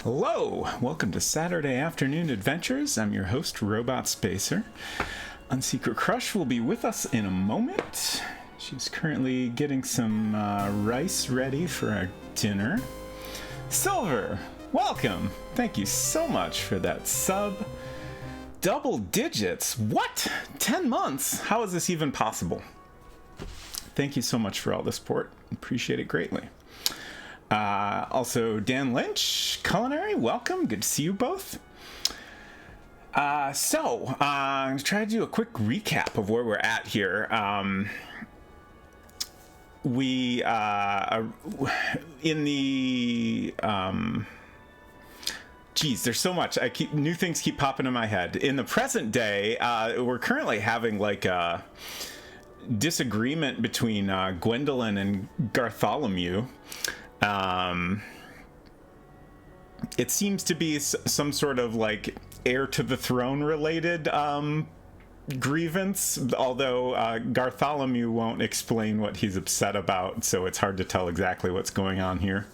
Hello, welcome to Saturday Afternoon Adventures. I'm your host, Robot Spacer. Unsecret Crush will be with us in a moment. She's currently getting some rice ready for our dinner. Silver, welcome. Thank you so much for that sub. Double digits? What? 10 months? How is this even possible? Thank you so much for all the support. Appreciate it greatly. Also, Dan Lynch, Culinary, welcome. Good to see you both. I'm going to try to do a quick recap of where we're at here. We are in the... there's so much. New things keep popping in my head. In the present day, we're currently having like a disagreement between Gwendolyn and Gartholomew. It seems to be some sort of like heir to the throne related grievance, although Gartholomew won't explain what he's upset about, so it's hard to tell exactly what's going on here.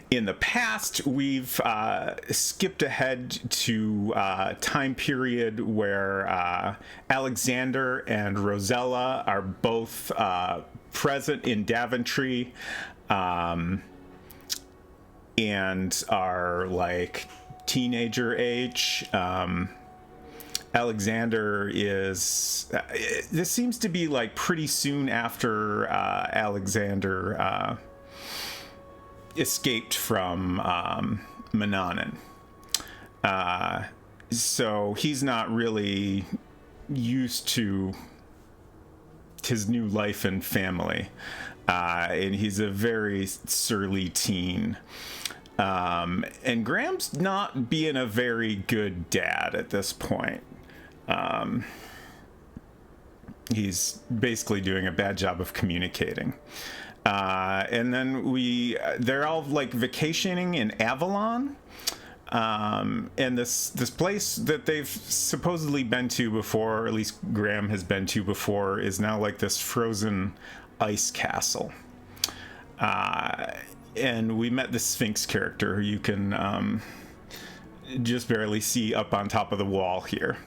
In the past, we've skipped ahead to a time period where Alexander and Rosella are both present in Daventry and are like teenager age. Alexander is... this seems to be like pretty soon after Alexander... escaped from Manannan. So he's not really used to his new life and family. And he's a very surly teen. And Graham's not being a very good dad at this point. He's basically doing a bad job of communicating. And then they're all like vacationing in Avalon. And this place that they've supposedly been to before, or at least Graham has been to before, is now like this frozen ice castle. And we met the Sphinx character who you can just barely see up on top of the wall here.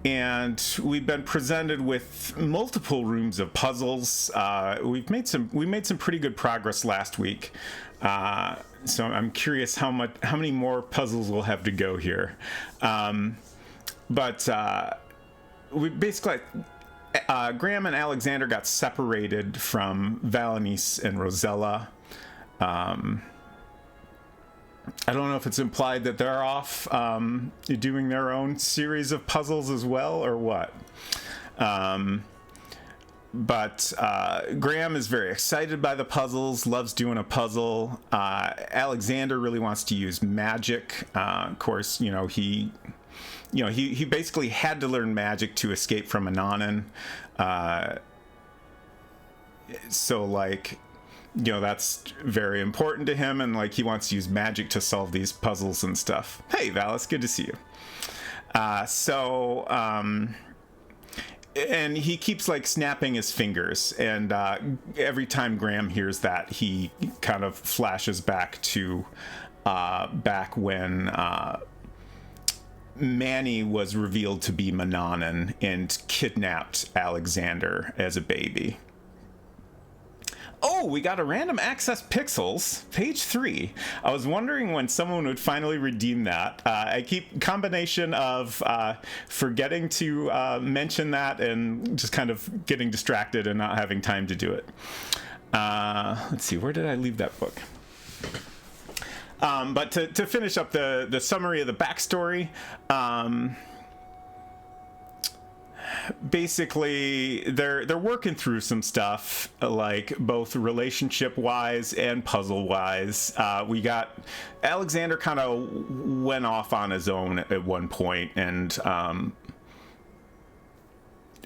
And we've been presented with multiple rooms of puzzles. We made some pretty good progress last week. So I'm curious how many more puzzles we'll have to go here. But we basically Graham and Alexander got separated from Valenice and Rosella. I don't know if it's implied that they're off doing their own series of puzzles as well, or what. But Graham is very excited by the puzzles, loves doing a puzzle. Alexander really wants to use magic. Of course, he basically had to learn magic to escape from Manannan. That's very important to him, and like he wants to use magic to solve these puzzles and stuff. Hey, Valis, good to see you. And he keeps like snapping his fingers, and every time Graham hears that, he kind of flashes back to back when Manny was revealed to be Manannan and kidnapped Alexander as a baby. Oh, we got a random access pixels, page 3. I was wondering when someone would finally redeem that. I keep combination of forgetting to mention that and just kind of getting distracted and not having time to do it. Let's see, where did I leave that book? But to finish up the summary of the backstory, basically they're working through some stuff, like both relationship wise and puzzle wise. We got Alexander kind of went off on his own at one point, and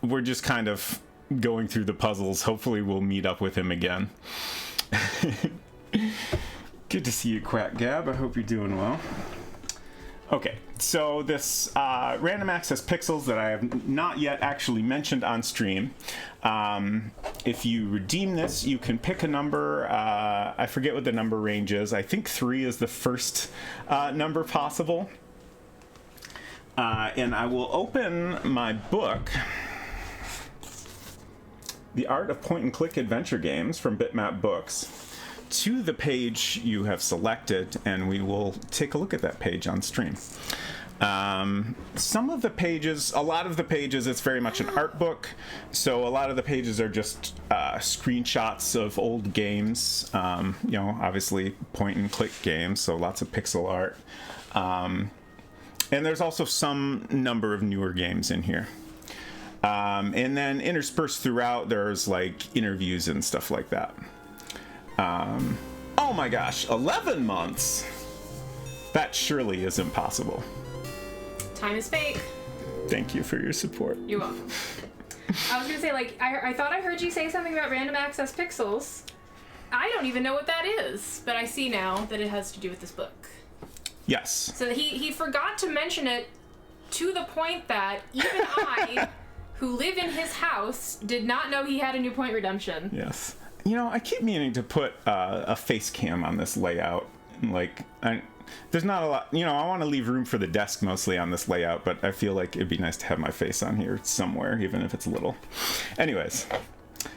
we're just kind of going through the puzzles. Hopefully we'll meet up with him again. Good to see you, Quack Gab. I hope you're doing well. Okay, so this random access pixels that I have not yet actually mentioned on stream. If you redeem this, you can pick a number. I forget what the number range is. I think 3 is the first number possible. And I will open my book, The Art of Point-and-Click Adventure Games from Bitmap Books, to the page you have selected, and we will take a look at that page on stream. Some of the pages, a lot of the pages, it's very much an art book, so a lot of the pages are just screenshots of old games, obviously point-and-click games, so lots of pixel art. And there's also some number of newer games in here. And then interspersed throughout, there's like interviews and stuff like that. Oh my gosh, 11 months! That surely is impossible. Time is fake. Thank you for your support. You're welcome. I was gonna say, I thought I heard you say something about random access pixels. I don't even know what that is, but I see now that it has to do with this book. Yes. So he forgot to mention it to the point that even I, who live in his house, did not know he had a New Point Redemption. Yes. I keep meaning to put a face cam on this layout. There's not a lot, I want to leave room for the desk mostly on this layout, but I feel like it'd be nice to have my face on here somewhere, even if it's little. Anyways,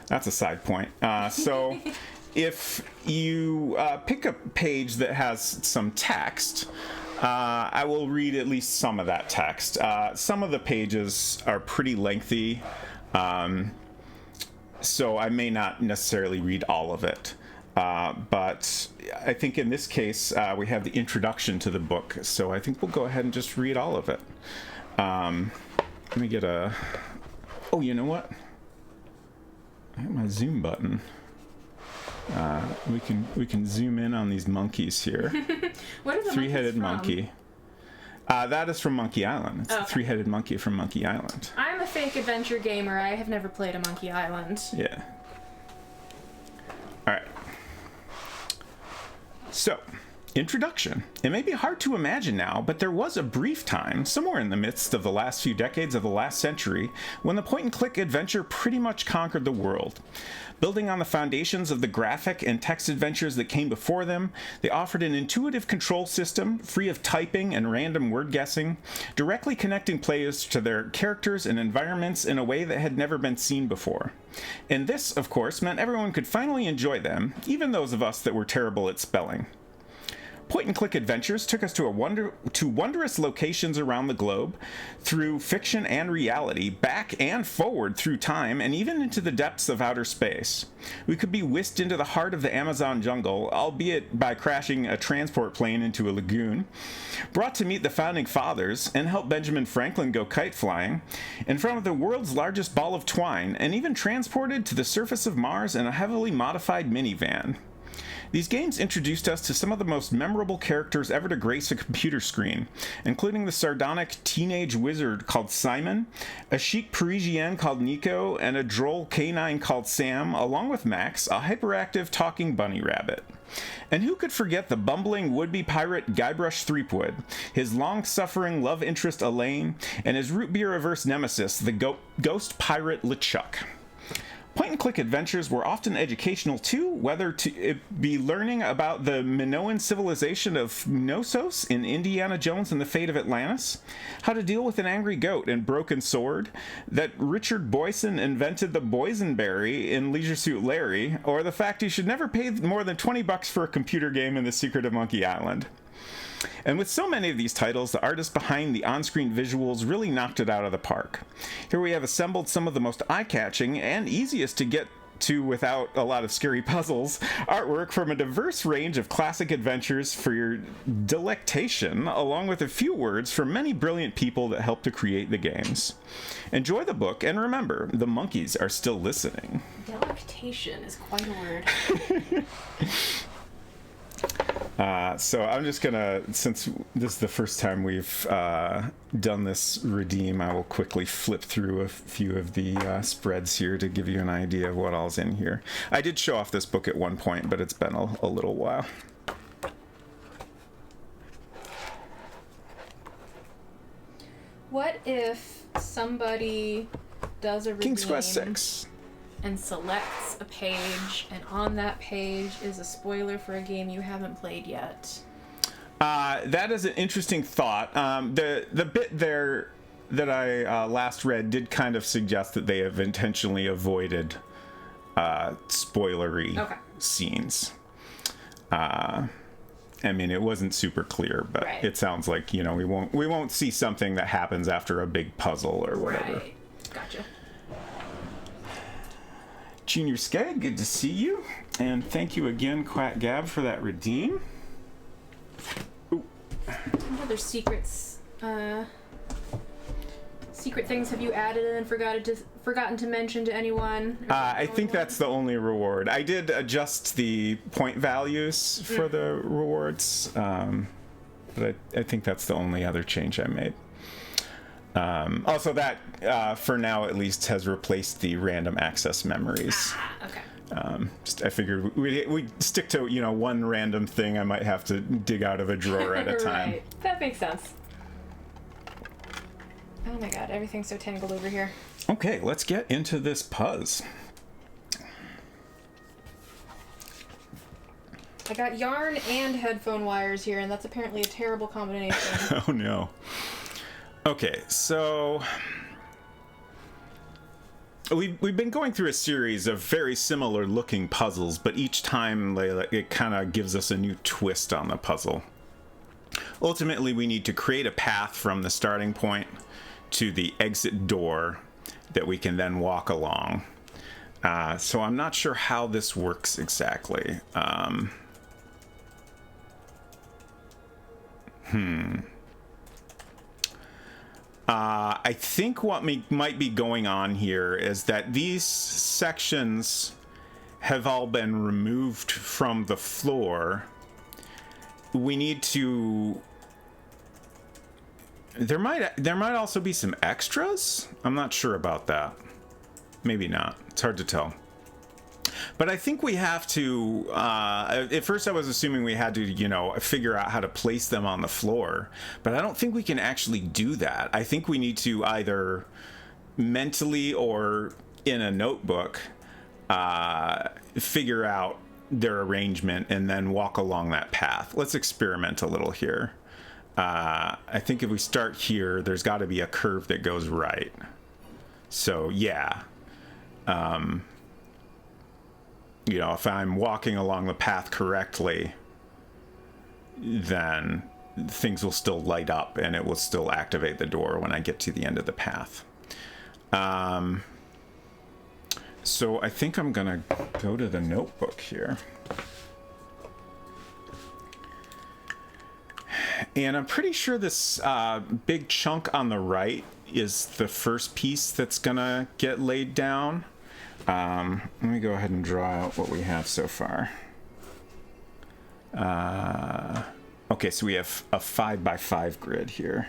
that's a side point. So if you pick a page that has some text, I will read at least some of that text. Some of the pages are pretty lengthy. So I may not necessarily read all of it. But I think in this case, we have the introduction to the book. So I think we'll go ahead and just read all of it. Let me get a... Oh, you know what? I have my zoom button. We can zoom in on these monkeys here. What are the Three-headed monkey. That is from Monkey Island. It's a three-headed monkey from Monkey Island. I'm a fake adventure gamer. I have never played a Monkey Island. Yeah. All right. So, introduction. It may be hard to imagine now, but there was a brief time, somewhere in the midst of the last few decades of the last century, when the point-and-click adventure pretty much conquered the world. Building on the foundations of the graphic and text adventures that came before them, they offered an intuitive control system, free of typing and random word guessing, directly connecting players to their characters and environments in a way that had never been seen before. And this, of course, meant everyone could finally enjoy them, even those of us that were terrible at spelling. Point-and-click adventures took us to wondrous locations around the globe, through fiction and reality, back and forward through time, and even into the depths of outer space. We could be whisked into the heart of the Amazon jungle, albeit by crashing a transport plane into a lagoon, brought to meet the Founding Fathers, and help Benjamin Franklin go kite flying, in front of the world's largest ball of twine, and even transported to the surface of Mars in a heavily modified minivan. These games introduced us to some of the most memorable characters ever to grace a computer screen, including the sardonic teenage wizard called Simon, a chic Parisienne called Nico, and a droll canine called Sam, along with Max, a hyperactive talking bunny rabbit. And who could forget the bumbling would-be pirate Guybrush Threepwood, his long-suffering love interest Elaine, and his root beer-averse nemesis, the ghost pirate LeChuck. Point-and-click adventures were often educational too, whether it be learning about the Minoan civilization of Knossos in Indiana Jones and the Fate of Atlantis, how to deal with an angry goat and broken sword, that Richard Boyson invented the boysenberry in Leisure Suit Larry, or the fact you should never pay more than $20 for a computer game in The Secret of Monkey Island. And with so many of these titles, the artists behind the on-screen visuals really knocked it out of the park. Here we have assembled some of the most eye-catching and easiest to get to without a lot of scary puzzles artwork from a diverse range of classic adventures for your delectation, along with a few words from many brilliant people that helped to create the games. Enjoy the book, and remember, the monkeys are still listening. Delectation is quite a word. So I'm just gonna, since this is the first time we've done this redeem, I will quickly flip through a few of the spreads here to give you an idea of what all's in here. I did show off this book at one point, but it's been a little while. if somebody does a redeem King's Quest 6. and selects a page, and on that page is a spoiler for a game you haven't played yet? That is an interesting thought. The bit there that I last read did kind of suggest that they have intentionally avoided spoilery scenes. I mean, it wasn't super clear, but Right. it sounds like, we won't see something that happens after a big puzzle or whatever. Right. Gotcha. Junior Skag, good to see you, and thank you again, Quack Gab, for that redeem. What other secrets? Secret things have you added and forgotten to mention to anyone? I think that's the only reward. I did adjust the point values for the rewards, but I think that's the only other change I made. Also, that, for now at least, has replaced the random access memories. Okay. I figured we'd stick to, one random thing I might have to dig out of a drawer at a time. Right. That makes sense. Oh my god, everything's so tangled over here. Okay, let's get into this puzz. I got yarn and headphone wires here, and that's apparently a terrible combination. Oh no. Okay, so we've been going through a series of very similar looking puzzles, but each time it kind of gives us a new twist on the puzzle. Ultimately, we need to create a path from the starting point to the exit door that we can then walk along. So I'm not sure how this works exactly. I think what might be going on here is that these sections have all been removed from the floor. We need to... There might also be some extras? I'm not sure about that. Maybe not. It's hard to tell. But I think we have to... at first I was assuming we had to, figure out how to place them on the floor. But I don't think we can actually do that. I think we need to either mentally or in a notebook figure out their arrangement and then walk along that path. Let's experiment a little here. I think if we start here, there's got to be a curve that goes right. So, yeah. If I'm walking along the path correctly, then things will still light up and it will still activate the door when I get to the end of the path. So I think I'm going to go to the notebook here. And I'm pretty sure this big chunk on the right is the first piece that's gonna get laid down. Let me go ahead and draw out what we have so far. Okay, so we have a 5x5 grid here.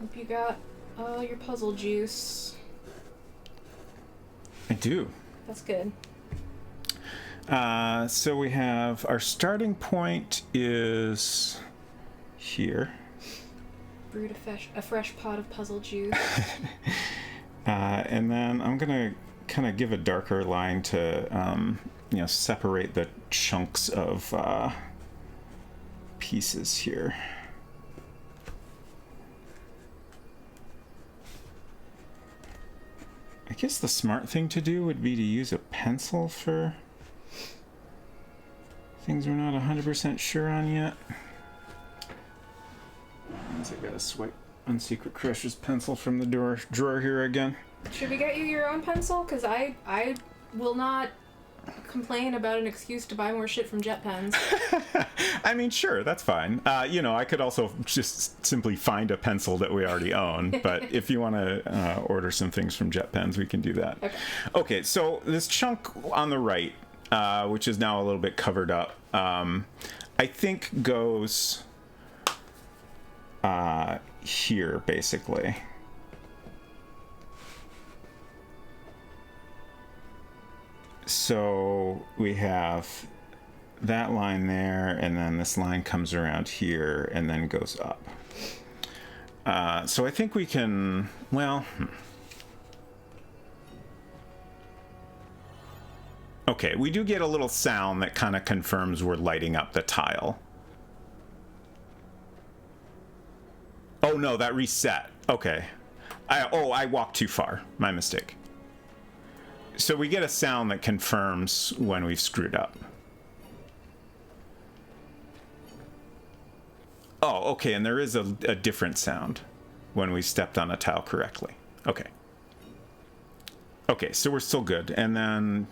Hope you got all your puzzle juice. I do. That's good. So we have our starting point is here. Brewed a fresh pot of puzzle juice. And then I'm gonna kind of give a darker line to separate the chunks of pieces here. I guess the smart thing to do would be to use a pencil for things we're not 100% sure on yet. I gotta swipe Unsecret Crusher's pencil from the drawer here again. Should we get you your own pencil? Because I will not complain about an excuse to buy more shit from Jet Pens. I mean, sure, that's fine. I could also just simply find a pencil that we already own, but if you want to order some things from Jet Pens, we can do that. Okay, so this chunk on the right, which is now a little bit covered up, I think goes here, basically. So we have that line there, and then this line comes around here and then goes up. So I think we can, well, okay, we do get a little sound that kind of confirms we're lighting up the tile. Oh no, that reset. Okay. I walked too far. My mistake. So we get a sound that confirms when we've screwed up. Oh, okay, and there is a different sound when we stepped on a tile correctly. Okay. Okay, so we're still good. And then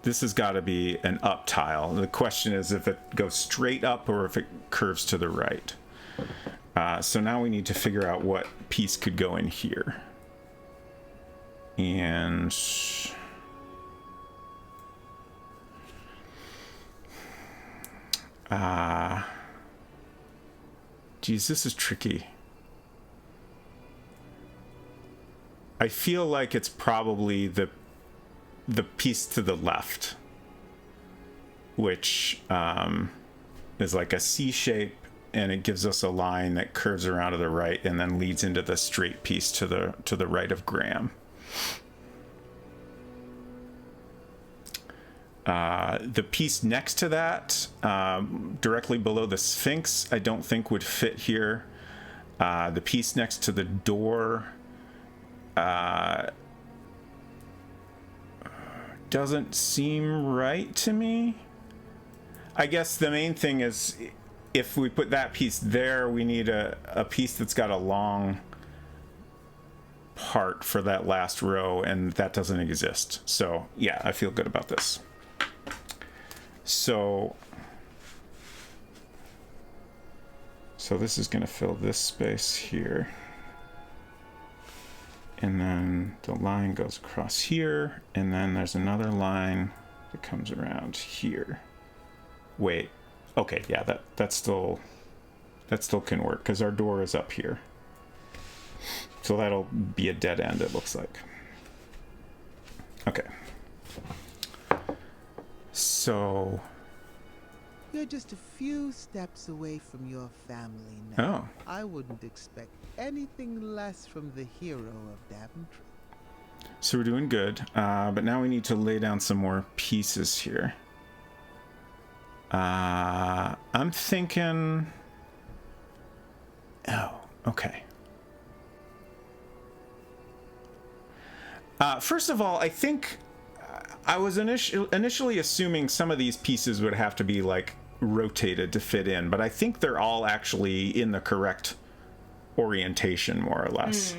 this has got to be an up tile. The question is if it goes straight up or if it curves to the right. So now we need to figure out what piece could go in here. And geez, this is tricky. I feel like it's probably the piece to the left, which is like a C shape, and it gives us a line that curves around to the right and then leads into the straight piece to the right of Graham. The piece next to that, directly below the Sphinx, I don't think would fit here. The piece next to the door doesn't seem right to me. I guess the main thing is if we put that piece there, we need a piece that's got a long part for that last row, and that doesn't exist. So yeah, I feel good about this. So this is going to fill this space here. And then the line goes across here, and then there's another line that comes around here. Wait. Okay, yeah, that still can work because our door is up here. So that'll be a dead end, it looks like. Okay. So you're just a few steps away from your family now. Oh. I wouldn't expect anything less from the hero of Daventry. So we're doing good, but now we need to lay down some more pieces here. I'm thinking... Oh, okay. First of all, I think I was initially assuming some of these pieces would have to be like rotated to fit in, but I think they're all actually in the correct orientation, more or less.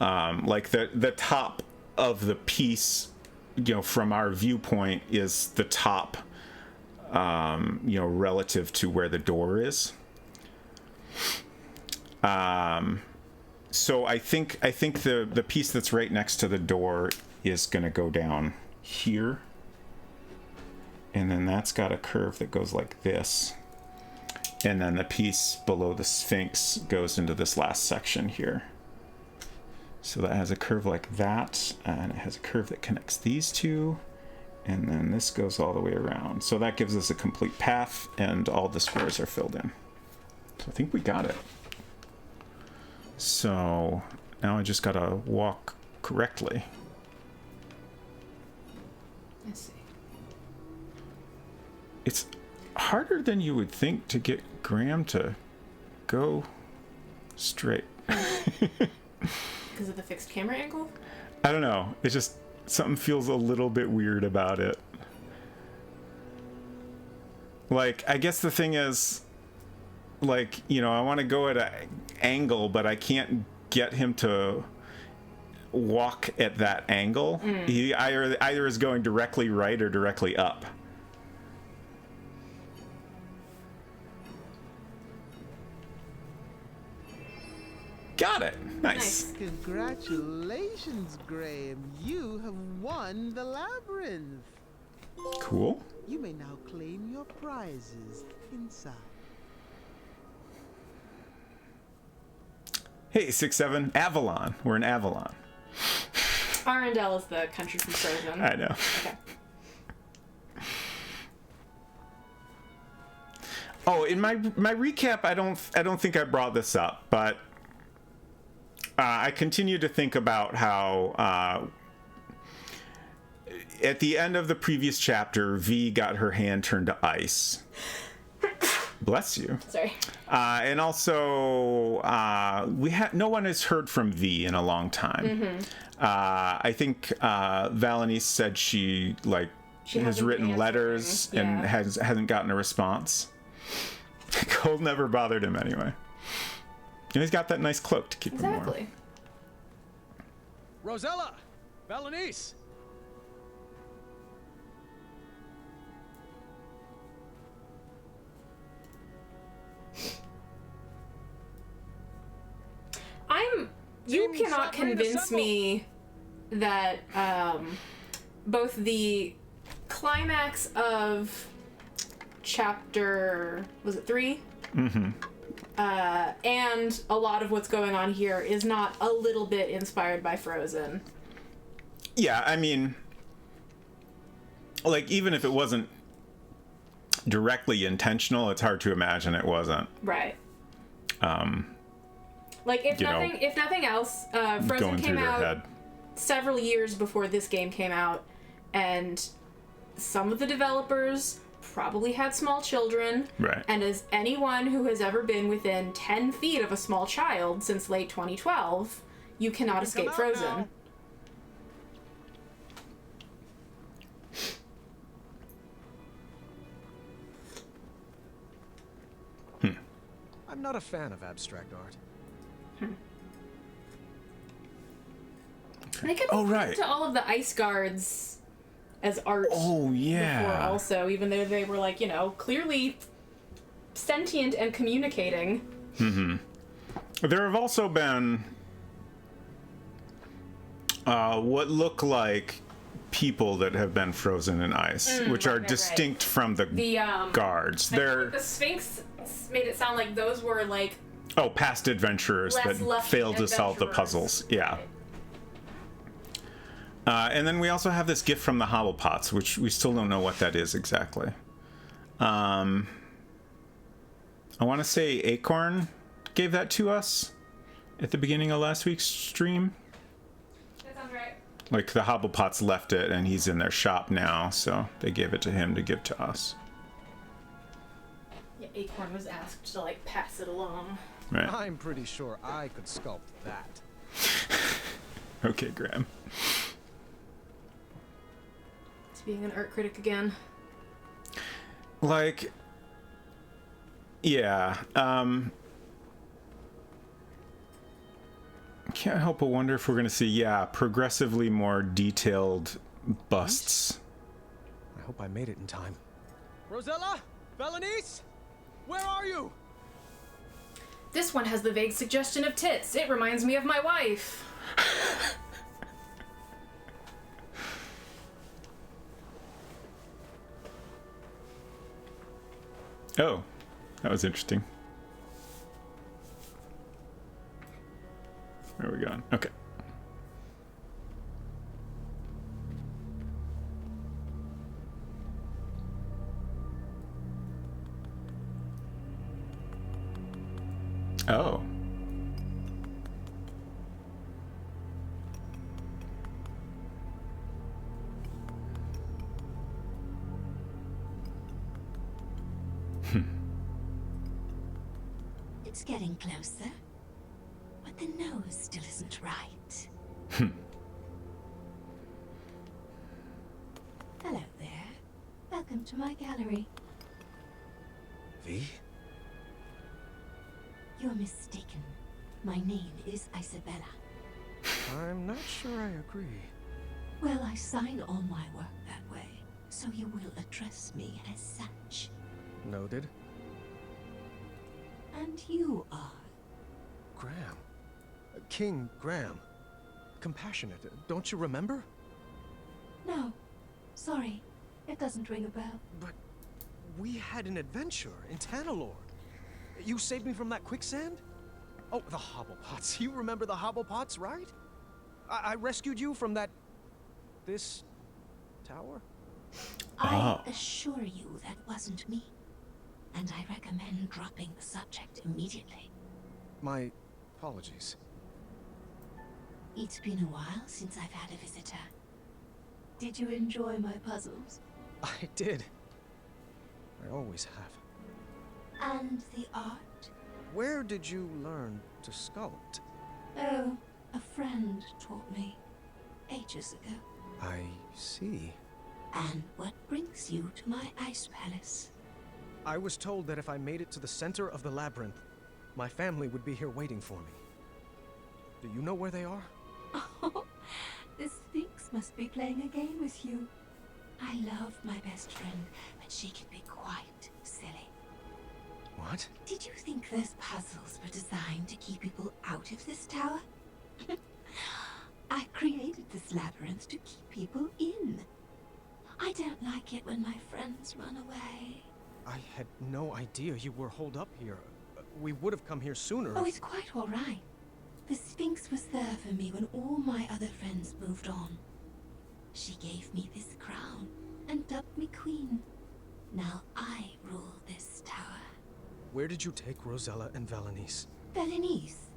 Like the top of the piece, you know, from our viewpoint is the top, you know, relative to where the door is. So I think the piece that's right next to the door is going to go down here, and then that's got a curve that goes like this, and then the piece below the Sphinx goes into this last section here. So that has a curve like that, and it has a curve that connects these two, and then this goes all the way around. So that gives us a complete path, and all the squares are filled in. So I think we got it. So now I just gotta walk correctly. Let's see. It's harder than you would think to get Graham to go straight. Because of the fixed camera angle? I don't know. It's just something feels a little bit weird about it. Like, I guess the thing is, like, you know, I want to go at an angle, but I can't get him to walk at that angle. He either is going directly right or directly up. Got it. Nice. Congratulations, Graham. You have won the labyrinth. Cool. You may now claim your prizes inside. Hey, 6-7, Avalon. We're in Avalon. Arendelle is the country from Frozen. I know. Okay. Oh, in my recap, I don't think I brought this up, but I continue to think about how at the end of the previous chapter, V got her hand turned to ice. Bless you. Sorry. And also, no one has heard from V in a long time. I think Valanice said she has hasn't written been letters answering. and Yeah. hasn't gotten a response. Cold never bothered him anyway. And he's got that nice cloak to keep him warm. Exactly. Rosella! Valanice! You Team cannot Submarine convince assemble. me that both the climax of chapter, was it 3? Mm-hmm. And a lot of what's going on here is not a little bit inspired by Frozen. Yeah, I mean, like, even if it wasn't directly intentional, it's hard to imagine it wasn't. Right. Like, if nothing else, Frozen Going came through their out head. several years before this game came out, and some of the developers probably had small children. Right. And as anyone who has ever been within 10 feet of a small child since late 2012, you cannot escape out Frozen. now. I'm not a fan of abstract art. They kept Oh, referring right. to all of the ice guards as art Oh, before yeah. also, even though they were, like, clearly sentient and communicating. There have also been what look like people that have been frozen in ice, which are right. distinct from the The, guards. I think They're the Sphinx made it sound like those were, like, past adventurers less that lucky failed to solve the adventurers. puzzles. Yeah. And then we also have this gift from the Hobblepots, which we still don't know what that is exactly. I want to say Acorn gave that to us at the beginning of last week's stream. That sounds right. Like, the Hobblepots left it, and he's in their shop now, so they gave it to him to give to us. Yeah, Acorn was asked to, like, pass it along. Right. I'm pretty sure I could sculpt that. Okay, Graham. It's being an art critic again. Like, yeah, can't help but wonder if we're gonna see, progressively more detailed busts. I hope I made it in time. Rosella? Valanice? Where are you? This one has the vague suggestion of tits. It reminds me of my wife. Oh, that was interesting. Where are we going? Okay. Oh. It's getting closer, but the nose still isn't right. Hello there. Welcome to my gallery. V? You're mistaken. My name is Isabella. I'm not sure I agree. Well, I sign all my work that way, so you will address me as such. Noted. And you are. Graham. King Graham. Compassionate, don't you remember? No. Sorry. It doesn't ring a bell. But we had an adventure in Tanalorn. You saved me from that quicksand? Oh, the Hobblepots. You remember the Hobblepots, right? I rescued you from this tower? I assure you that wasn't me. And I recommend dropping the subject immediately. My apologies. It's been a while since I've had a visitor. Did you enjoy my puzzles? I did. I always have. And the art? Where did you learn to sculpt? Oh, a friend taught me. Ages ago. I see. And what brings you to my ice palace? I was told that if I made it to the center of the labyrinth, my family would be here waiting for me. Do you know where they are? Oh, the Sphinx must be playing a game with you. I love my best friend, but she can be quite silly. What? Did you think those puzzles were designed to keep people out of this tower? I created this labyrinth to keep people in. I don't like it when my friends run away. I had no idea you were holed up here. We would have come here sooner. Oh, it's quite all right. The Sphinx was there for me when all my other friends moved on. She gave me this crown and dubbed me queen. Now I rule this tower. Where did you take Rosella and Valenice? Valenice.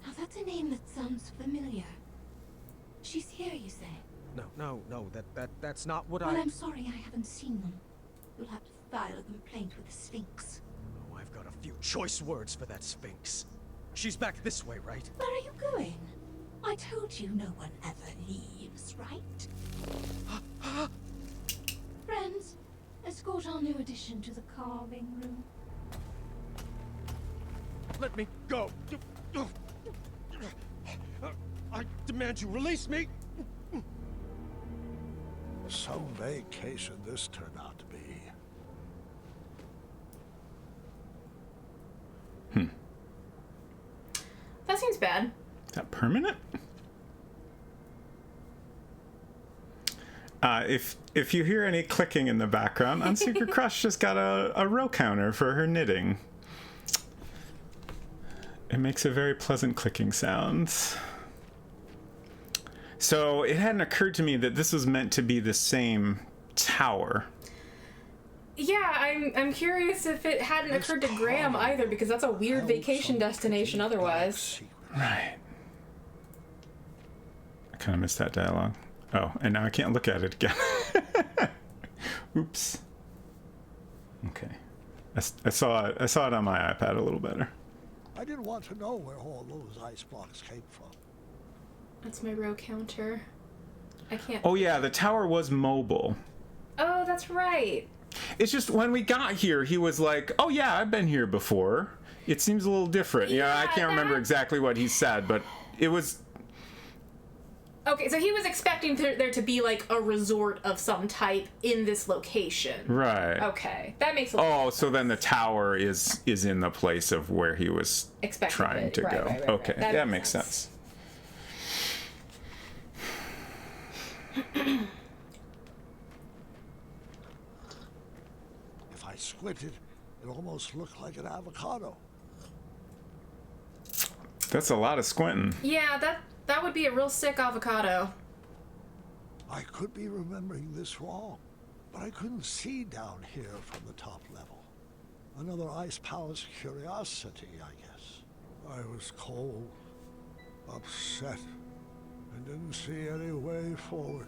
Now that's a name that sounds familiar. She's here, you say? No, that's not what Well, I'm sorry I haven't seen them. You'll have to file a complaint with the Sphinx. Oh, I've got a few choice words for that Sphinx. She's back this way, right? Where are you going? I told you no one ever leaves, right? Friends, escort our new addition to the carving room. Let me go. I demand you release me. Some vacation this turned out to be. That seems bad. Is that permanent? If you hear any clicking in the background, Unsecret Crush just got a row counter for her knitting. It makes a very pleasant clicking sound. So it hadn't occurred to me that this was meant to be the same tower. Yeah, I'm curious if it hadn't occurred to Graham either, because that's a weird vacation destination otherwise. Right. I kind of missed that dialogue. Oh, and now I can't look at it again. Oops. Okay. I saw it on my iPad a little better. I didn't want to know where all those ice blocks came from. That's my row counter. I can't. Oh yeah, the tower was mobile. Oh, that's right. It's just when we got here, he was like, "Oh yeah, I've been here before." It seems a little different. Yeah, I can't remember exactly what he said, but it was. Okay, so he was expecting there to be like a resort of some type in this location. Right. Okay, that makes a lot of so then the tower is in the place of where he was Expecting trying it. to Right, go. right, right, Okay, right. that makes sense. If I squinted, it almost looked like an avocado. That's a lot of squinting. Yeah, that would be a real sick avocado. I could be remembering this wrong, but I couldn't see down here from the top level. Another Ice Palace curiosity, I guess. I was cold, upset, and didn't see any way forward.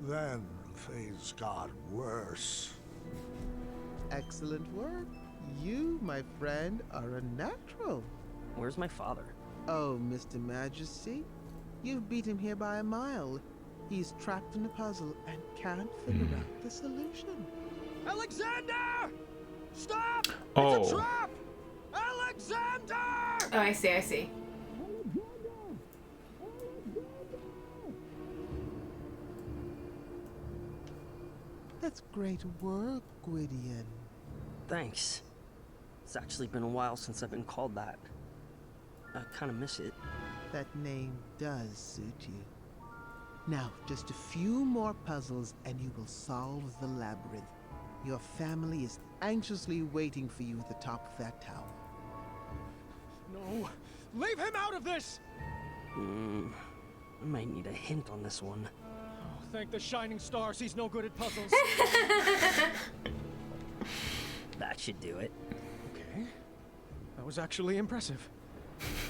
Then things got worse. Excellent work. You, my friend, are a natural. Where's my father? Oh, Mr. Majesty, you've beat him here by a mile. He's trapped in a puzzle and can't figure out the solution. Alexander! Stop! Oh. It's a trap! Alexander! Oh, I see. That's great work, Gwydion. Thanks. It's actually been a while since I've been called that. I kind of miss it. That name does suit you. Now, just a few more puzzles and you will solve the labyrinth. Your family is anxiously waiting for you at the top of that tower. No! Leave him out of this! I might need a hint on this one. Oh, thank the shining stars he's no good at puzzles. That should do it. Okay. That was actually impressive.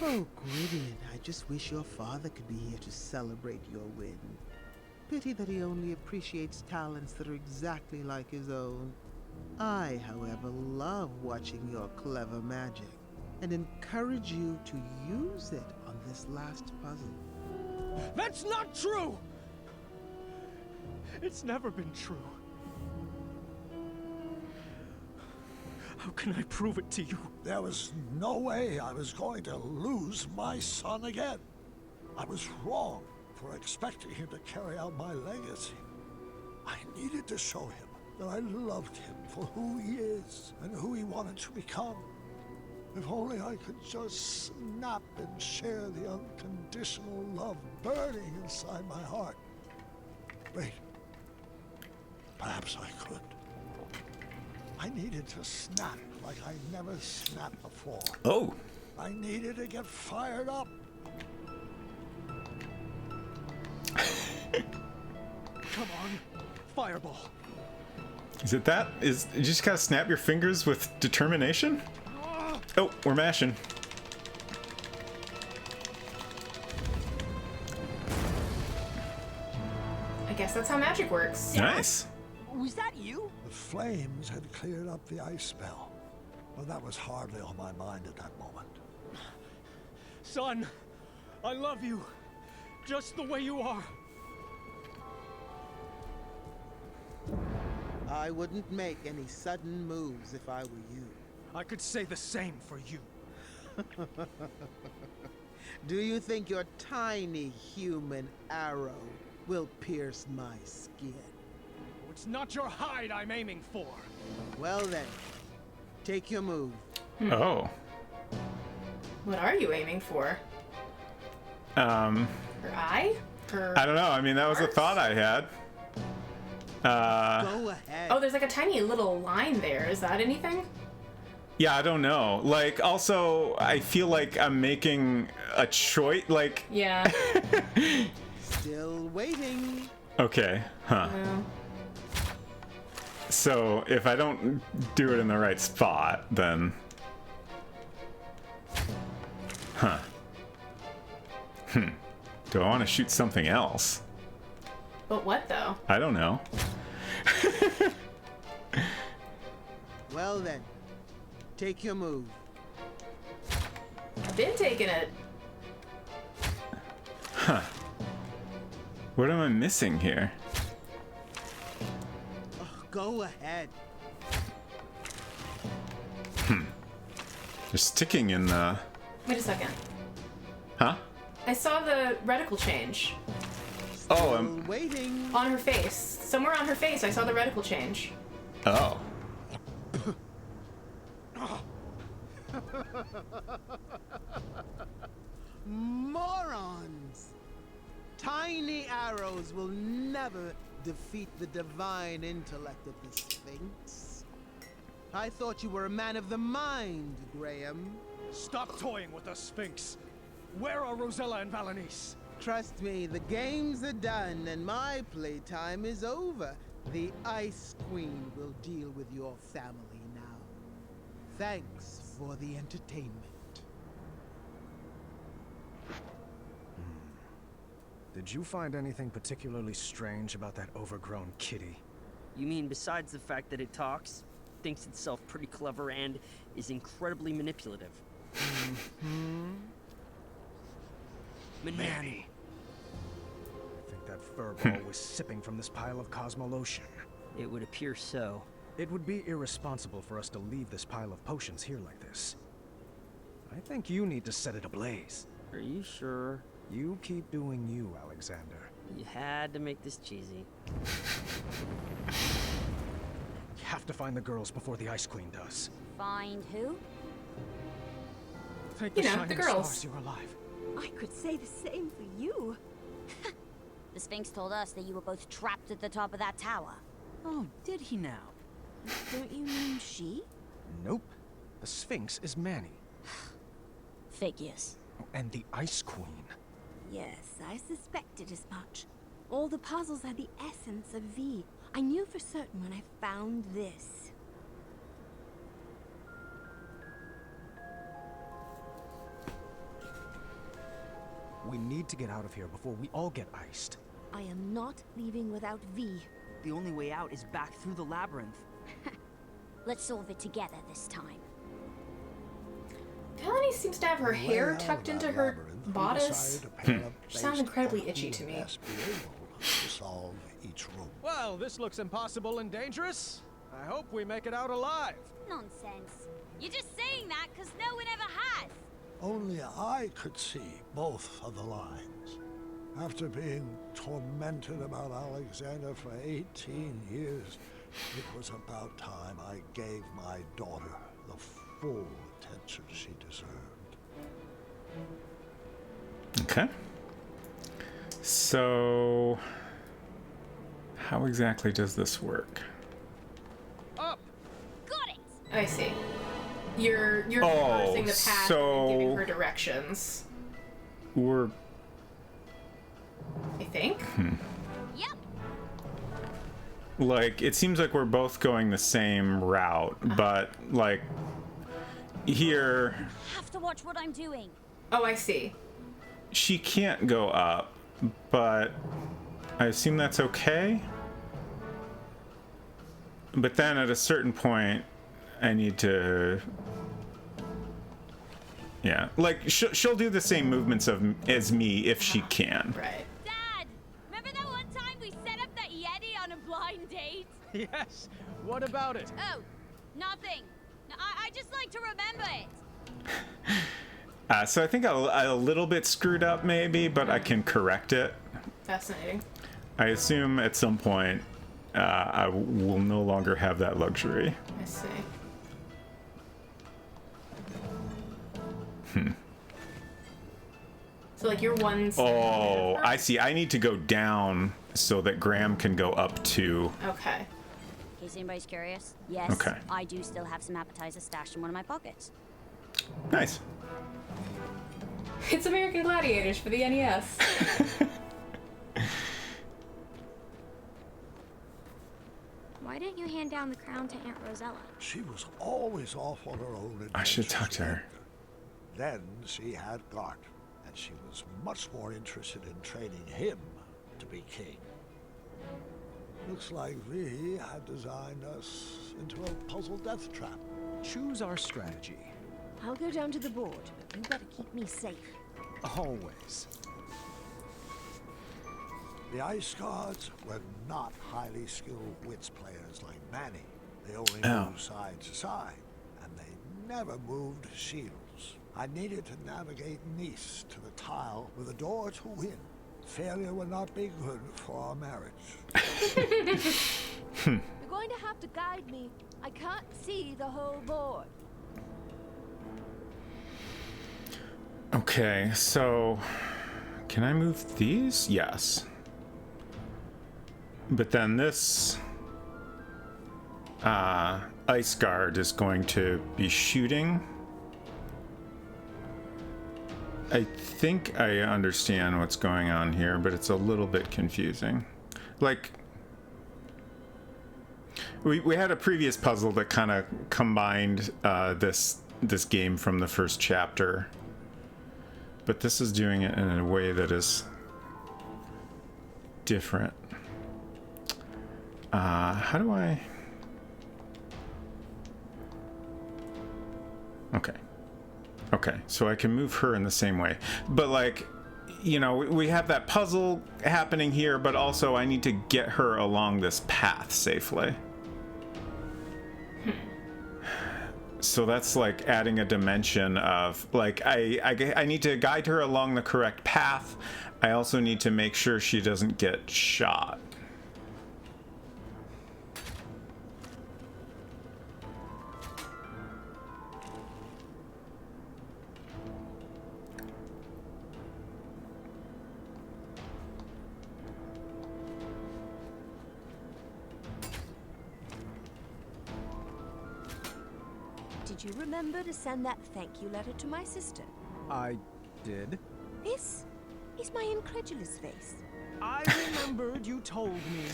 Oh, Gwydion, I just wish your father could be here to celebrate your win. Pity that he only appreciates talents that are exactly like his own. I, however, love watching your clever magic and encourage you to use it on this last puzzle. That's not true! It's never been true. How can I prove it to you? There was no way I was going to lose my son again. I was wrong for expecting him to carry out my legacy. I needed to show him that I loved him for who he is and who he wanted to become. If only I could just snap and share the unconditional love burning inside my heart. Wait. Perhaps I could. I needed to snap like I never snapped before. Oh. I needed to get fired up. Come on, fireball. Is it that? You just gotta snap your fingers with determination? Oh, we're mashing. I guess that's how magic works. Nice. Was that you? The flames had cleared up the ice spell, but that was hardly on my mind at that moment. Son, I love you. Just the way you are. I wouldn't make any sudden moves if I were you. I could say the same for you. Do you think your tiny human arrow will pierce my skin? It's not your hide I'm aiming for. Well then, take your move. Oh. What are you aiming for? Her eye? Her... I don't know. I mean, that was a Arms? thought I had. Go ahead. Oh, there's like a tiny little line there. Is that anything? Yeah, I don't know. Like, also, I feel like I'm making a choice. Like, Yeah. Still waiting. okay, huh. No. So if I don't do it in the right spot, then, huh? Do I want to shoot something else? But what though? I don't know. Well then, take your move. I've been taking it. What am I missing here? Oh, go ahead. They're sticking in the... Wait a second. Huh? I saw the reticle change Oh, Still waiting. on her face. Somewhere on her face, I saw the reticle change. oh. Morons! Tiny arrows will never defeat the divine intellect of the Sphinx. I thought you were a man of the mind, Graham. Stop toying with the Sphinx. Where are Rosella and Valanice? Trust me, the games are done and my playtime is over. The Ice Queen will deal with your family now. Thanks for the entertainment. Did you find anything particularly strange about that overgrown kitty? You mean besides the fact that it talks, thinks itself pretty clever, and is incredibly manipulative? Manny. I think that furball was sipping from this pile of Cosmolotion. It would appear so. It would be irresponsible for us to leave this pile of potions here like this. I think you need to set it ablaze. Are you sure? You keep doing you, Alexander. You had to make this cheesy. You have to find the girls before the Ice Queen does. Find who? Thank You the know, shining the girls. stars you're alive. I could say the same for you. The Sphinx told us that you were both trapped at the top of that tower. Oh, did he now? Don't you mean she? Nope. The Sphinx is Manny. Figures. Oh, and the Ice Queen. Yes, I suspected as much. All the puzzles had the essence of V. I knew for certain when I found this. We need to get out of here before we all get iced. I am not leaving without V. The only way out is back through the labyrinth. Let's solve it together this time. Melanie seems to have her hair Way out tucked of into that her labyrinth, we bodice. decided to pair up She sounds based incredibly on itchy who to would me. best be able to solve each room. Well, this looks impossible and dangerous. I hope we make it out alive. Nonsense. You're just saying that because no one ever has. Only I could see both of the lines. After being tormented about Alexander for 18 years, it was about time I gave my daughter the full attention she deserved. Okay. So, how exactly does this work? Up! Got it! I see. You're reversing the path and giving her directions. We're I think. Yep. like, it seems like we're both going the same route, but like here Have to watch what I'm doing. Oh, I see. she can't go up, but I assume that's okay. But then at a certain point, I need to. Yeah, like she'll do the same movements as me if she can. Right. Dad, remember that one time we set up that Yeti on a blind date? Yes. What about it? Oh, nothing. I just like to remember it. So I think I'm a little bit screwed up maybe, but I can correct it. Fascinating. I assume at some point I will no longer have that luxury. I see. So like you're one. Oh, I see. I need to go down so that Graham can go up too. Okay. In case anybody's curious, yes, Okay. I do still have some appetizers stashed in one of my pockets. Nice. It's American Gladiators for the NES. Why didn't you hand down the crown to Aunt Rosella? She was always off on her own. I should adventures talk to her. later. Then she had Gart, and she was much more interested in training him to be king. Looks like V had designed us into a puzzle death trap. Choose our strategy. I'll go down to the board, but you better keep me safe. Always. The Ice Guards were not highly skilled wits players like Manny. They only moved side to side, and they never moved shields. I needed to navigate Nice to the tile with a door to win. Failure would not be good for our marriage. You're going to have to guide me. I can't see the whole board. Okay, so can I move these? Yes. But then this ice guard is going to be shooting. I think I understand what's going on here, but it's a little bit confusing. Like, we had a previous puzzle that kind of combined this game from the first chapter, but this is doing it in a way that is different. How do I? Okay, so I can move her in the same way. But like, you know, we have that puzzle happening here, but also I need to get her along this path safely. So that's like adding a dimension of like, I need to guide her along the correct path. I also need to make sure she doesn't get shot. Did you remember to send that thank you letter to my sister? I did. This is my incredulous face? I remembered you told me.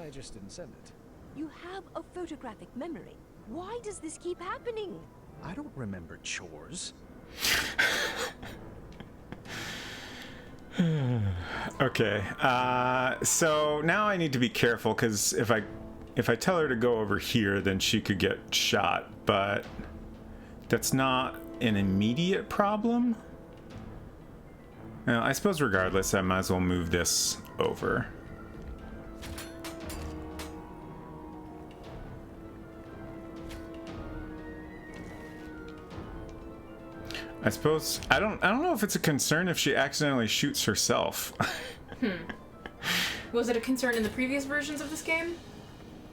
I just didn't send it. You have a photographic memory. Why does this keep happening? I don't remember chores. Okay, so now I need to be careful, because if I tell her to go over here, then she could get shot, but that's not an immediate problem. Now, I suppose regardless, I might as well move this over. I suppose I don't know if it's a concern if she accidentally shoots herself. Was it a concern in the previous versions of this game?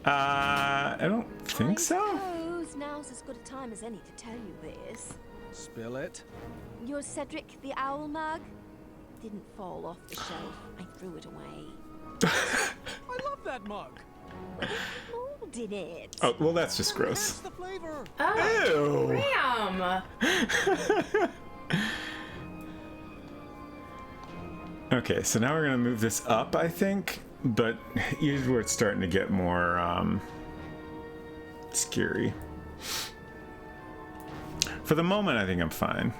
I don't think so. I suppose now's as good a time as any to tell you this. Spill it. Your Cedric the Owl mug didn't fall off the shelf. I threw it away. I love that mug. Mold in it. Oh, well, that's just gross. That's the flavor. Oh, Ew. Ram! Okay, so now we're gonna move this up, I think, but here's where it's starting to get more scary. For the moment, I think I'm fine.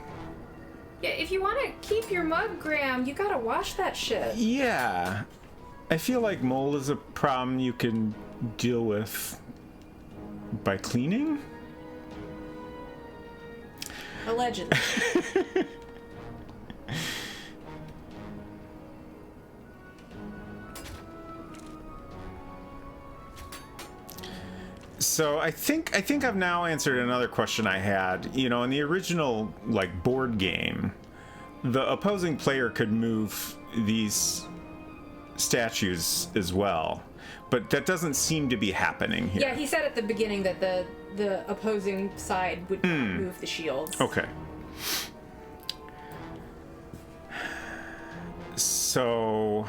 Yeah, if you want to keep your mug, Graham, you gotta wash that shit. Yeah, I feel like mold is a problem you can deal with by cleaning. Allegedly. So I think I've now answered another question I had. You know, in the original like board game, the opposing player could move these statues as well, but that doesn't seem to be happening here. Yeah, he said at the beginning that the opposing side would not move the shields. Okay. So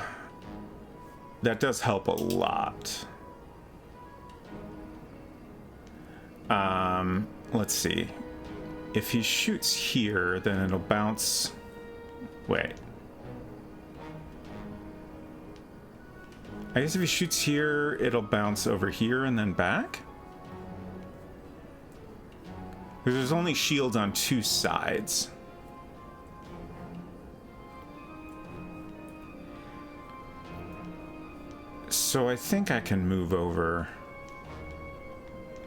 that does help a lot. Let's see. If he shoots here, then it'll bounce. Wait. I guess if he shoots here, it'll bounce over here and then back? Because there's only shields on two sides. So I think I can move over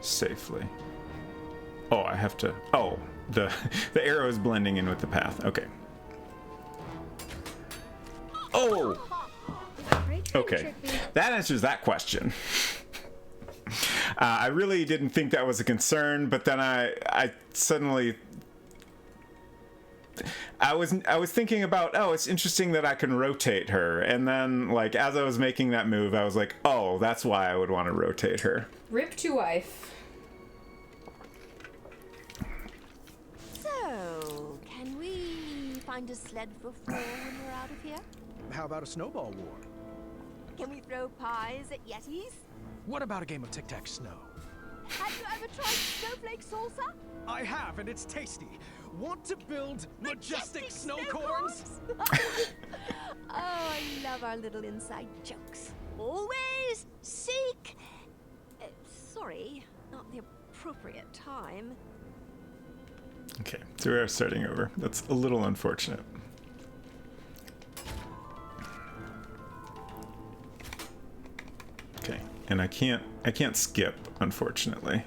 safely. Oh, I have to... Oh, the arrow is blending in with the path. Okay. Oh! Okay. That answers that question. I really didn't think that was a concern, but then I suddenly... I was thinking about, oh, it's interesting that I can rotate her. And then, like, as I was making that move, I was like, oh, that's why I would want to rotate her. Rip to wife. So, can we find a sled for 4 when we're out of here? How about a snowball war? Can we throw pies at Yetis? What about a game of tic-tac-snow? Have you ever tried snowflake salsa? I have, and it's tasty. Want to build majestic snow corns? Oh, I love our little inside jokes. Always seek... sorry, not the appropriate time. Okay, so we are starting over. That's a little unfortunate. Okay, and I can't skip, unfortunately.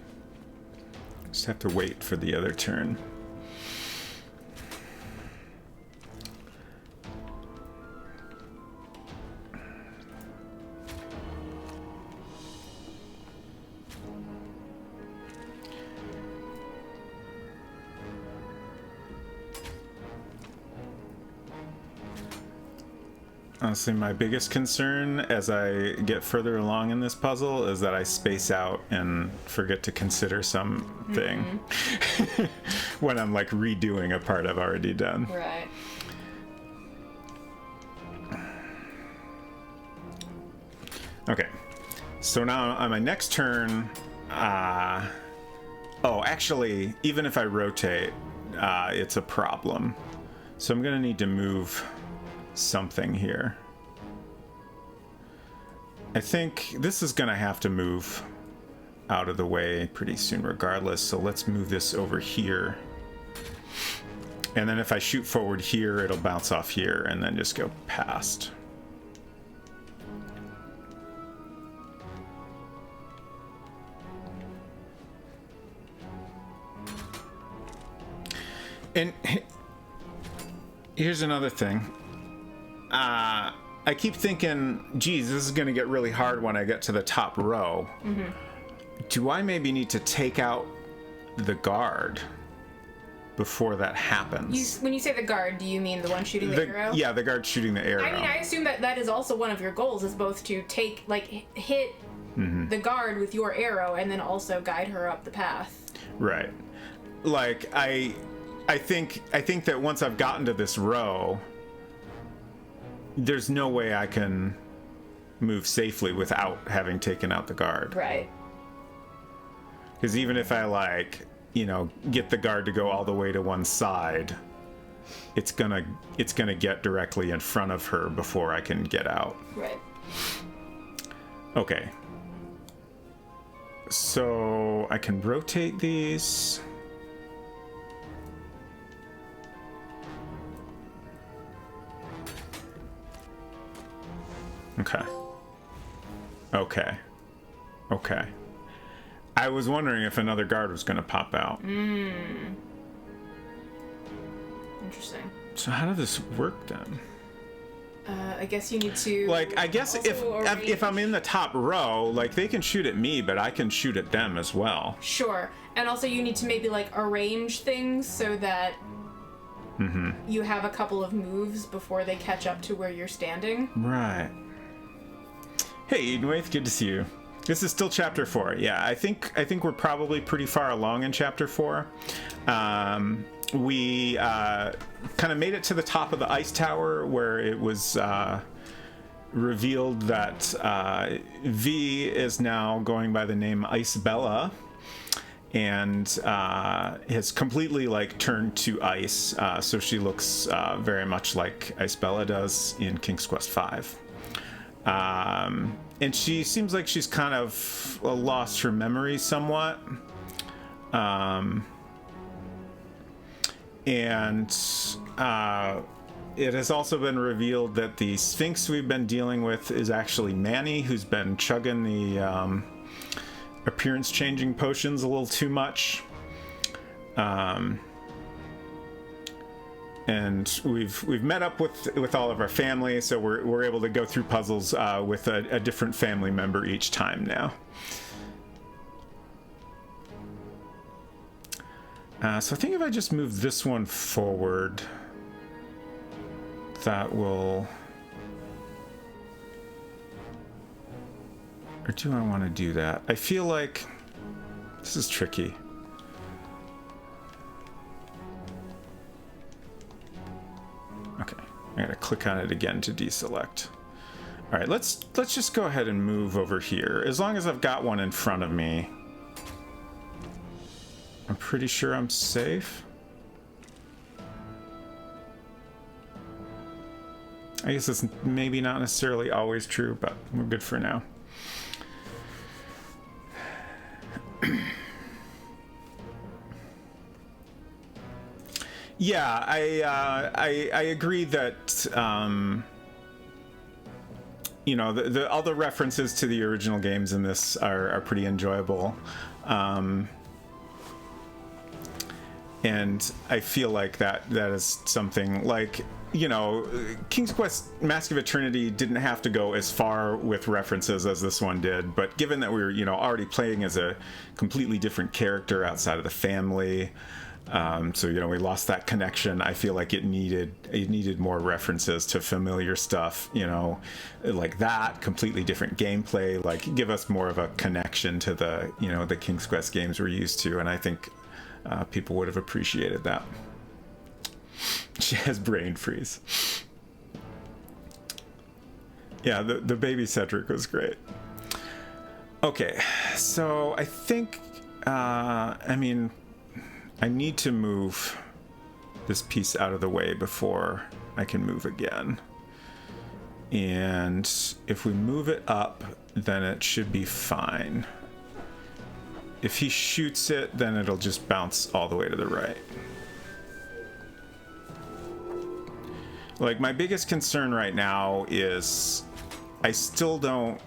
Just have to wait for the other turn. Honestly, my biggest concern as I get further along in this puzzle is that I space out and forget to consider something when I'm like redoing a part I've already done. Right. Okay, so now on my next turn, oh, actually, even if I rotate, it's a problem. So I'm gonna need to move something here. I think this is gonna have to move out of the way pretty soon regardless, so let's move this over here. And then if I shoot forward here, it'll bounce off here and then just go past. And here's another thing. I keep thinking, geez, this is going to get really hard when I get to the top row. Mm-hmm. Do I maybe need to take out the guard before that happens? When you say the guard, do you mean the one shooting the arrow? Yeah, the guard shooting the arrow. I mean, I assume that that is also one of your goals, is both to take, like, hit the guard with your arrow and then also guide her up the path. Right. Like, I think that once I've gotten to this row, there's no way I can move safely without having taken out the guard. Right. Because even if I, like, you know, get the guard to go all the way to one side, it's gonna get directly in front of her before I can get out. Right. Okay. So I can rotate these. Okay. Okay. Okay. I was wondering if another guard was going to pop out. Interesting. So how does this work then? I guess you need to... Like, I guess if I'm in the top row, like, they can shoot at me, but I can shoot at them as well. Sure. And also you need to maybe, like, arrange things so that you have a couple of moves before they catch up to where you're standing. Right. Hey, Edenwaith, good to see you. This is still chapter 4. Yeah, I think we're probably pretty far along in chapter 4. We kind of made it to the top of the ice tower where it was revealed that V is now going by the name Icebella and has completely, like, turned to ice. So she looks very much like Icebella does in King's Quest V. And she seems like she's kind of lost her memory somewhat. And it has also been revealed that the Sphinx we've been dealing with is actually Manny, who's been chugging the appearance-changing potions a little too much. And we've met up with all of our family, so we're able to go through puzzles with a different family member each time now. So I think if I just move this one forward, that will... Or do I want to do that? I feel like this is tricky. Okay, I gotta click on it again to deselect. All right, let's just go ahead and move over here. As long as I've got one in front of me, I'm pretty sure I'm safe. I guess it's maybe not necessarily always true, but we're good for now. Yeah, I agree that you know, all the references to the original games in this are pretty enjoyable, and I feel like that is something like, you know, King's Quest Mask of Eternity didn't have to go as far with references as this one did, but given that we were, you know, already playing as a completely different character outside of the family, so, you know, we lost that connection. I feel like it needed more references to familiar stuff, you know, like that, completely different gameplay, like give us more of a connection to the, you know, the King's Quest games we're used to, and I think people would have appreciated that. She has brain freeze. Yeah, the baby Cedric was great. Okay, so I think, I mean, I need to move this piece out of the way before I can move again. And if we move it up, then it should be fine. If he shoots it, then it'll just bounce all the way to the right. Like, my biggest concern right now is I still don't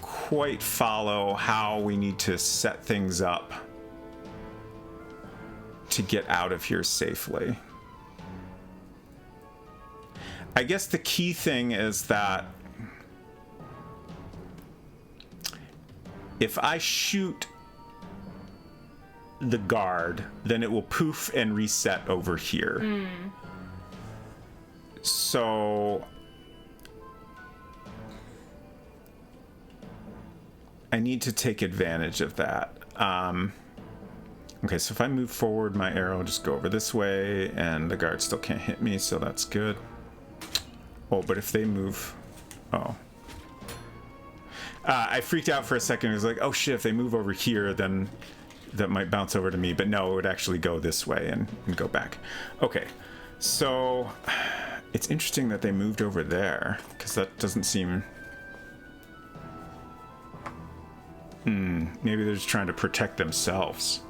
quite follow how we need to set things up to get out of here safely. I guess the key thing is that if I shoot the guard, then it will poof and reset over here. So I need to take advantage of that. Okay, so if I move forward, my arrow will just go over this way, and the guard still can't hit me, so that's good. Oh, but if they move... Oh. I freaked out for a second. It was like, oh shit, if they move over here, then that might bounce over to me. But no, it would actually go this way and go back. Okay, so it's interesting that they moved over there, because that doesn't seem... Maybe they're just trying to protect themselves.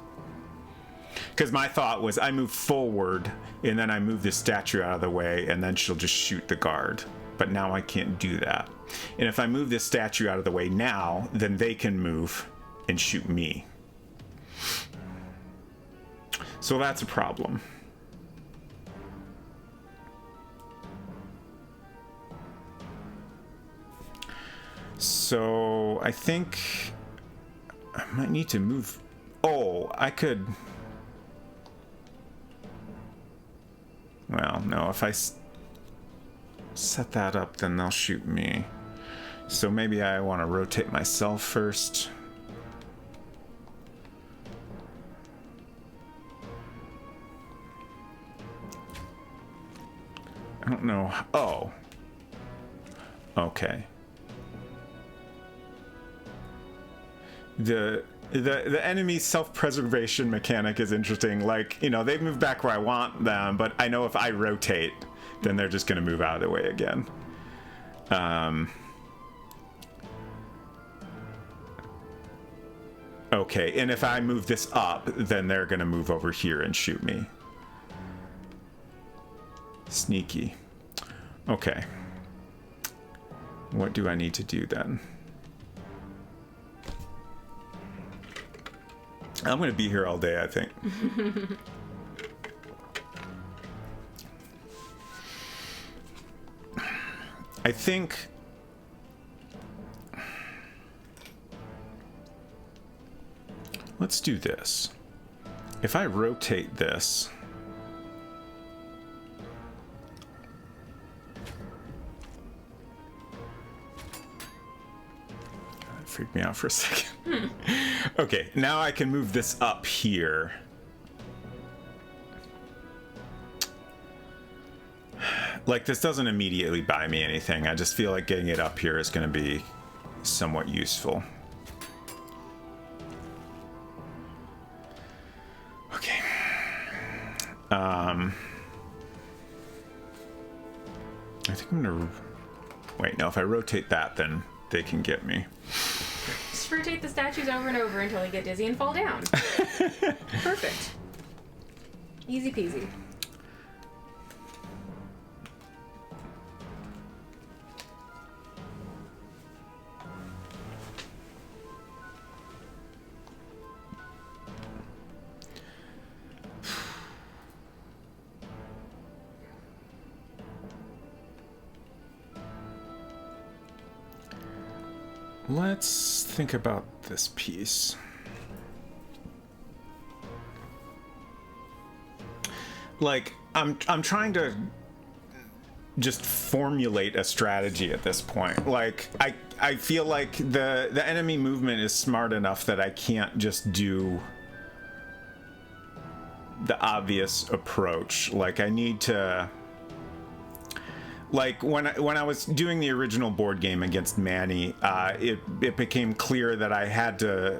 Because my thought was I move forward, and then I move this statue out of the way, and then she'll just shoot the guard. But now I can't do that. And if I move this statue out of the way now, then they can move and shoot me. So that's a problem. So I think I might need to move. Oh, I could... Well, no, if I set that up, then they'll shoot me. So maybe I want to rotate myself first. I don't know. Oh. Okay. The enemy self-preservation mechanic is interesting. Like, you know, they move back where I want them, but I know if I rotate, then they're just going to move out of the way again. Okay, and if I move this up, then they're going to move over here and shoot me. Sneaky. Okay. What do I need to do then? I'm going to be here all day, I think. I think... Let's do this. If I rotate this... That freaked me out for a second. Okay, now I can move this up here. Like, this doesn't immediately buy me anything. I just feel like getting it up here is going to be somewhat useful. Okay. I think I'm going to... Wait, no, if I rotate that, then they can get me. Just rotate the statues over and over until they get dizzy and fall down. Perfect. Easy peasy. Let's think about this piece. Like, I'm trying to just formulate a strategy at this point. Like, I feel like the enemy movement is smart enough that I can't just do the obvious approach. Like, I need to... Like, when I was doing the original board game against Manny, it became clear that I had to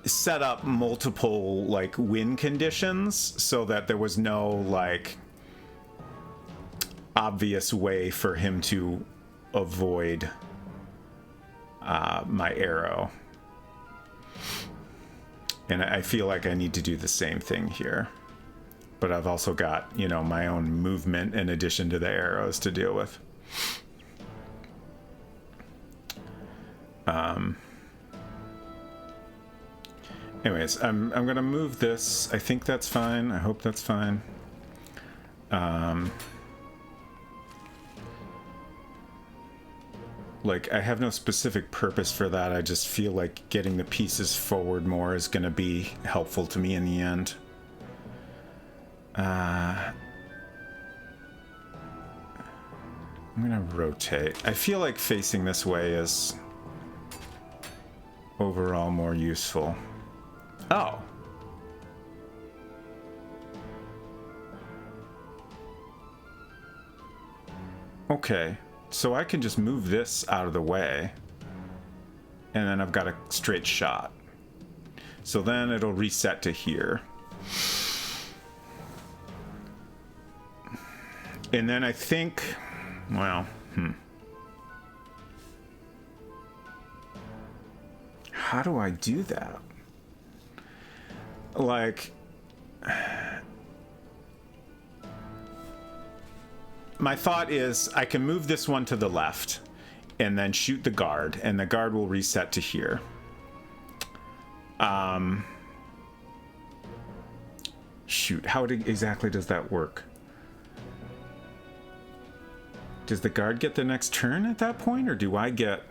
set up multiple, like, win conditions so that there was no, like, obvious way for him to avoid my arrow. And I feel like I need to do the same thing here. But I've also got, you know, my own movement in addition to the arrows to deal with. Anyways, I'm gonna move this. I think that's fine. I hope that's fine. Like, I have no specific purpose for that. I just feel like getting the pieces forward more is gonna be helpful to me in the end. I'm gonna rotate. I feel like facing this way is overall more useful. Oh. Okay, so I can just move this out of the way, and then I've got a straight shot. So then it'll reset to here. And then I think, well, how do I do that? Like, my thought is I can move this one to the left and then shoot the guard, and the guard will reset to here. Shoot, how exactly does that work? Does the guard get the next turn at that point, or do I get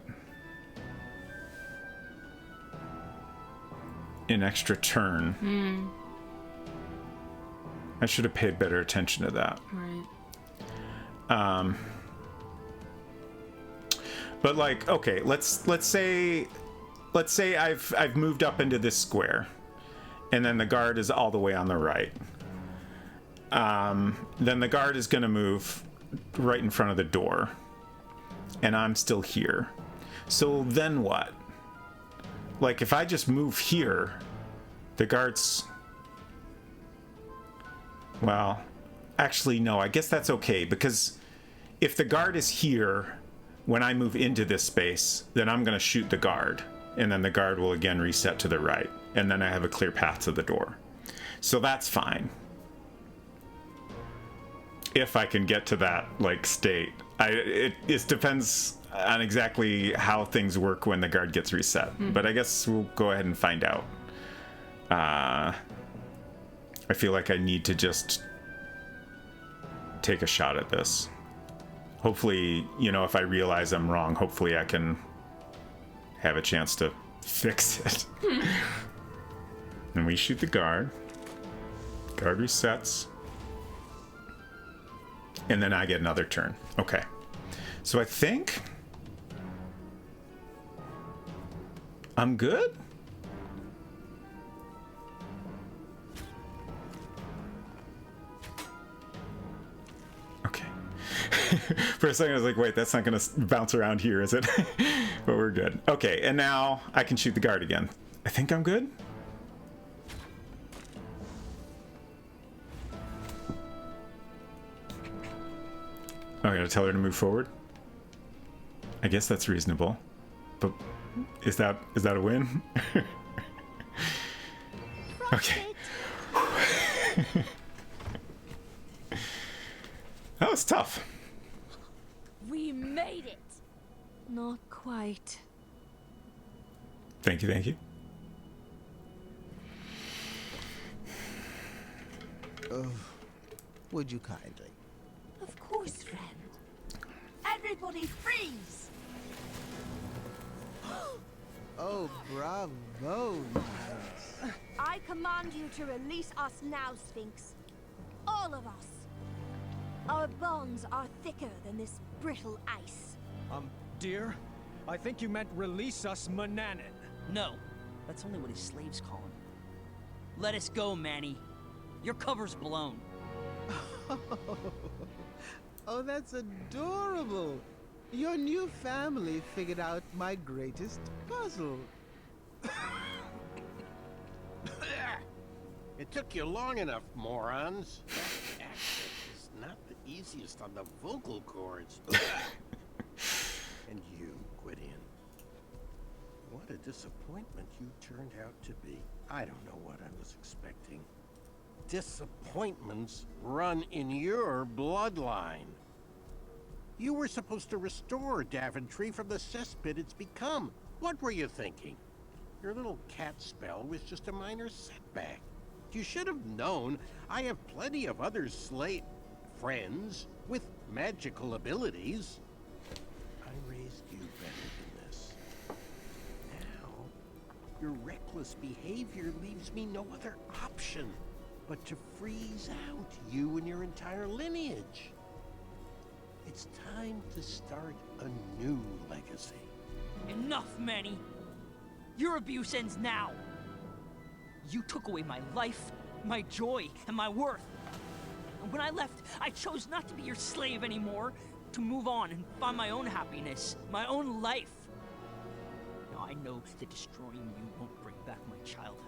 an extra turn? I should have paid better attention to that. Right. But like, okay, let's say I've moved up into this square, and then the guard is all the way on the right. Then the guard is going to move right in front of the door, and I'm still here. So then what? Like, if I just move here, the guards... Well, actually, no, I guess that's okay, because if the guard is here when I move into this space, then I'm going to shoot the guard, and then the guard will again reset to the right, and then I have a clear path to the door. So that's fine. If I can get to that, like, state. It depends on exactly how things work when the guard gets reset. But I guess we'll go ahead and find out. I feel like I need to just take a shot at this. Hopefully, you know, if I realize I'm wrong, hopefully I can have a chance to fix it. And we shoot the guard. Guard resets. And then I get another turn. Okay. So I think I'm good? Okay. For a second I was like, wait, that's not going to bounce around here, is it? But we're good. Okay, and now I can shoot the guard again. I think I'm good? Oh, I gotta tell her to move forward? I guess that's reasonable. But is that a win? Okay. That was tough. We made it! Not quite. Thank you, thank you. Would you kindly? Of course, friend. Everybody freeze! Oh, bravo, Miles. I command you to release us now, Sphinx. All of us. Our bonds are thicker than this brittle ice. Dear, I think you meant release us, Mananan. No, that's only what his slaves call him. Let us go, Manny. Your cover's blown. Oh, that's adorable. Your new family figured out my greatest puzzle. It took you long enough, morons. That accent is not the easiest on the vocal cords. And you, Gwydion. What a disappointment you turned out to be. I don't know what I was expecting. Disappointments run in your bloodline. You were supposed to restore Daventry from the cesspit it's become. What were you thinking? Your little cat spell was just a minor setback. You should have known I have plenty of other slate friends with magical abilities. I raised you better than this. Now, your reckless behavior leaves me no other option but to freeze out you and your entire lineage. It's time to start a new legacy. Enough, Manny! Your abuse ends now! You took away my life, my joy, and my worth. And when I left, I chose not to be your slave anymore, to move on and find my own happiness, my own life. Now, I know that destroying you won't bring back my childhood.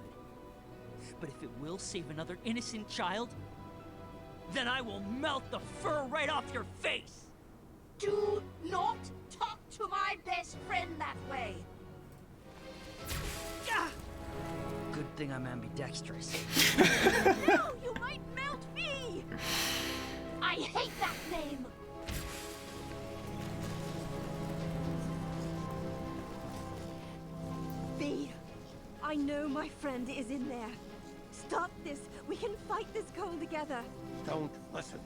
But if it will save another innocent child, then I will melt the fur right off your face! Do not talk to my best friend that way! Ah! Good thing I'm ambidextrous. No, you might melt me! I hate that name! V, I know my friend is in there. Stop this. We can fight this cold together. Don't listen.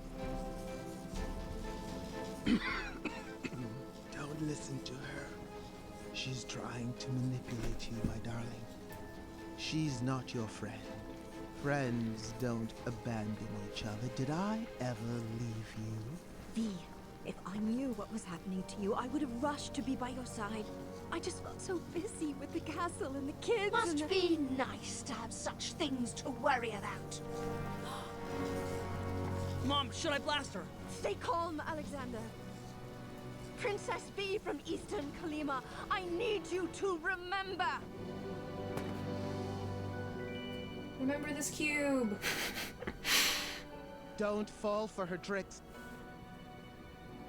Don't listen to her. She's trying to manipulate you, my darling. She's not your friend. Friends don't abandon each other. Did I ever leave you? V, if I knew what was happening to you, I would have rushed to be by your side. I just felt so busy with the castle and the kids. Must be nice to have such things to worry about. Mom, should I blast her? Stay calm, Alexander. Princess V from Eastern Kalima, I need you to remember. Remember this cube. Don't fall for her tricks.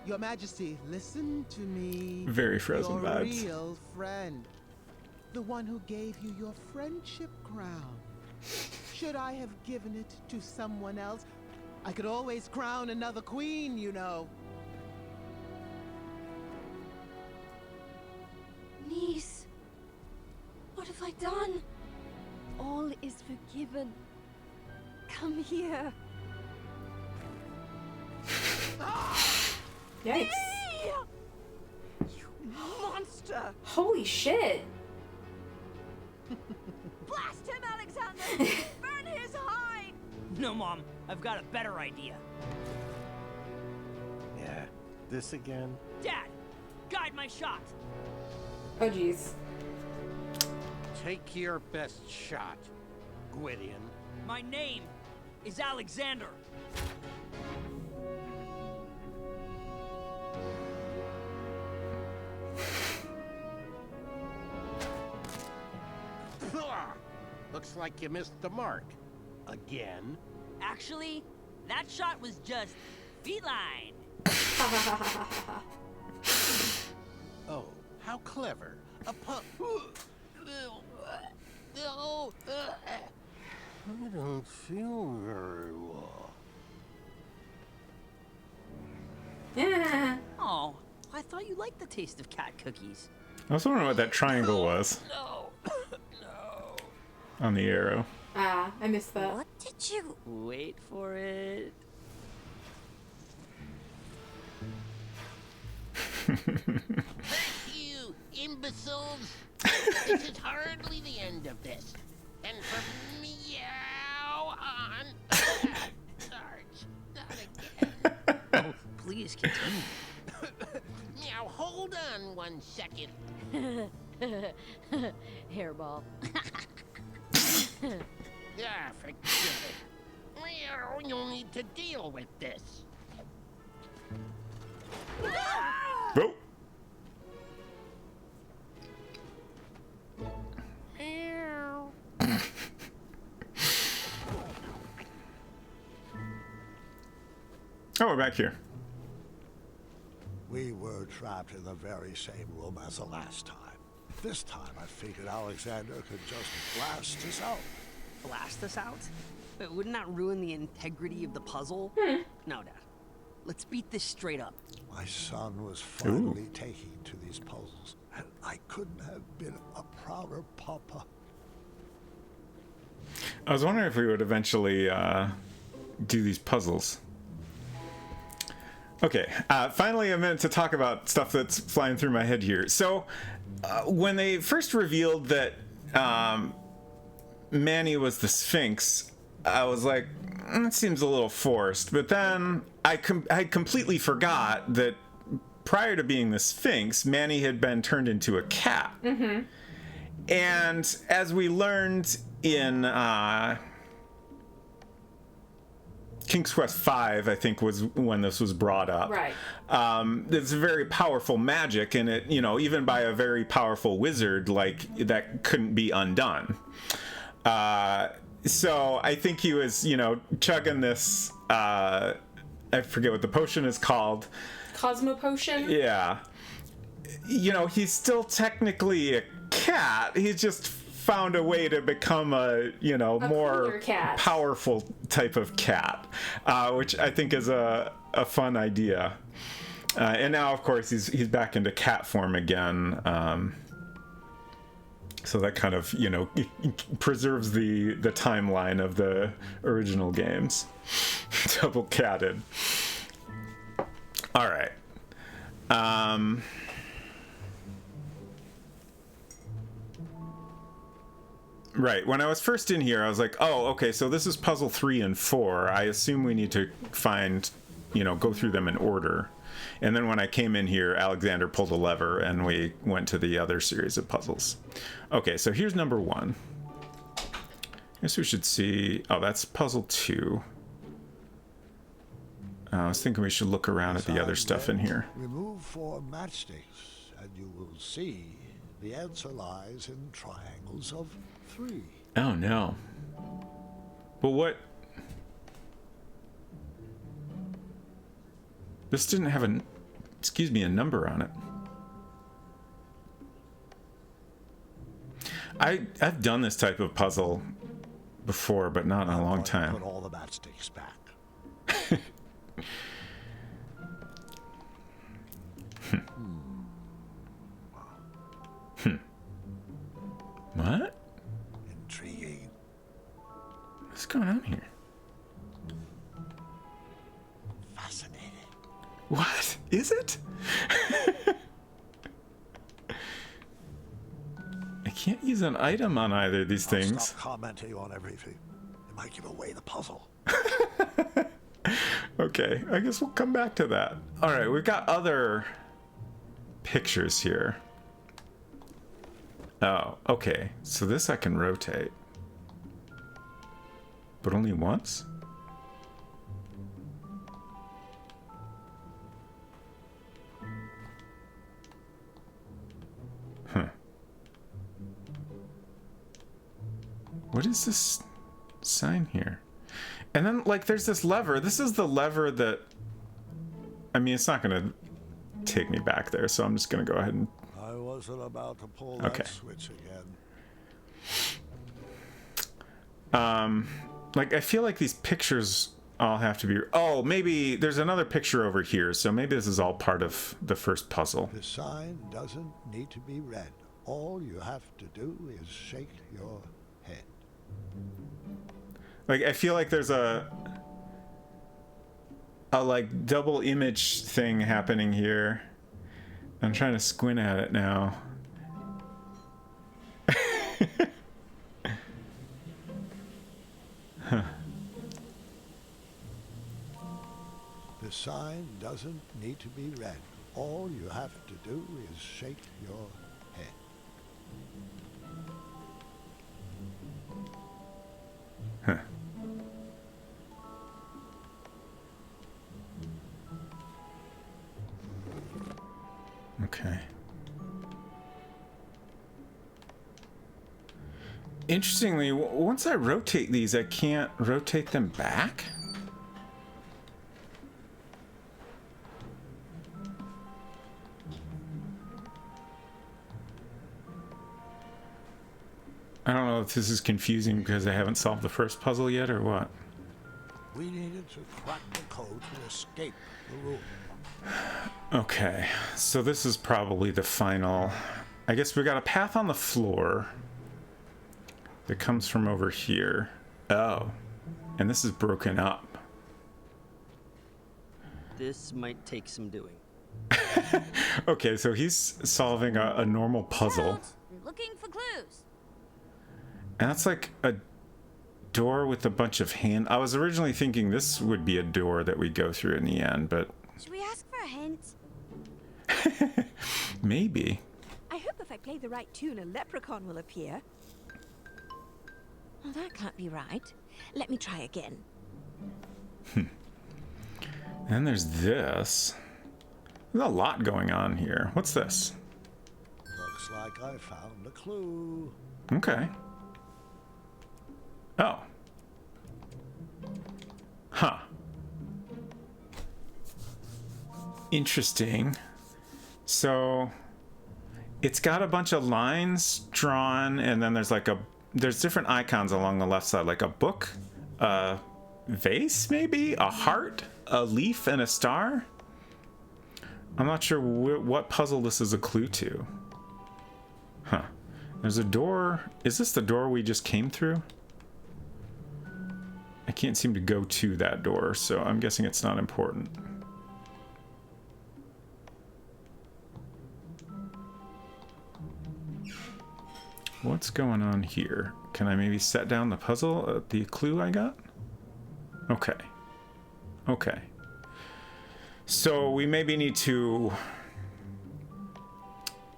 Your Majesty, listen to me. Very Frozen your vibes. Real friend. The one who gave you your friendship crown. Should I have given it to someone else? I could always crown another queen, you know. Niece, what have I done? All is forgiven. Come here. Yikes. You monster! Holy shit. Blast him, Alexander! Burn his hide! No, Mom. I've got a better idea. Yeah, this again? Dad, guide my shot. Oh, jeez. Take your best shot, Gwydion. My name is Alexander. Looks like you missed the mark. Again? Actually, that shot was just feline. Oh, how clever. A pup. I don't feel very well. Yeah. Oh, I thought you liked the taste of cat cookies. I was wondering what that triangle was No. on the arrow. Ah, I missed that. What did you... Wait for it. Thank you, imbeciles. This is hardly the end of this. And from meow on... Sarge, not again. Oh, please continue. Now, hold on 1 second. Hairball. Ah, forget it. Meow, you'll need to deal with this. Oh! Meow. Oh, we're back here. We were trapped in the very same room as the last time. This time I figured Alexander could just blast us out. Blast us out? But wouldn't that ruin the integrity of the puzzle? No, Dad. Let's beat this straight up. My son was finally taking to these puzzles, and I couldn't have been a prouder papa. I was wondering if we would eventually do these puzzles. Okay, finally a minute to talk about stuff that's flying through my head here. So, when they first revealed that Manny was the Sphinx, I was like, that seems a little forced. But then I completely forgot that prior to being the Sphinx, Manny had been turned into a cat. Mm-hmm. And as we learned in King's Quest V, I think, was when this was brought up. Right. It's very powerful magic, and it, you know, even by a very powerful wizard, like, that couldn't be undone. So I think he was, you know, chugging this, I forget what the potion is called. Cosmo Potion? Yeah. You know, he's still technically a cat. He's just found a way to become a, you know, more powerful type of cat, which I think is a fun idea. And now, of course, he's back into cat form again. So that kind of, you know, preserves the timeline of the original games. Double catted. All right. Right. When I was first in here, I was like, oh, okay, so this is puzzle 3 and 4. I assume we need to find, you know, go through them in order. And then when I came in here, Alexander pulled a lever and we went to the other series of puzzles. Okay, so here's number 1. I guess we should see... Oh, that's puzzle 2. I was thinking we should look around at the other stuff in here. Remove 4 matchsticks, and you will see the answer lies in triangles of 3. Oh, no. But what... This didn't have a... Excuse me, a number on it. I've done this type of puzzle before, but not in a long time. Put all the matchsticks back. What? Intriguing. What's going on here? Fascinating. What? Is it? I can't use an item on either of these things. Stop commenting on everything. It might give away the puzzle. Okay, I guess we'll come back to that. All right, we've got other pictures here. Oh, okay. So this I can rotate. But only once? Huh. What is this sign here? And then, like, there's this lever. This is the lever that... I mean, it's not going to take me back there, so I'm just going to go ahead and... I wasn't about to pull that switch again. Like, I feel like these pictures all have to be... Oh, maybe there's another picture over here, so maybe this is all part of the first puzzle. The sign doesn't need to be read. All you have to do is shake your head. Like, I feel like there's a like double image thing happening here. I'm trying to squint at it now. Huh. The sign doesn't need to be read. All you have to do is shake your head. Huh. Okay. Interestingly, once I rotate these, I can't rotate them back? I don't know if this is confusing because I haven't solved the first puzzle yet or what. We needed to crack the code to escape the room. Okay, so this is probably the final. I guess we got a path on the floor that comes from over here. Oh, and this is broken up. This might take some doing. Okay, so he's solving a normal puzzle. Looking for clues. And that's like a door with a bunch of I was originally thinking this would be a door that we go through in the end, but Should we ask for a hint? maybe. I hope if I play the right tune, a leprechaun will appear. Well, that can't be right. Let me try again. And there's this. There's a lot going on here. What's this? Looks like I found a clue. Okay. Oh. Huh. Interesting. So it's got a bunch of lines drawn, and then there's like there's different icons along the left side, like a book, a vase maybe, a heart, a leaf, and a star. I'm not sure what puzzle this is a clue to. Huh. There's a door. Is this the door we just came through? I can't seem to go to that door, so I'm guessing it's not important. What's going on here? Can I maybe set down the puzzle, the clue I got? Okay. Okay. So we maybe need to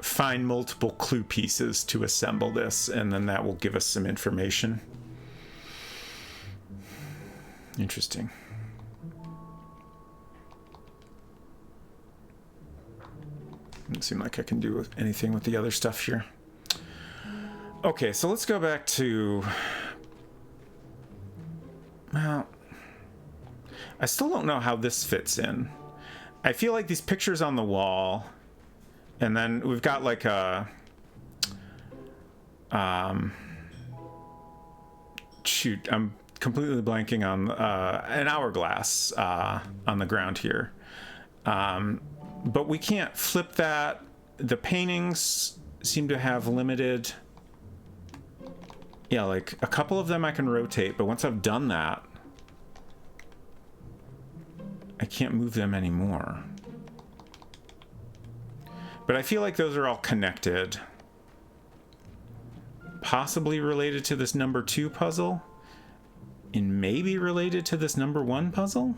find multiple clue pieces to assemble this, and then that will give us some information. Interesting. Doesn't seem like I can do anything with the other stuff here. Okay, so let's go back to... Well, I still don't know how this fits in. I feel like these pictures on the wall, and then we've got like a... shoot, I'm completely blanking on an hourglass on the ground here. But we can't flip that. The paintings seem to have limited... Yeah, like a couple of them I can rotate, but once I've done that, I can't move them anymore. But I feel like those are all connected. Possibly related to this number 2 puzzle, and maybe related to this number 1 puzzle?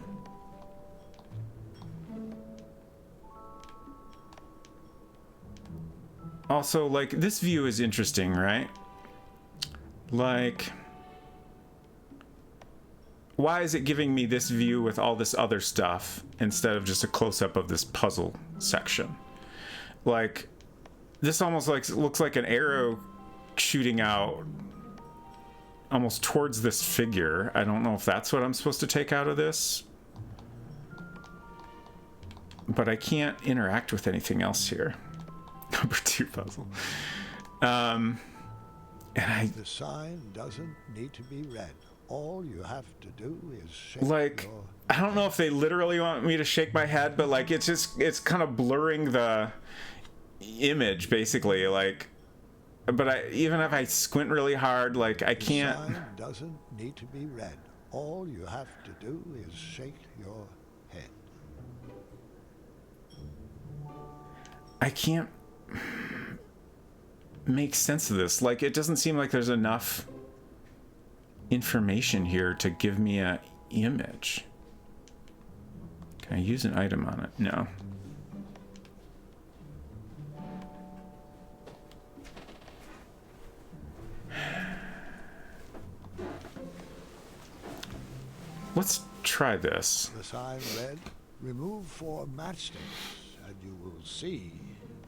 Also, like, this view is interesting, right? Like, why is it giving me this view with all this other stuff instead of just a close-up of this puzzle section? Like, this almost like looks like an arrow shooting out almost towards this figure. I don't know if that's what I'm supposed to take out of this, but I can't interact with anything else here. Number 2 puzzle. And the sign doesn't need to be read. All you have to do is shake like your... I don't know if they literally want me to shake my head, but like it's kind of blurring the image basically, like, but even if I squint really hard, like I can't. The sign doesn't need to be read. All you have to do is shake your head. I can't make sense of this. Like, it doesn't seem like there's enough information here to give me a image. Can I use an item on it? No. Let's try this. The sign read, remove 4 matchsticks, and you will see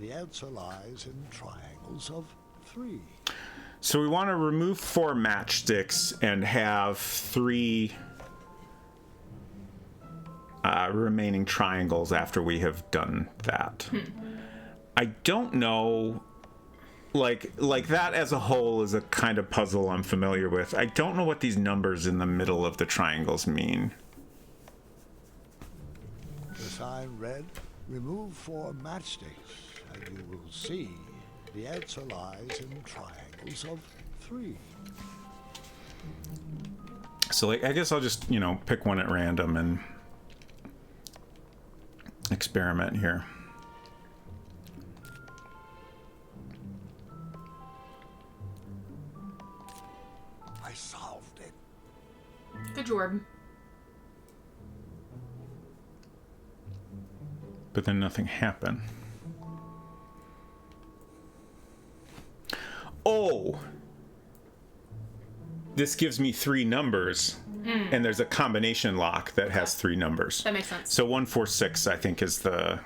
the answer lies in triangles of 3. So we want to remove 4 matchsticks and have 3 remaining triangles after we have done that. I don't know like that as a whole is a kind of puzzle I'm familiar with. I don't know what these numbers in the middle of the triangles mean. The sign read, remove 4 matchsticks, and you will see the answer lies in triangles of 3. So like, I guess I'll just, pick one at random and experiment here. I solved it. Good job. But then nothing happened. Oh! This gives me 3 numbers, and there's a combination lock that has 3 numbers. That makes sense. So 146, I think, is the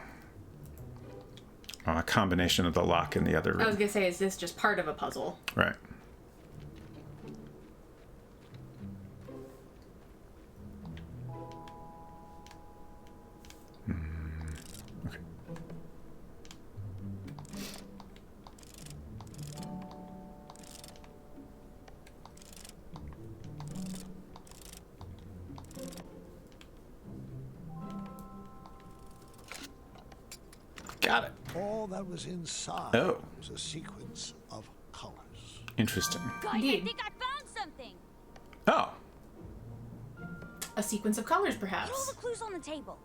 combination of the lock in the other room. I was gonna say, is this just part of a puzzle? Right. Okay. Got it. All that was inside was a sequence of colors. Interesting. Guys, I think I found something. Oh. A sequence of colors, Put all perhaps. the clues on the table.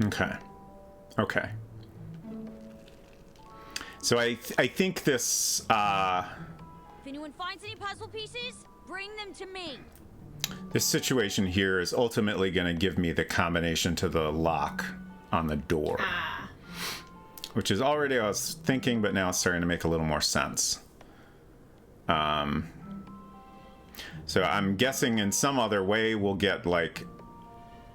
Okay. Okay. So I think this If anyone finds any puzzle pieces, bring them to me. this situation here is ultimately going to give me the combination to the lock on the door. Which is already I was thinking, but now it's starting to make a little more sense. So I'm guessing in some other way we'll get like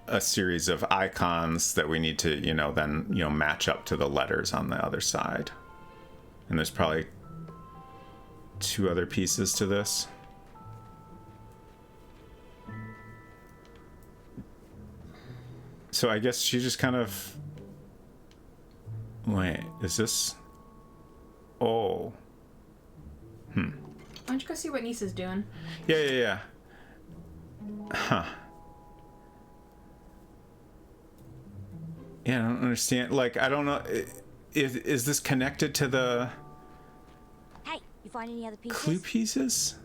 a series of icons that we need to, then, match up to the letters on the other side. And there's probably 2 other pieces to this. So I guess she just kind of... Wait, is this... Oh. Why don't you go see what Nisa's doing? Yeah. Huh. Yeah, I don't understand. Like, I don't know. Is this connected to the Hey, you find any other pieces? clue pieces?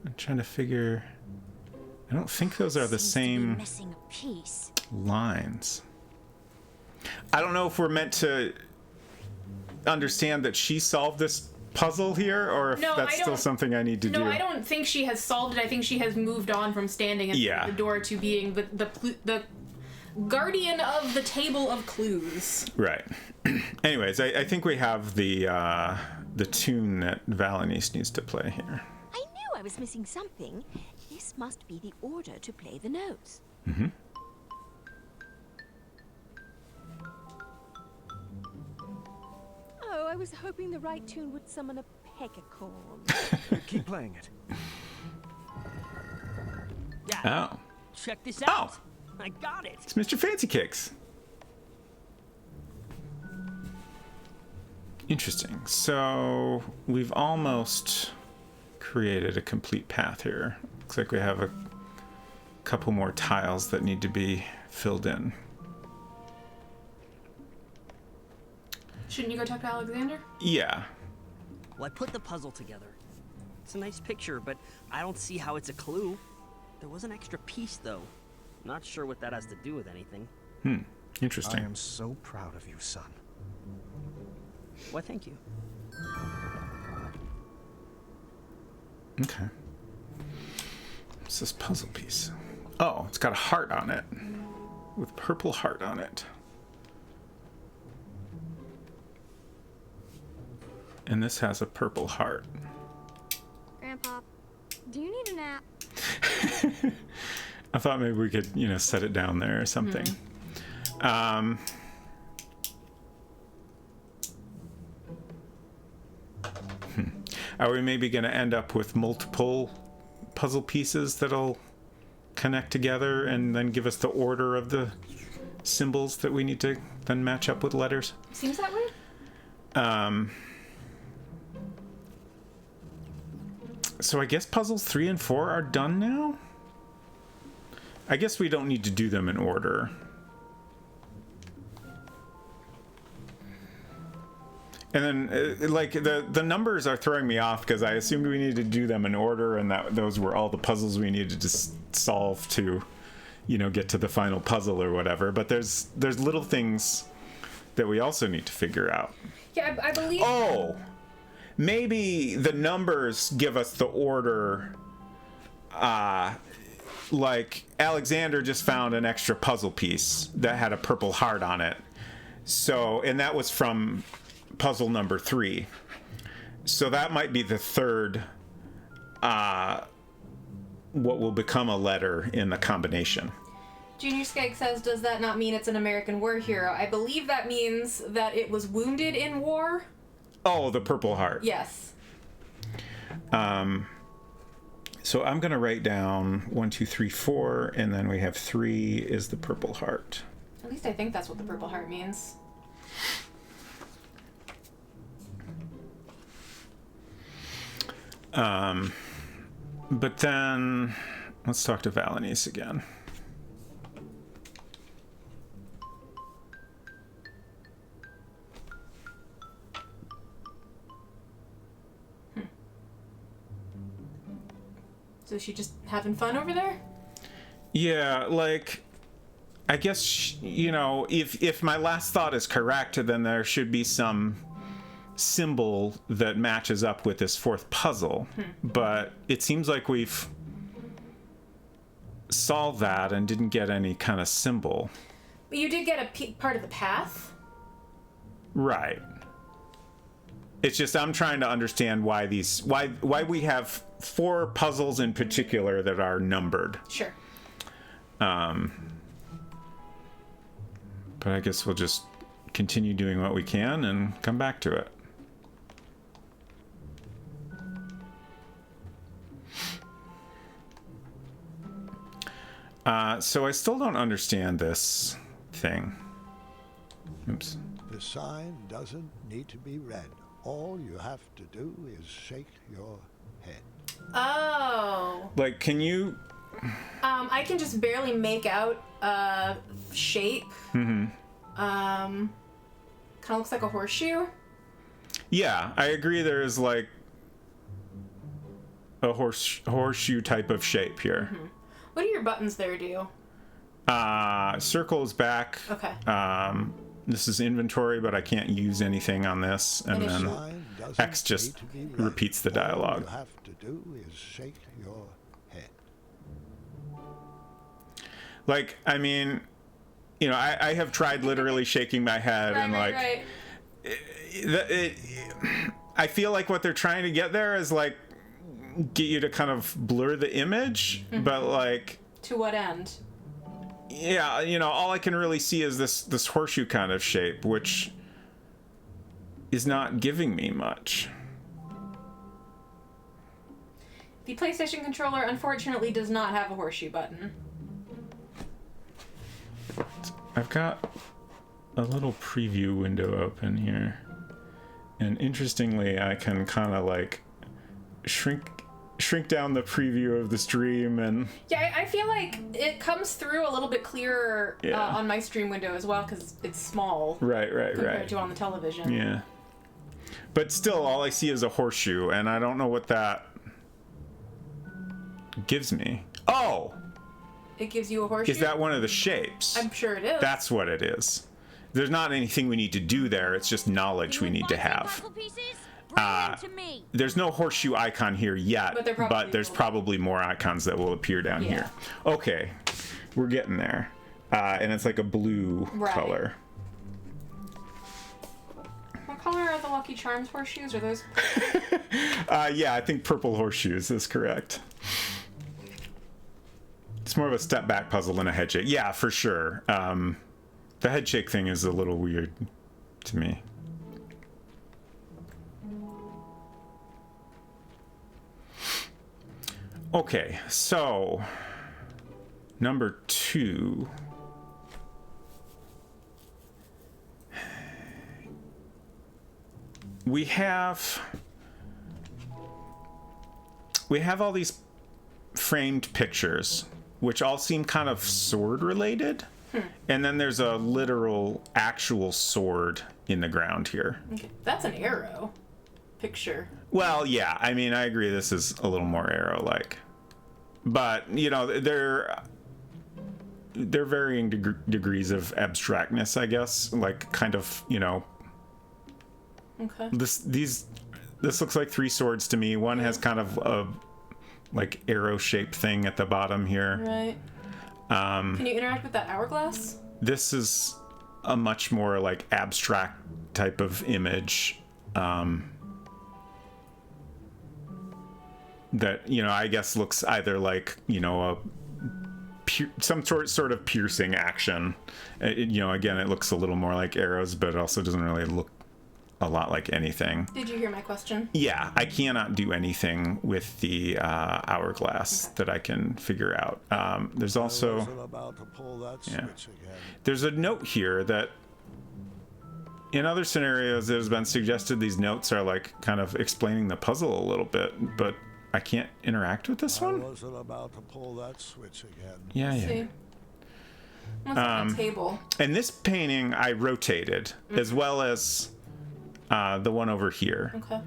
I'm trying to figure... I don't think those are the same Missing a piece. lines. I don't know if we're meant to understand that she solved this puzzle here, or if that's still something I need to do. No, I don't think she has solved it. I think she has moved on from standing at the door to being the guardian of the table of clues. Right. Anyways, I think we have the tune that Valenice needs to play here. I knew I was missing something. This must be the order to play the notes. Mm-hmm. Oh, I was hoping the right tune would summon a peccacorn. Keep playing it. Yeah. Oh. Check this out. I got it. It's Mr. Fancy Cakes. Interesting. So we've almost created a complete path here. Looks like we have a couple more tiles that need to be filled in. Shouldn't you go talk to Alexander? Yeah. Well, I put the puzzle together. It's a nice picture, but I don't see how it's a clue. There was an extra piece, though. Not sure what that has to do with anything. Interesting. I am so proud of you, son. Why, thank you. Okay. What's this puzzle piece? Oh, it's got a heart on it. With purple heart on it. And this has a purple heart. Grandpa, do you need a nap? I thought maybe we could, set it down there or something. Are we maybe going to end up with multiple puzzle pieces that'll connect together and then give us the order of the symbols that we need to then match up with letters? Seems that way. So I guess puzzles 3 and 4 are done now? I guess we don't need to do them in order. And then, like, the numbers are throwing me off because I assumed we needed to do them in order, and that those were all the puzzles we needed to solve to, you know, get to the final puzzle or whatever. But there's little things that we also need to figure out. Yeah, I believe... Oh! Maybe the numbers give us the order. Like, Alexander just found an extra puzzle piece that had a purple heart on it. So, and that was from puzzle number 3. So that might be the third, what will become a letter in the combination. Junior Skeg says, does that not mean it's an American war hero? I believe that means that it was wounded in war. Oh, the purple heart. Yes. So I'm going to write down 1, 2, 3, 4, and then we have 3 is the purple heart. At least I think that's what the purple heart means. But then let's talk to Valanice again. So is she just having fun over there? Yeah, like, I guess, you know, if my last thought is correct, then there should be some symbol that matches up with this fourth puzzle. But it seems like we've solved that and didn't get any kind of symbol. But you did get a part of the path. Right. It's just I'm trying to understand why we have 4 puzzles in particular that are numbered. Sure. But I guess we'll just continue doing what we can and come back to it. So I still don't understand this thing. Oops. The sign doesn't need to be read. All you have to do is shake your head. Oh. Like, can you... I can just barely make out a shape. Mm-hmm. Kind of looks like a horseshoe. Yeah, I agree there's, like, a horseshoe type of shape here. Mm-hmm. What do your buttons there do? Circle is back. Okay. This is inventory, but I can't use anything on this. And then X just repeats the dialogue. All you have to do is shake your head. Like, I mean, you know, I have tried literally shaking my head and like... Right. I feel like what they're trying to get there is like get you to kind of blur the image, but like... To what end? Yeah, you know, all I can really see is this horseshoe kind of shape, which is not giving me much. The PlayStation controller unfortunately does not have a horseshoe button. I've got a little preview window open here. And interestingly, I can kind of like shrink down the preview of the stream and... Yeah, I feel like it comes through a little bit clearer on my stream window as well because it's small. Right. Compared to on the television. Yeah. But still, all I see is a horseshoe, and I don't know what that gives me. Oh! It gives you a horseshoe? Is that one of the shapes? I'm sure it is. That's what it is. There's not anything we need to do there, it's just knowledge we need to have. There's no horseshoe icon here yet, but there's probably more icons that will appear down here. Okay, we're getting there. And it's like a blue color. What color are the Lucky Charms horseshoes? Are those... Yeah, I think purple horseshoes is correct. It's more of a step back puzzle than a head shake. Yeah, for sure. The head shake thing is a little weird to me. Okay, so number 2. we have all these framed pictures, which all seem kind of sword related. And then there's a literal actual sword in the ground here. Okay. That's an arrow picture. Well, yeah, I mean, I agree this is a little more arrow-like. But, you know, they're varying degrees of abstractness, I guess. Like, kind of, you know... Okay. This looks like three swords to me. One has kind of a, like, arrow-shaped thing at the bottom here. Right. Can you interact with that hourglass? This is a much more, like, abstract type of image. That, you know, I guess looks either like, you know, some sort of piercing action. You know, again, it looks a little more like arrows, but it also doesn't really look a lot like anything. Did you hear my question? Yeah, I cannot do anything with the hourglass that I can figure out. There's also... I wasn't about to pull that switch again. There's a note here that in other scenarios it has been suggested these notes are like kind of explaining the puzzle a little bit, but I can't interact with this one? I wasn't about to pull that switch again. Yeah. See. What's on the table? And this painting I rotated, as well as the one over here. Okay.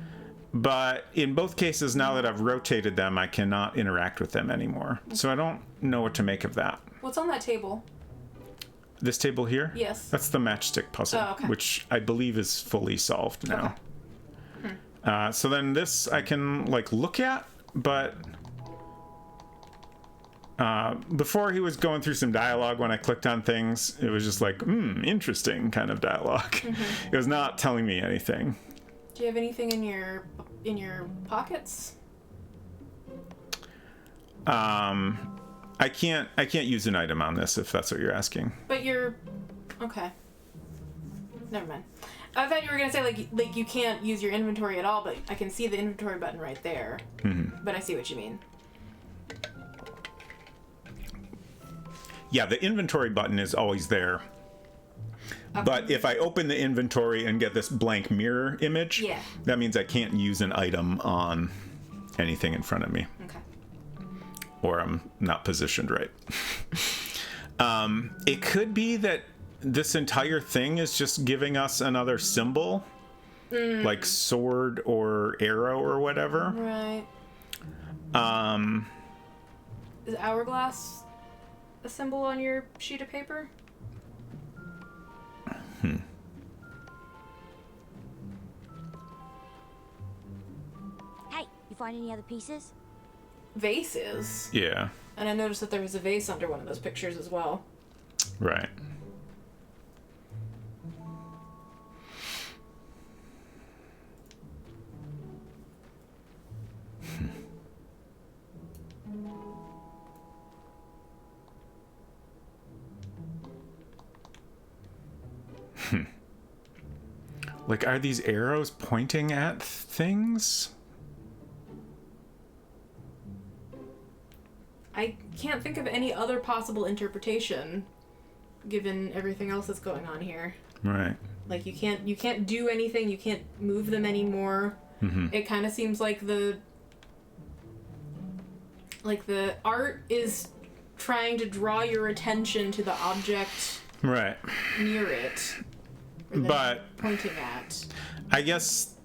But in both cases, now that I've rotated them, I cannot interact with them anymore. So I don't know what to make of that. What's on that table? This table here? Yes. That's the matchstick puzzle, which I believe is fully solved now. Okay. So then this I can like look at, but before he was going through some dialogue when I clicked on things, it was just like, interesting kind of dialogue. It was not telling me anything. Do you have anything in your pockets? I can't use an item on this if that's what you're asking. But you're okay. Never mind. I thought you were gonna say like you can't use your inventory at all, but I can see the inventory button right there. But I see what you mean. Yeah, the inventory button is always there. But if I open the inventory and get this blank mirror image, that means I can't use an item on anything in front of me. Okay. Or I'm not positioned right. It could be that this entire thing is just giving us another symbol, like sword or arrow or whatever. Right. Is hourglass a symbol on your sheet of paper? Hey, you find any other pieces? Vases. Yeah. And I noticed that there was a vase under one of those pictures as well. Right. Like, are these arrows pointing at things? I can't think of any other possible interpretation, given everything else that's going on here. Right. Like you can't do anything. You can't move them anymore. It kind of seems like the art is trying to draw your attention to the object right near it. But pointing at. I guess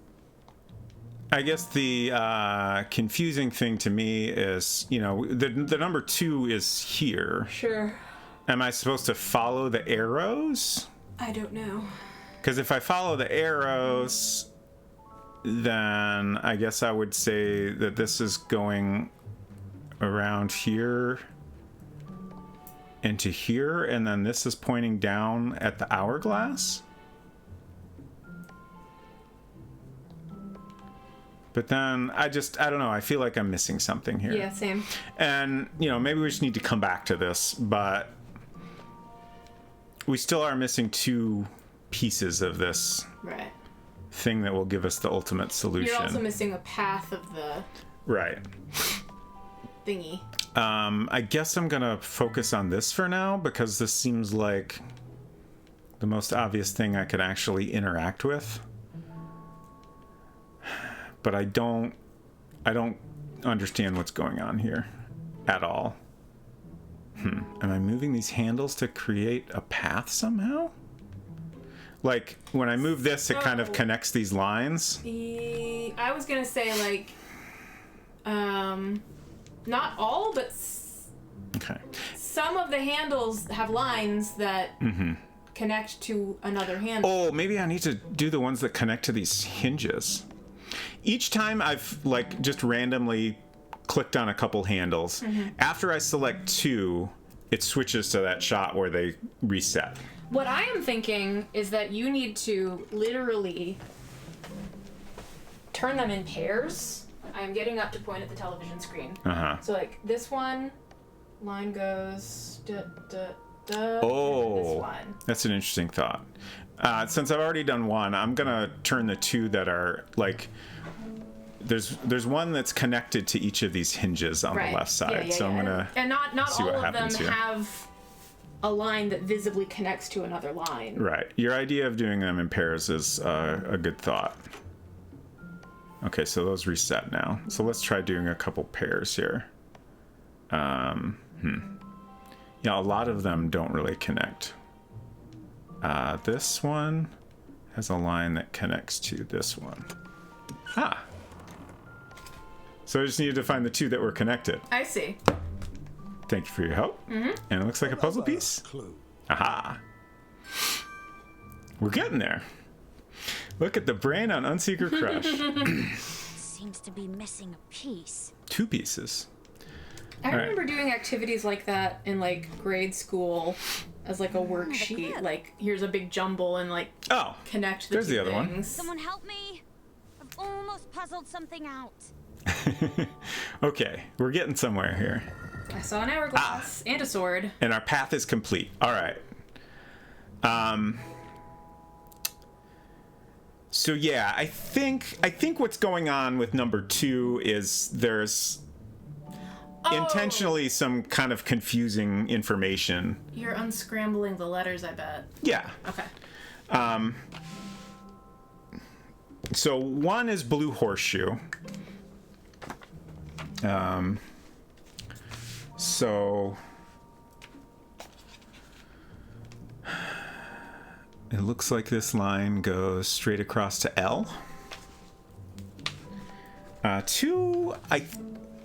the confusing thing to me is, you know, the number 2 is here. Sure. Am I supposed to follow the arrows? I don't know. Because if I follow the arrows, then I guess I would say that this is going around here into here, and then this is pointing down at the hourglass. But then I don't know, I feel like I'm missing something here. Yeah, same. And, you know, maybe we just need to come back to this, but we still are missing 2 pieces of this thing that will give us the ultimate solution. You're also missing a path of the thingy. I guess I'm gonna focus on this for now, because this seems like the most obvious thing I could actually interact with. but I don't understand what's going on here at all. Am I moving these handles to create a path somehow? Like, when I move this, it kind of connects these lines? I was gonna say, like, not all, but okay. Some of the handles have lines that connect to another handle. Oh, maybe I need to do the ones that connect to these hinges. Each time I've, like, just randomly clicked on a couple handles. After I select 2, it switches to that shot where they reset. What I am thinking is that you need to literally turn them in pairs. I am getting up to point at the television screen. So, like, this one, line goes this one. That's an interesting thought. Since I've already done one, I'm gonna turn the 2 that are, like, there's one that's connected to each of these hinges on the left side. So I'm gonna and not see all what of them happens here. have a line that visibly connects to another line. Right. Your idea of doing them in pairs is a good thought. Okay, so those reset now. So let's try doing a couple pairs here. Yeah, a lot of them don't really connect. This one has a line that connects to this one. So I just needed to find the 2 that were connected. I see. Thank you for your help. And it looks like a puzzle piece. Clue. Aha. We're getting there. Look at the brain on Unsecret Crush. Seems to be missing a piece. 2 pieces. I remember doing activities like that in, like, grade school as, like, a worksheet. Like, here's a big jumble and, like, connect the there's two the other things. one. Someone help me! I've almost puzzled something out. Okay, we're getting somewhere here. I saw an hourglass and a sword. And our path is complete. All right. So yeah, I think what's going on with number 2 is there's intentionally some kind of confusing information. You're unscrambling the letters, I bet. Yeah. Okay. So 1 is Blue Horseshoe. So it looks like this line goes straight across to L. 2, I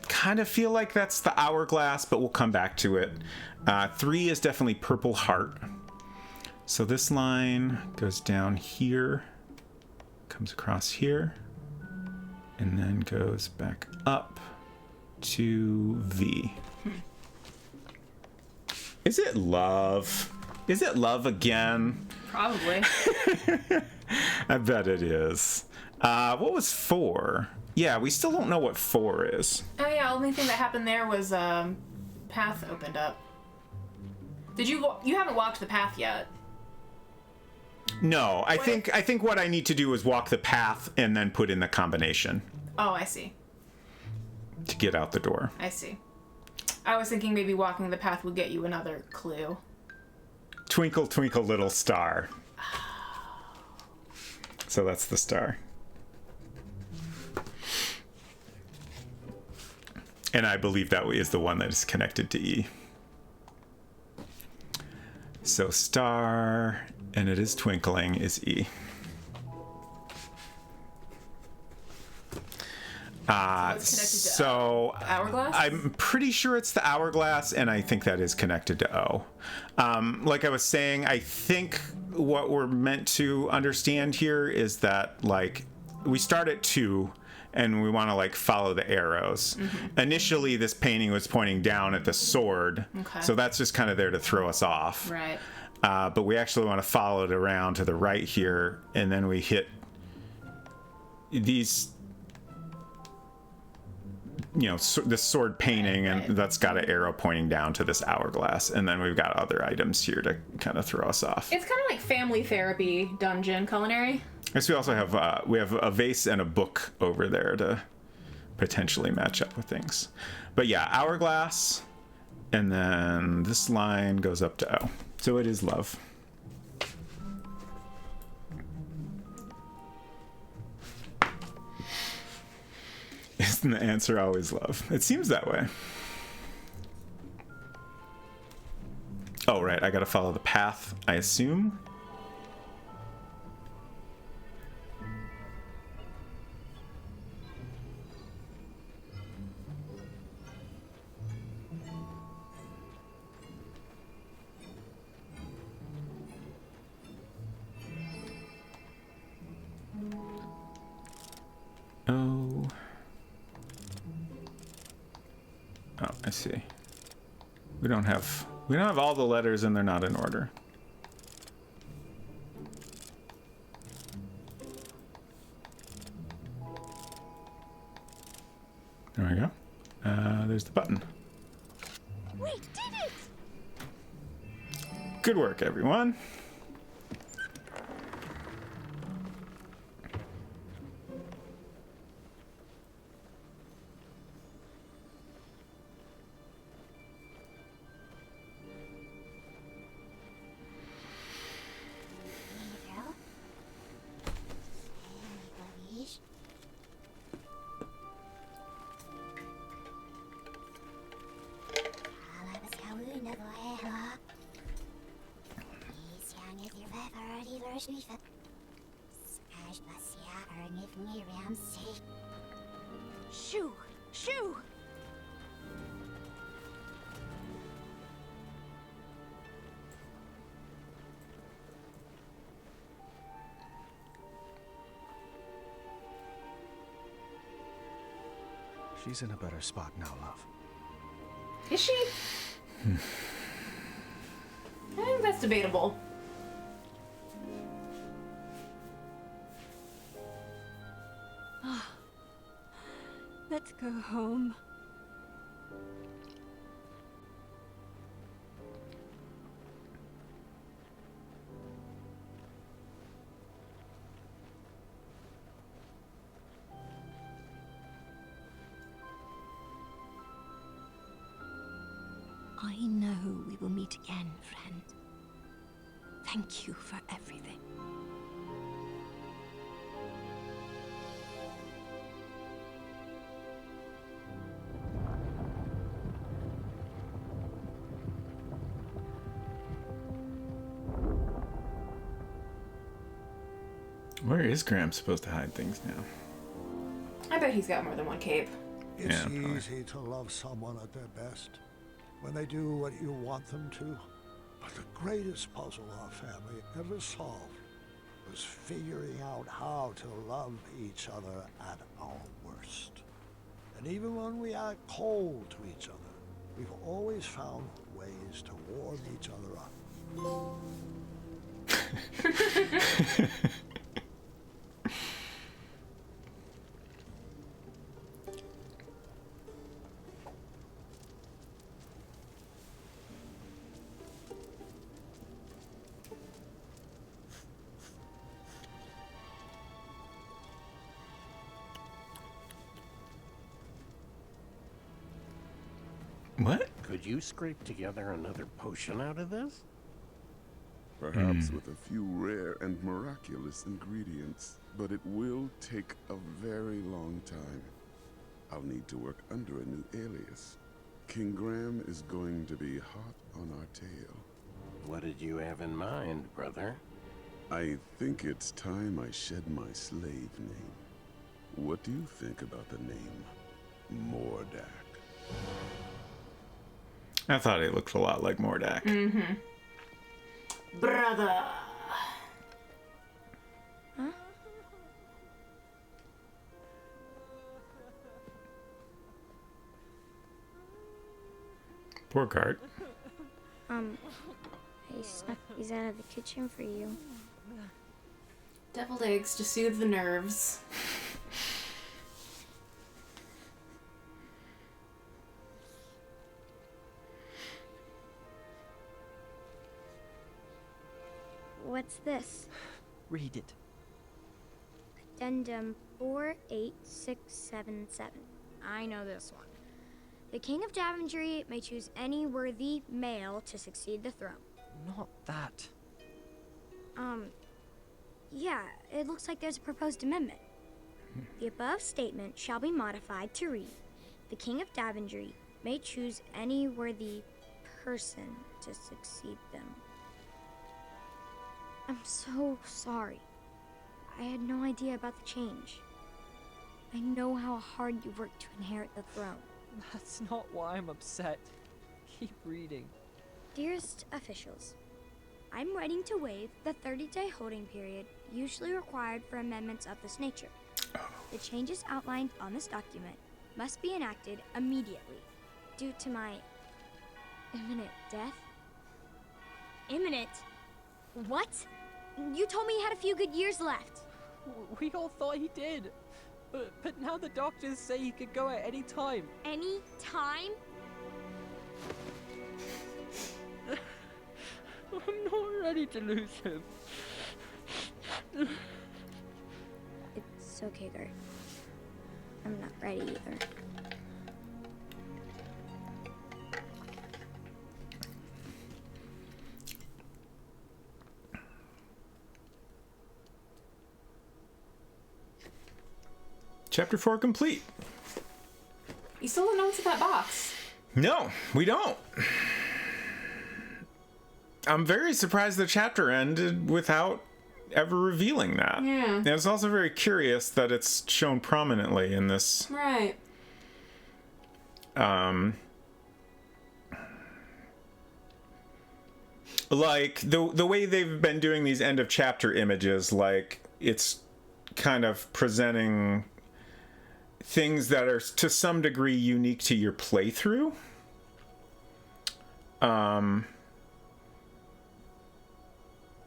kind of feel like that's the hourglass, but we'll come back to it. 3 is definitely Purple Heart. So this line goes down here, comes across here, and then goes back up to V. Is it love? Is it love again? Probably. I bet it is. What was 4? Yeah, we still don't know what 4 is. Oh yeah, only thing that happened there was path opened up. Did you haven't walked the path yet? No, I think what I need to do is walk the path and then put in the combination. Oh, I see. To get out the door. I see. I was thinking maybe walking the path would get you another clue. Twinkle, twinkle, little star. So that's the star. And I believe that is the one that is connected to E. So star, and it is twinkling, is E. So hourglass? I'm pretty sure it's the hourglass, and I think that is connected to O. Like I was saying, I think what we're meant to understand here is that, like, we start at 2 and we want to, like, follow the arrows. Initially, this painting was pointing down at the sword, so that's just kind of there to throw us off. Right. But we actually want to follow it around to the right here, and then we hit these, you know, this sword painting, and that's got an arrow pointing down to this hourglass, and then we've got other items here to kind of throw us off. It's kind of like family therapy dungeon culinary. I guess we also have a vase and a book over there to potentially match up with things. But yeah, hourglass, and then this line goes up to O. So it is love. Isn't the answer always love? It seems that way. Oh, right. I gotta follow the path, I assume. Oh. Oh, I see. We don't have all the letters and they're not in order. There we go. There's the button. We did it! Good work, everyone. Shoo! Shoo! She's in a better spot now, love. Is she? I think that's debatable. Let's go home. I know we will meet again, friend. Thank you for everything. Where is Graham supposed to hide things now? I bet he's got more than one cape. It's Yeah, easy to love someone at their best when they do what you want them to. But the greatest puzzle our family ever solved was figuring out how to love each other at our worst. And even when we act cold to each other, we've always found ways to warm each other up. What? Could you scrape together another potion out of this? Perhaps with a few rare and miraculous ingredients, but it will take a very long time. I'll need to work under a new alias. King Graham is going to be hot on our tail. What did you have in mind, brother? I think it's time I shed my slave name. What do you think about the name Mordak? I thought it looked a lot like Mordak. Mm-hmm. Brother. Huh? Poor Cart. I snuck these out of the kitchen for you. Deviled eggs to soothe the nerves. What's this? Read it. Addendum 48677. I know this one. The King of Daventry may choose any worthy male to succeed the throne. Not that. Yeah, it looks like there's a proposed amendment. The above statement shall be modified to read, the King of Daventry may choose any worthy person to succeed them. I'm so sorry. I had no idea about the change. I know how hard you worked to inherit the throne. That's not why I'm upset. Keep reading. Dearest officials, I'm writing to waive the 30-day holding period usually required for amendments of this nature. The changes outlined on this document must be enacted immediately due to my imminent death. Imminent? What? You told me he had a few good years left. We all thought he did. But now the doctors say he could go at any time. Any time? I'm not ready to lose him. It's okay, Gert. I'm not ready either. Chapter 4 complete. You still don't know what's in that box. No, we don't. I'm very surprised the chapter ended without ever revealing that. Yeah. And it's also very curious that it's shown prominently in this. Right. Like the way they've been doing these end of chapter images, like it's kind of presenting things that are to some degree unique to your playthrough.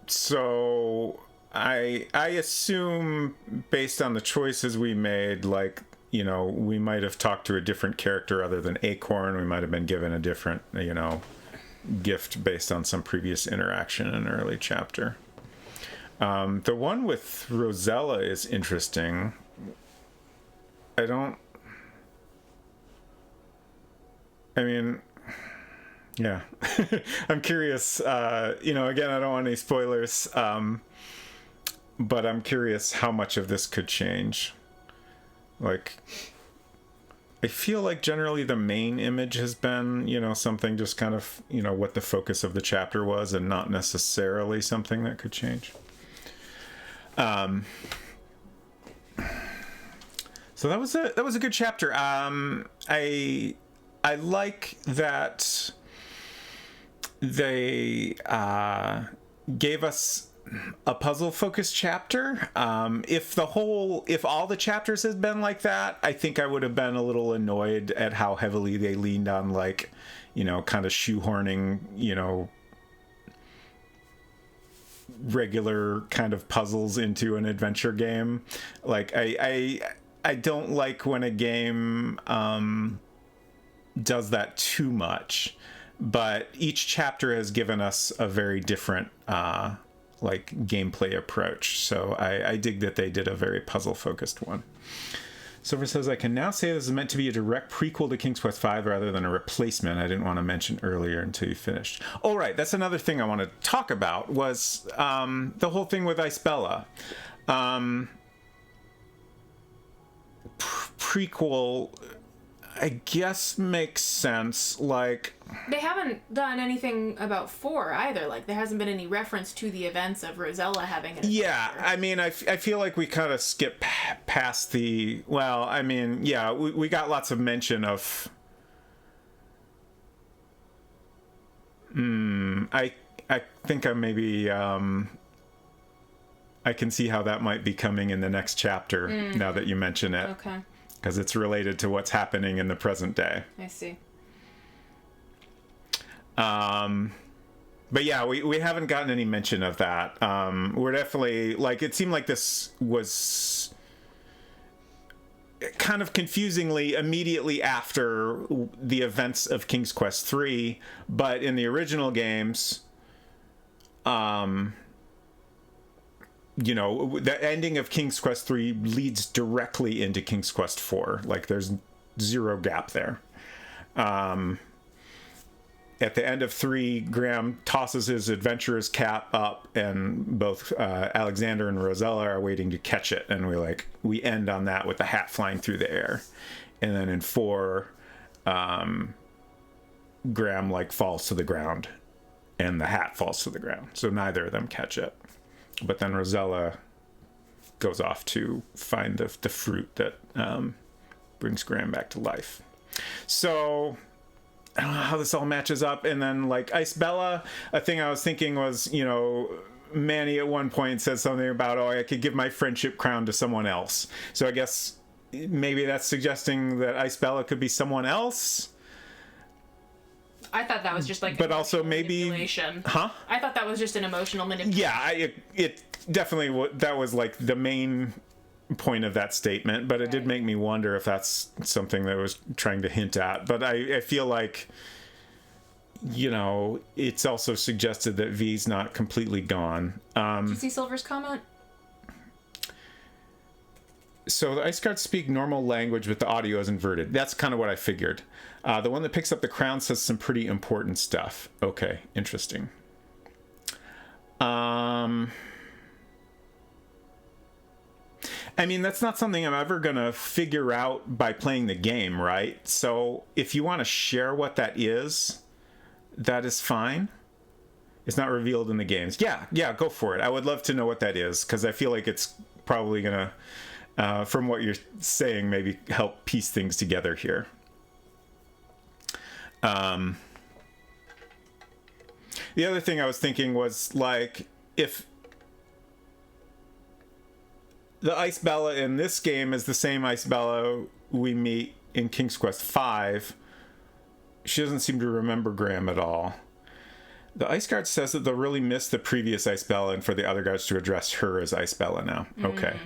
So I assume based on the choices we made, like, you know, we might have talked to a different character other than Acorn. We might have been given a different, you know, gift based on some previous interaction in an early chapter. The one with Rosella is interesting. Yeah. I'm curious, you know, again, I don't want any spoilers, but I'm curious how much of this could change. Like, I feel like generally the main image has been, you know, something just kind of, you know, what the focus of the chapter was and not necessarily something that could change. So that was a good chapter. I like that they gave us a puzzle focused chapter. If all the chapters had been like that, I think I would have been a little annoyed at how heavily they leaned on, like, you know, kind of shoehorning, you know, regular kind of puzzles into an adventure game. Like I don't like when a game does that too much, but each chapter has given us a very different like gameplay approach. So I dig that they did a very puzzle focused one. Silver says, I can now say this is meant to be a direct prequel to King's Quest V rather than a replacement. I didn't want to mention earlier until you finished. Oh, right. That's another thing I want to talk about was the whole thing with Icebella. Prequel, I guess, makes sense. Like, they haven't done anything about 4 either. Like, there hasn't been any reference to the events of Rosella having an adventure. Yeah, I mean, I feel like we kind of skip past the... Well, I mean, yeah, we got lots of mention of... I think I maybe... I can see how that might be coming in the next chapter, now that you mention it. Okay. Because it's related to what's happening in the present day. I see. But yeah, we haven't gotten any mention of that. We're definitely, like, it seemed like this was kind of confusingly immediately after the events of King's Quest III, but in the original games, you know, the ending of King's Quest III leads directly into King's Quest IV. Like, there's zero gap there. at the end of 3, Graham tosses his adventurer's cap up, and both Alexander and Rosella are waiting to catch it, and we end on that with the hat flying through the air. And then in 4, Graham falls to the ground, and the hat falls to the ground, so neither of them catch it. But then Rosella goes off to find the fruit that brings Graham back to life. So I don't know how this all matches up. And then Ice Bella, a thing I was thinking was, Manny at one point said something about, I could give my friendship crown to someone else. So I guess maybe that's suggesting that Ice Bella could be someone else. I thought that was just but also maybe manipulation. Huh? I thought that was just an emotional manipulation. Yeah, it definitely that was the main point of that statement, but it did make me wonder if that's something that was trying to hint at. But I feel like, it's also suggested that V's not completely gone. Did you see Silver's comment? So the ice guards speak normal language, but the audio is inverted. That's kind of what I figured. The one that picks up the crown says some pretty important stuff. Okay, interesting. That's not something I'm ever going to figure out by playing the game, right? So if you want to share what that is fine. It's not revealed in the games. Yeah, go for it. I would love to know what that is, because I feel like it's probably going to, from what you're saying, maybe help piece things together here. The other thing I was thinking was, if the Ice Bella in this game is the same Ice Bella we meet in King's Quest V, she doesn't seem to remember Graham at all. The Ice Guard says that they'll really miss the previous Ice Bella, and for the other guards to address her as Ice Bella now. Okay.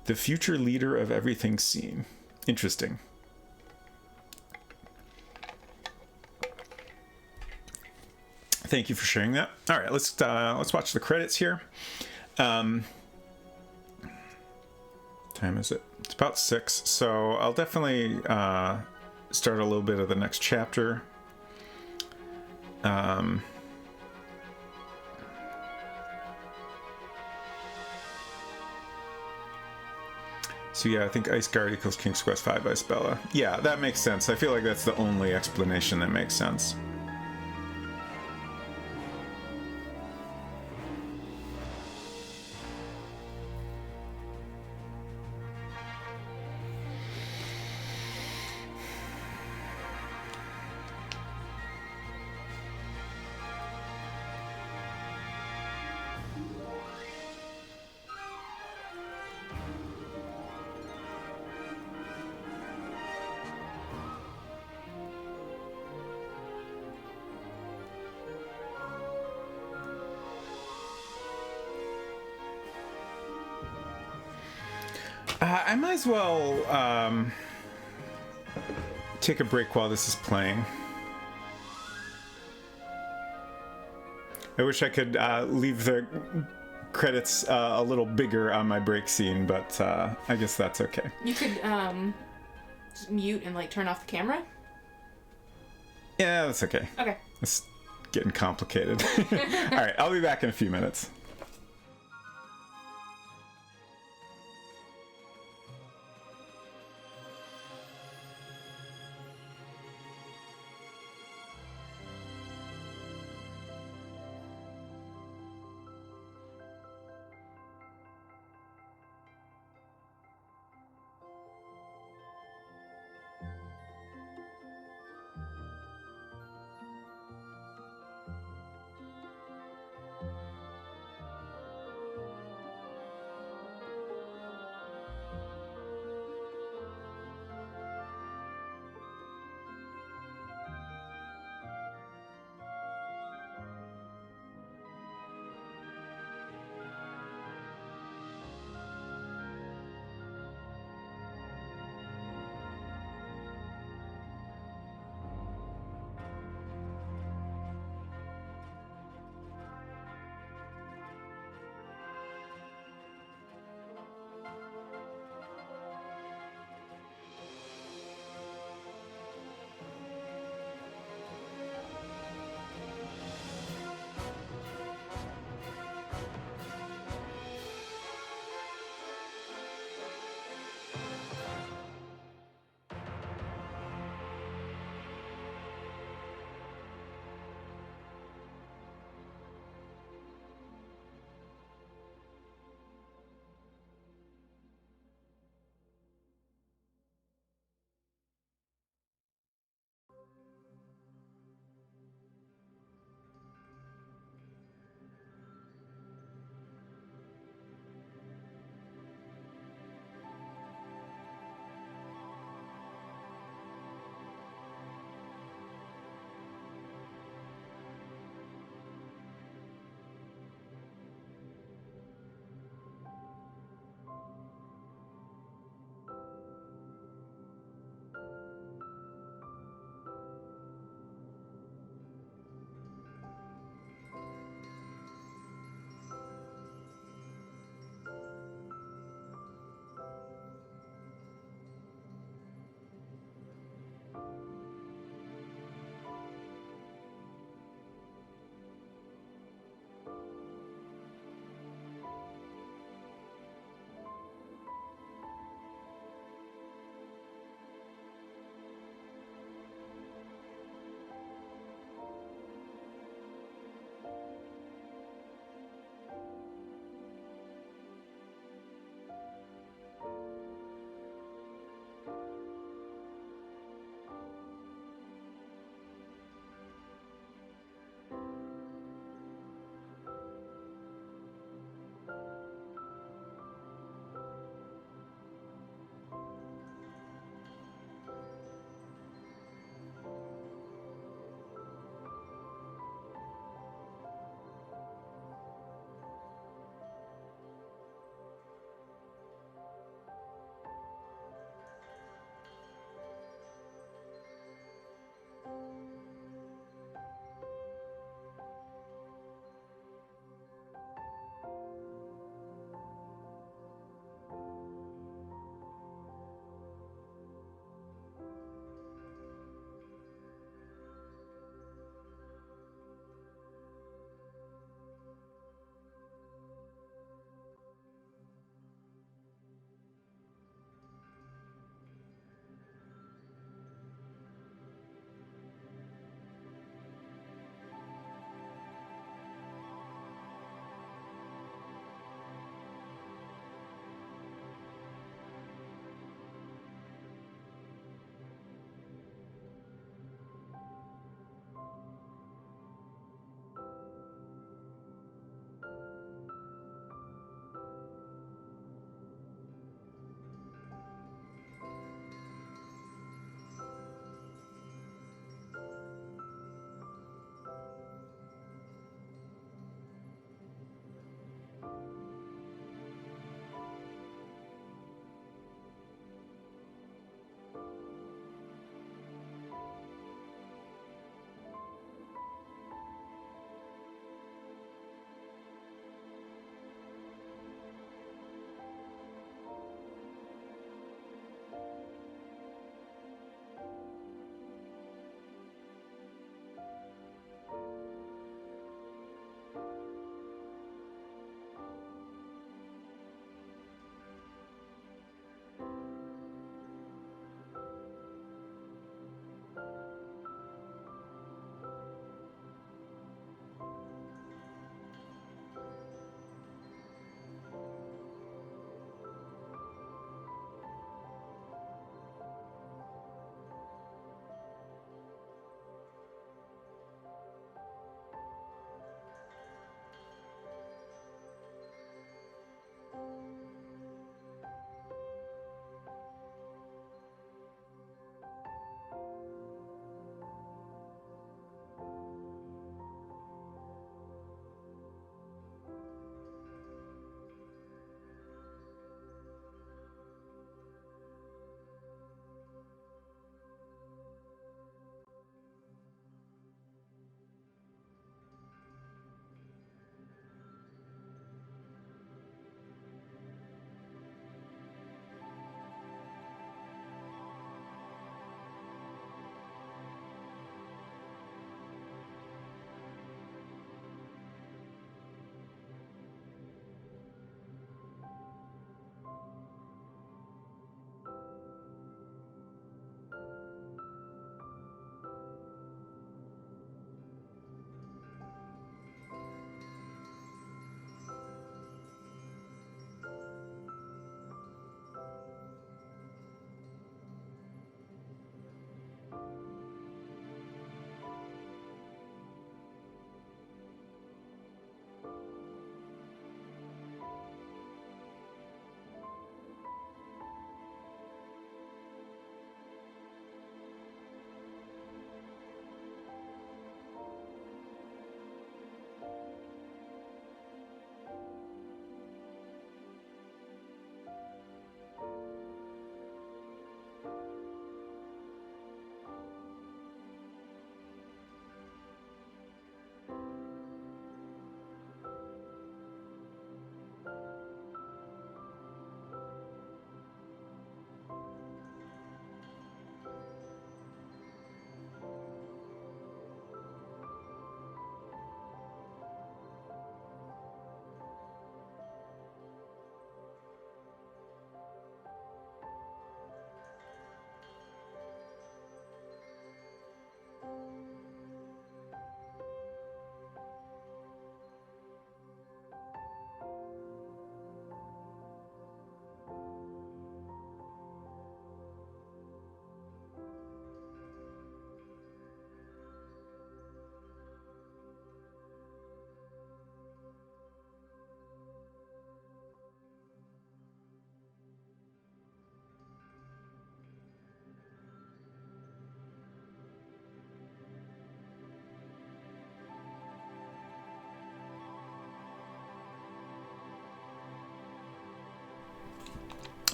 The future leader of everything seen. Interesting. Thank you for sharing that. All right, let's watch the credits here. Time is it? It's about 6, so I'll definitely start a little bit of the next chapter. So yeah, I think Ice Guard equals King's Quest V Ice Bella. Yeah, that makes sense. I feel like that's the only explanation that makes sense. I might as well take a break while this is playing. I wish I could leave the credits a little bigger on my break scene, but I guess that's okay. You could mute and turn off the camera? Yeah, that's okay. Okay. It's getting complicated. All right, I'll be back in a few minutes.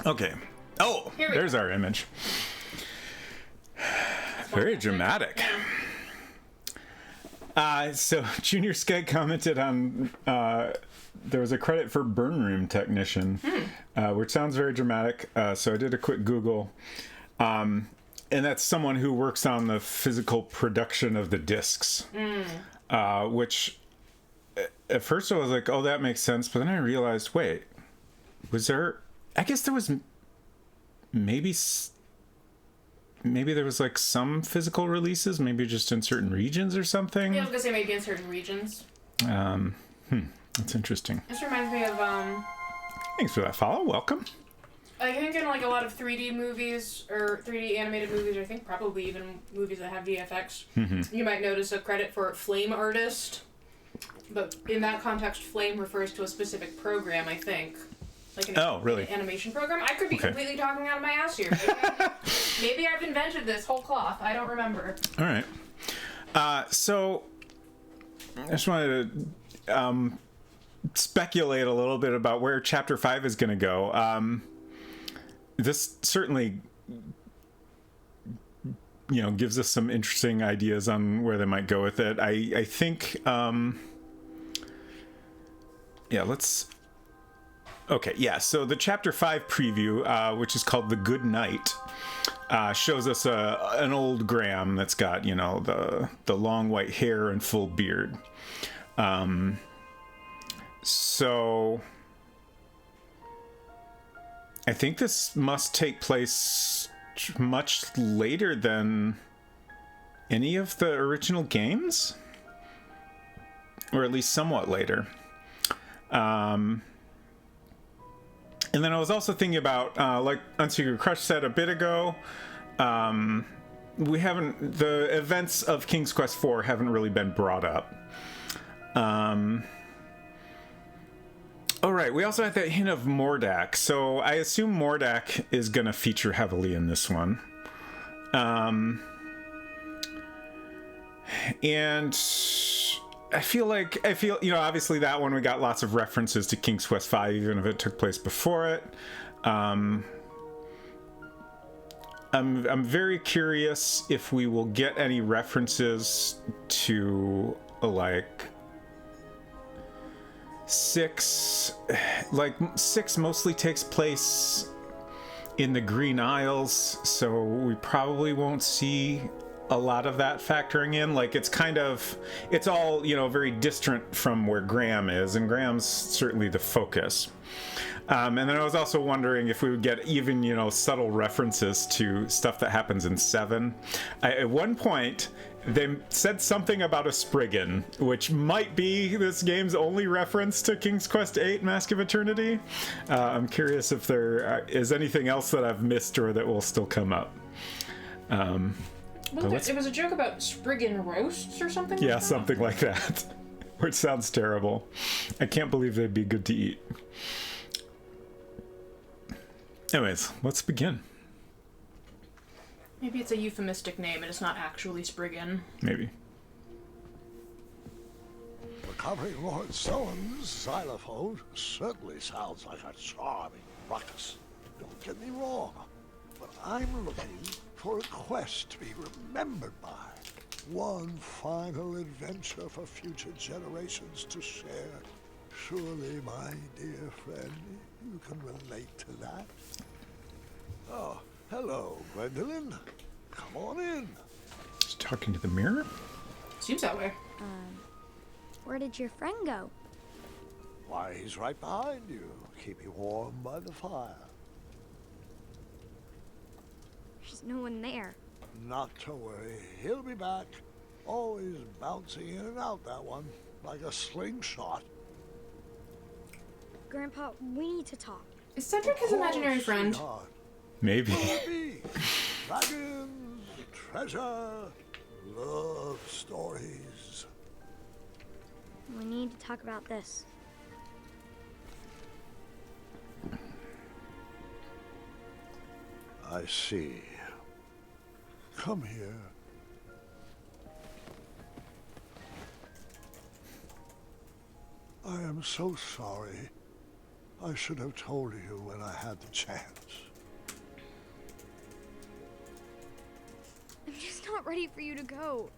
Okay. Oh, there's our image. Very dramatic. So Junior Skeg commented on there was a credit for burn room technician, which sounds very dramatic. So I did a quick Google. And that's someone who works on the physical production of the discs, which at first I was like, oh, that makes sense. But then I realized, wait, was there, I guess there was maybe there was like some physical releases, maybe just in certain regions or something. Yeah, I was gonna say maybe in certain regions. That's interesting. This reminds me of Thanks for that follow. Welcome. I think in like a lot of 3D movies or 3D animated movies, or I think probably even movies that have VFX, you might notice a credit for flame artist. But in that context, flame refers to a specific program, I think. Like an really? Animation program. I could be completely talking out of my ass here. Maybe I've invented this whole cloth. I don't remember. All right. So I just wanted to speculate a little bit about where Chapter 5 is going to go. This certainly, gives us some interesting ideas on where they might go with it. I think, let's... Okay, yeah, so the Chapter 5 preview, which is called The Good Night, shows us an old Graham that's got, the long white hair and full beard. So I think this must take place much later than any of the original games, or at least somewhat later. And then I was also thinking about, like Unsecret Crush said a bit ago, the events of King's Quest IV haven't really been brought up. All right, we also had that hint of Mordak, so I assume Mordak is going to feature heavily in this one. And I feel, obviously that one we got lots of references to King's Quest V, even if it took place before it. I'm very curious if we will get any references to, like, 6 mostly takes place in the Green Isles, so we probably won't see a lot of that factoring in. Like, it's all, very distant from where Graham is, and Graham's certainly the focus. And then I was also wondering if we would get even, subtle references to stuff that happens in 7. At one point, they said something about a Spriggan, which might be this game's only reference to King's Quest VIII Mask of Eternity. I'm curious if there is anything else that I've missed or that will still come up. It was a joke about Spriggan roasts or something? Yeah, something like that. Which sounds terrible. I can't believe they'd be good to eat. Anyways, let's begin. Maybe it's a euphemistic name and it's not actually Spriggan. Maybe. Recovering Lord Sullen's xylophone certainly sounds like a charming ruckus. Don't get me wrong, but I'm looking for a quest to be remembered by. One final adventure for future generations to share. Surely, my dear friend, you can relate to that. Oh, hello, Gwendolyn. Come on in. Just talking to the mirror? Seems that way. Where did your friend go? Why, he's right behind you, keeping warm by the fire. There's no one there. Not to worry, he'll be back. Always bouncing in and out, that one, like a slingshot. Grandpa, we need to talk. Is Cedric his imaginary friend? Sweetheart. Maybe. Dragons, treasure, love stories. We need to talk about this. I see. Come here. I am so sorry. I should have told you when I had the chance. I'm just not ready for you to go.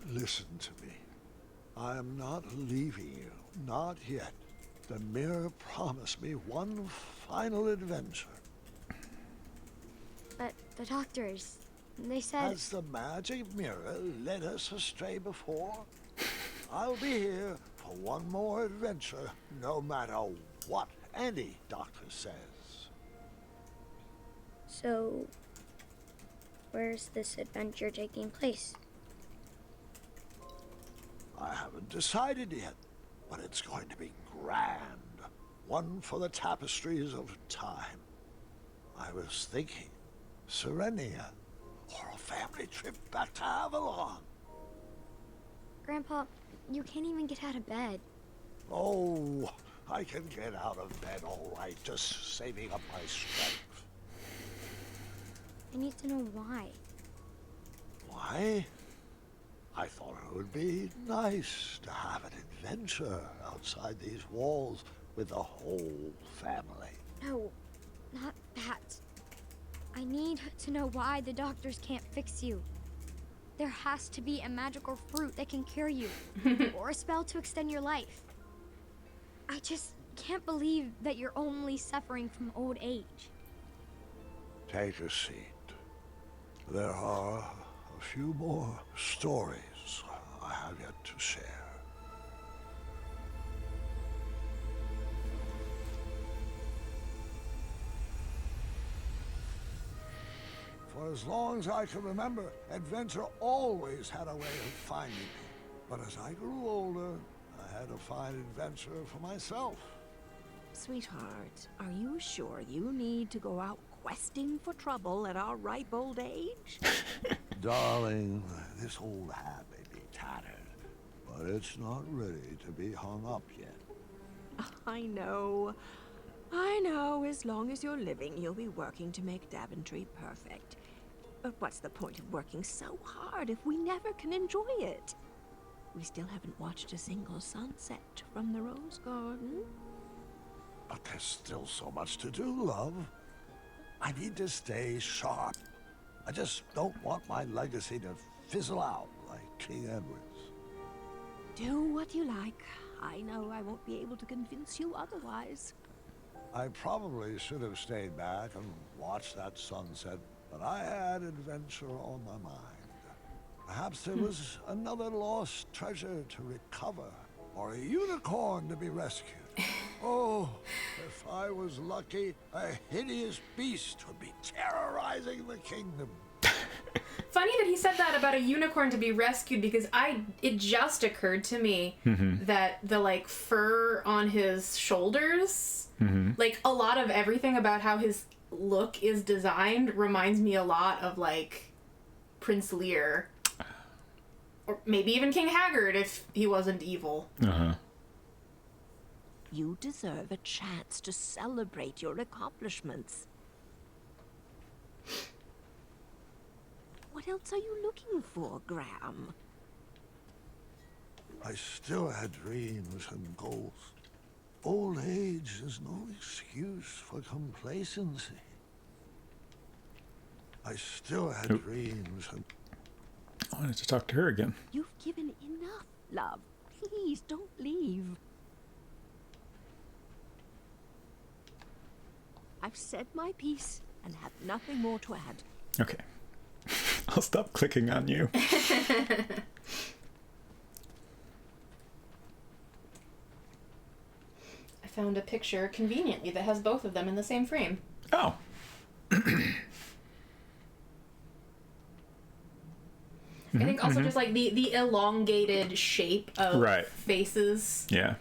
Listen to me. I am not leaving you. Not yet. The mirror promised me one final adventure. But the doctors, they said... Has the magic mirror led us astray before? I'll be here for one more adventure, no matter what any doctor says. So, where's this adventure taking place? I haven't decided yet, but it's going to be grand. One for the tapestries of time. I was thinking Serenia, or a family trip back to Avalon. Grandpa, you can't even get out of bed. Oh, I can get out of bed all right, just saving up my strength. I need to know why. Why? I thought it would be nice to have an adventure outside these walls with the whole family. No, not that. I need to know why the doctors can't fix you. There has to be a magical fruit that can cure you, or a spell to extend your life. I just can't believe that you're only suffering from old age. Take a seat. There are a few more stories I have yet to share. For as long as I can remember, adventure always had a way of finding me. But as I grew older, I had to find adventure for myself. Sweetheart, are you sure you need to go out questing for trouble at our ripe old age? Darling, this old hat may be tattered, but it's not ready to be hung up yet. I know. I know. As long as you're living, you'll be working to make Daventry perfect. But what's the point of working so hard if we never can enjoy it? We still haven't watched a single sunset from the Rose Garden. But there's still so much to do, love. I need to stay sharp. I just don't want my legacy to fizzle out like King Edward's. Do what you like. I know I won't be able to convince you otherwise. I probably should have stayed back and watched that sunset, but I had adventure on my mind. Perhaps there was another lost treasure to recover, or a unicorn to be rescued. Oh, if I was lucky, a hideous beast would be terrorizing the kingdom. Funny that he said that about a unicorn to be rescued, because it just occurred to me that the like fur on his shoulders, like a lot of everything about how his look is designed reminds me a lot of like Prince Lear, or maybe even King Haggard if he wasn't evil. You deserve a chance to celebrate your accomplishments. What else are you looking for, Graham? I still had dreams and goals. Old age is no excuse for complacency. I still had dreams and... I wanted to talk to her again. You've given enough, love. Please don't leave. I've said my piece and have nothing more to add. Okay. I'll stop clicking on you. I found a picture conveniently that has both of them in the same frame. Oh. I think also just like the elongated shape of faces. Yeah.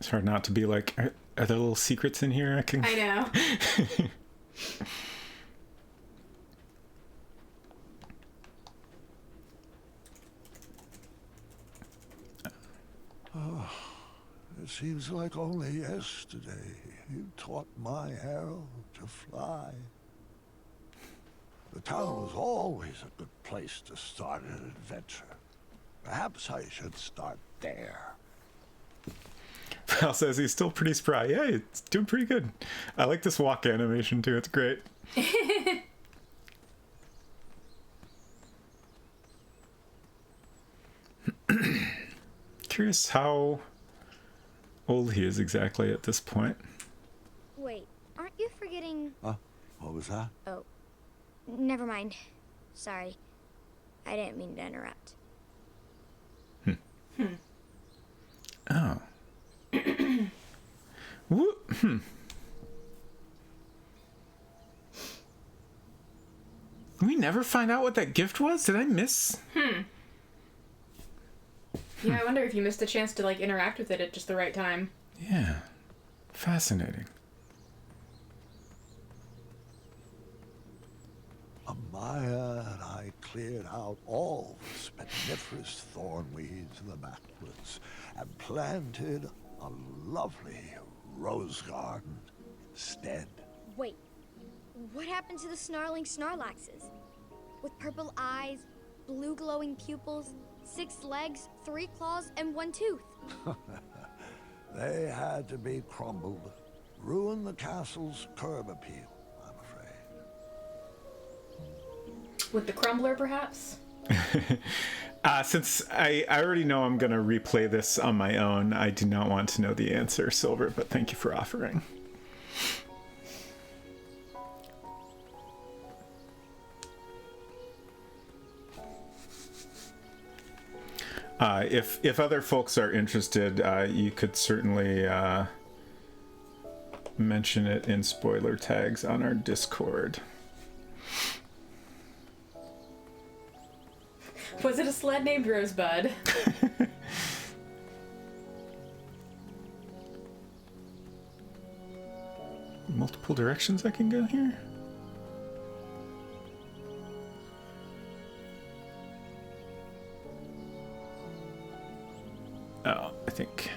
It's hard not to be like, are there little secrets in here I know. Oh, it seems like only yesterday you taught my arrow to fly. The town was always a good place to start an adventure. Perhaps I should start there. Val says he's still pretty spry. Yeah, it's doing pretty good. I like this walk animation too. It's great. Curious how old he is exactly at this point. Wait, aren't you forgetting... Huh? What was that? Oh, never mind. Sorry. I didn't mean to interrupt. Oh. We never find out what that gift was? Did I miss? Yeah, I wonder if you missed a chance to like interact with it at just the right time. Yeah. Fascinating. Amaya and I cleared out all the spiniferous thornweeds in the backwoods and planted a lovely rose garden instead. Wait, what happened to the snarling Snarlaxes? With purple eyes, blue glowing pupils, 6 legs, 3 claws, and 1 tooth. They had to be crumbled. Ruin the castle's curb appeal, I'm afraid. With the crumbler, perhaps? Since I already know I'm going to replay this on my own, I do not want to know the answer, Silver, but thank you for offering. If other folks are interested, you could certainly mention it in spoiler tags on our Discord. Was it a sled named Rosebud? Multiple directions I can go here? Oh, I think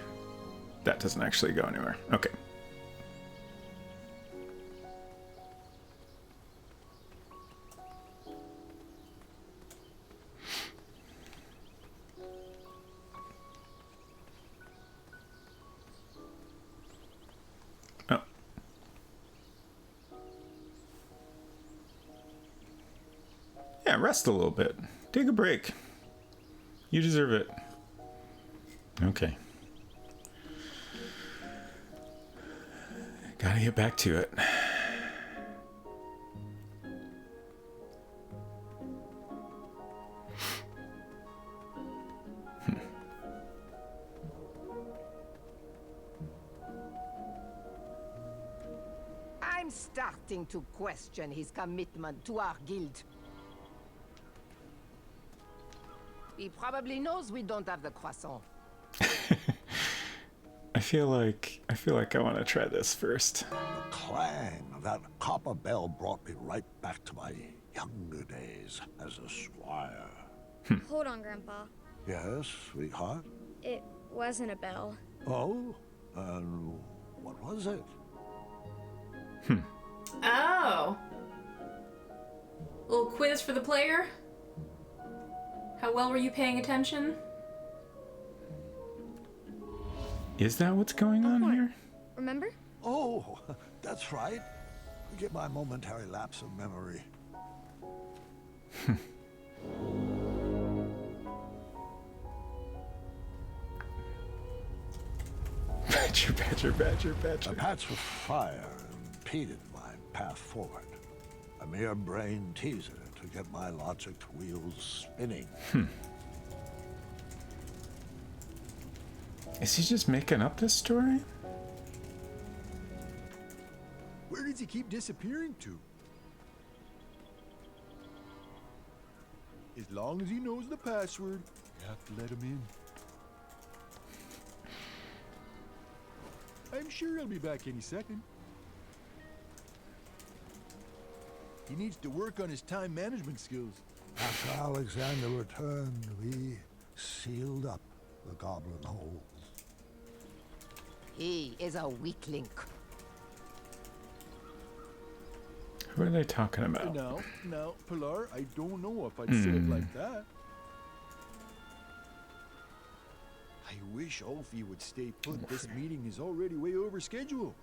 that doesn't actually go anywhere. Okay. Oh. Yeah, rest a little bit. Take a break. You deserve it. Okay. Gotta get back to it. I'm starting to question his commitment to our guild. He probably knows we don't have the croissant. I feel like I want to try this first. The clang of that copper bell brought me right back to my younger days as a squire. Hold on, Grandpa. Yes, sweetheart? It wasn't a bell. Oh? And what was it? Oh. Little quiz for the player. How well were you paying attention? Is that what's going on here? Remember? Oh, that's right. Forgive my momentary lapse of memory. Badger, badger, badger, badger. A patch of fire impeded my path forward. A mere brain teaser to get my logic wheels spinning. Is he just making up this story? Where does he keep disappearing to? As long as he knows the password, you have to let him in. I'm sure he'll be back any second. He needs to work on his time management skills. After Alexander returned, we sealed up the goblin holes. He is a weak link. Who are they talking about? Now, Pilar, I don't know if I'd say it like that. I wish all of you would stay put. This meeting is already way over schedule.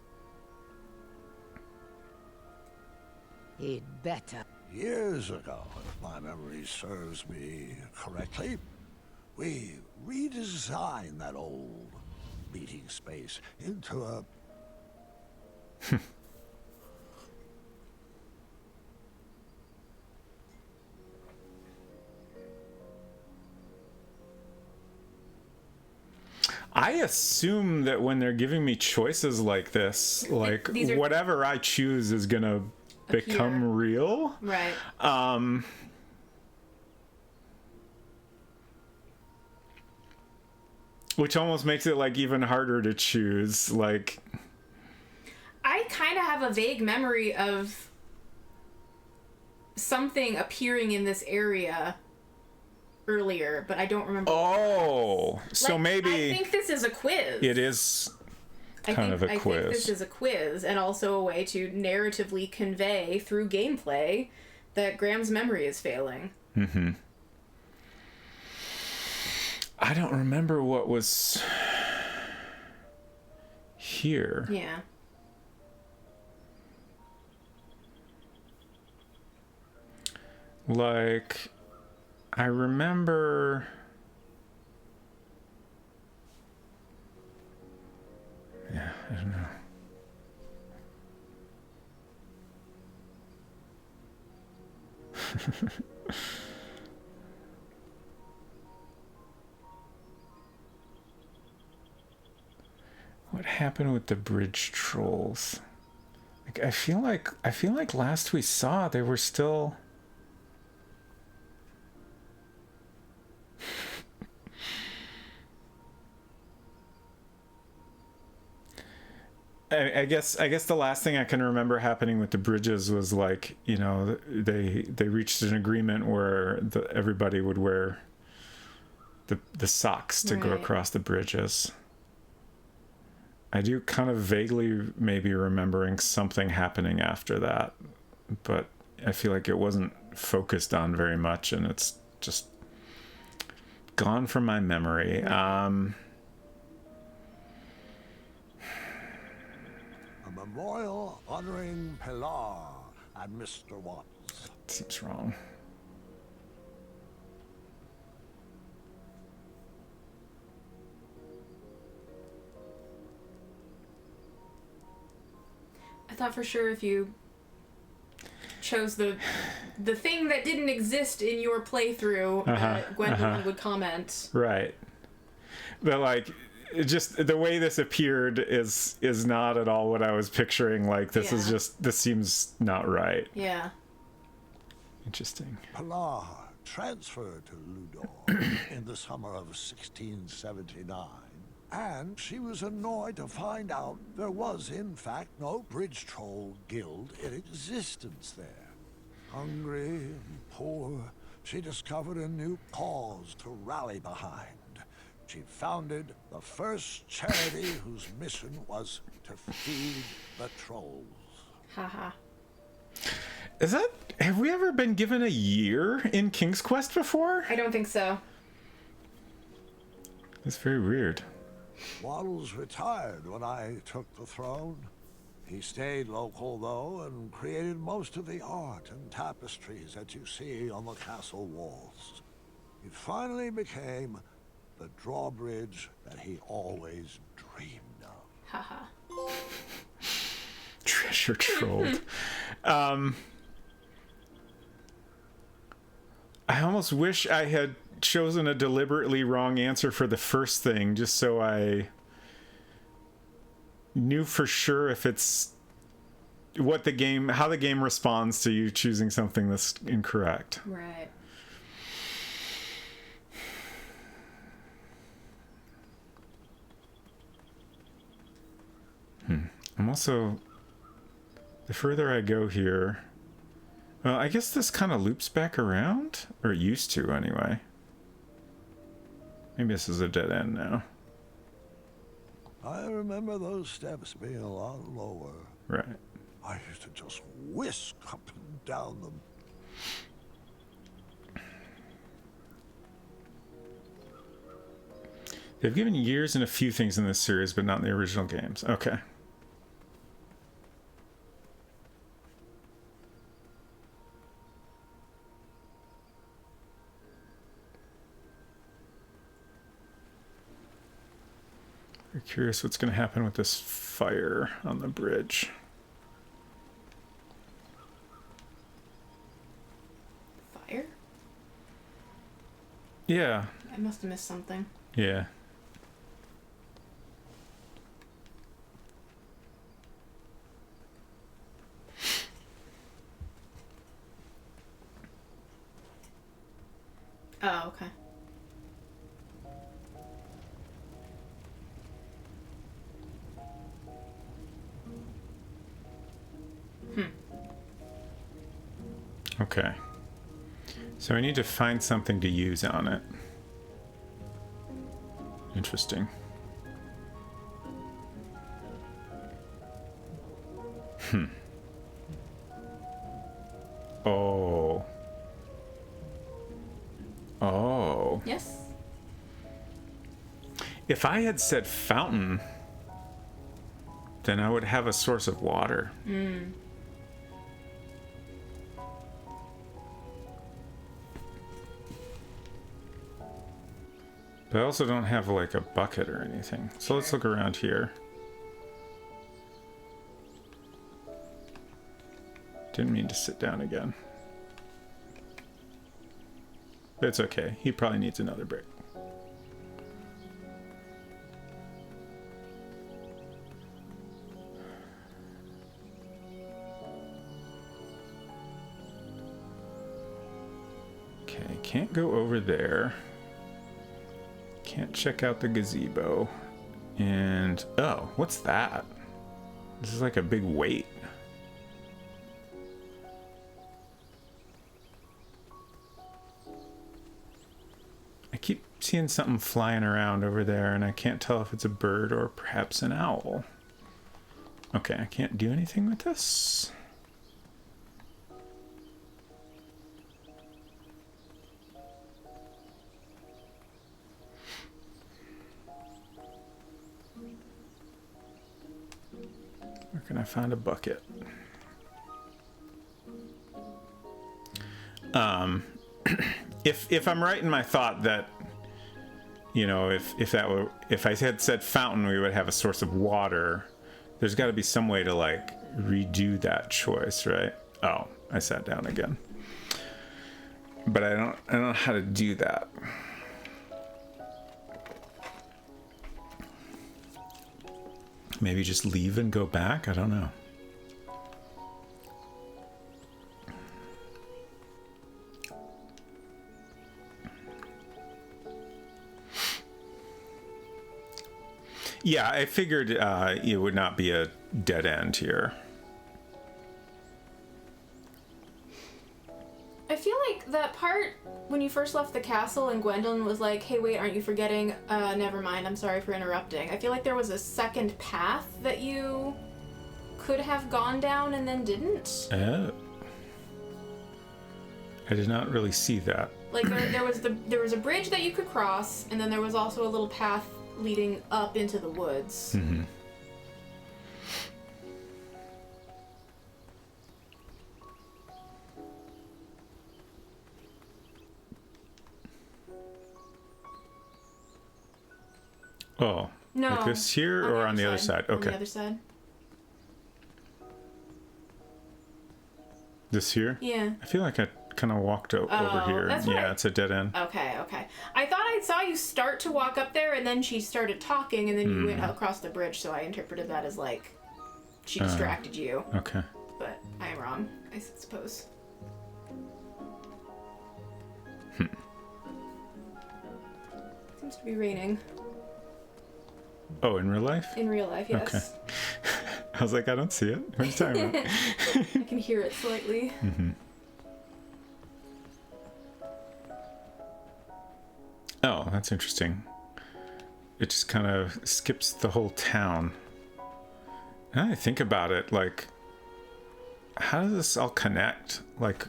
He'd better. Years ago, if my memory serves me correctly, we redesigned that old meeting space into a... I assume that when they're giving me choices like this, like whatever I choose is gonna become real. Right. Which almost makes it like even harder to choose. Like, I kind of have a vague memory of something appearing in this area earlier, but I don't remember. Oh, so like, maybe I think this is a quiz. It is kind of a quiz. I think this is a quiz, and also a way to narratively convey through gameplay that Graham's memory is failing. Mm-hmm. I don't remember what was here. Yeah. Like, I remember... Yeah, I don't know. What happened with the bridge trolls? Like, I feel like last we saw they were still... I guess the last thing I can remember happening with the bridges was like, you know, they reached an agreement where everybody would wear the socks to go across the bridges. I do kind of vaguely maybe remembering something happening after that, but I feel like it wasn't focused on very much, and it's just gone from my memory. A memorial honoring Pilar and Mr. Watts. Seems wrong. I thought for sure if you chose the thing that didn't exist in your playthrough, Gwendolyn would comment. Right. But like, just the way this appeared is not at all what I was picturing. Like, this is just, this seems not right. Yeah. Interesting. Pilar transferred to Ludor in the summer of 1679, and she was annoyed to find out there was in fact no bridge troll guild in existence there. Hungry and poor, she discovered a new cause to rally behind. She founded the first charity whose mission was to feed the trolls. Haha. Have we ever been given a year in King's Quest before? I don't think so. It's very weird. Waddles retired when I took the throne. He stayed local, though, and created most of the art and tapestries that you see on the castle walls. It finally became the drawbridge that he always dreamed of. Haha. Treasure trolled. I almost wish I had chosen a deliberately wrong answer for the first thing, just so I knew for sure if it's how the game responds to you choosing something that's incorrect. Right. I'm also, the further I go here, well, I guess this kind of loops back around, or it used to anyway. Maybe this is a dead end now. I remember those steps being a lot lower. Right. I used to just whisk up and down them. They've given years and a few things in this series, but not in the original games. Okay. Very curious what's going to happen with this fire on the bridge. Fire? Yeah. I must have missed something. Yeah. Oh, okay. Okay. So I need to find something to use on it. Interesting. Oh. Oh. Yes. If I had said fountain, then I would have a source of water. Mm. But I also don't have like a bucket or anything. So let's look around here. Didn't mean to sit down again. But it's okay. He probably needs another break. Okay, can't go over there. Can't check out the gazebo. And, oh, what's that? This is like a big weight. I keep seeing something flying around over there, and I can't tell if it's a bird or perhaps an owl. Okay, I can't do anything with this. Where can I find a bucket? If I'm right in my thought that, you know, if I had said fountain, we would have a source of water. There's got to be some way to like redo that choice, right? Oh, I sat down again. But I don't know how to do that. Maybe just leave and go back? I don't know. Yeah, I figured it would not be a dead end here. I feel like that part when you first left the castle and Gwendolyn was like, hey, wait, aren't you forgetting? Never mind, I'm sorry for interrupting. I feel like there was a second path that you could have gone down and then didn't. I did not really see that. Like there was a bridge that you could cross, and then there was also a little path leading up into the woods. Mm-hmm. Oh, no, like this here or on the other side? Okay. On the other side. This here? Yeah. I feel like I kind of walked over here. That's Yeah, right. it's a dead end. Okay. I thought I saw you start to walk up there, and then she started talking, and then you went across the bridge, so I interpreted that as, like, she distracted you. Okay. But I am wrong, I suppose. Seems to be raining. Oh, in real life? In real life, yes. Okay. I was like, I don't see it. What are you talking about? I can hear it slightly. Mm-hmm. Oh, that's interesting. It just kind of skips the whole town. Now I think about it, like, how does this all connect? Like,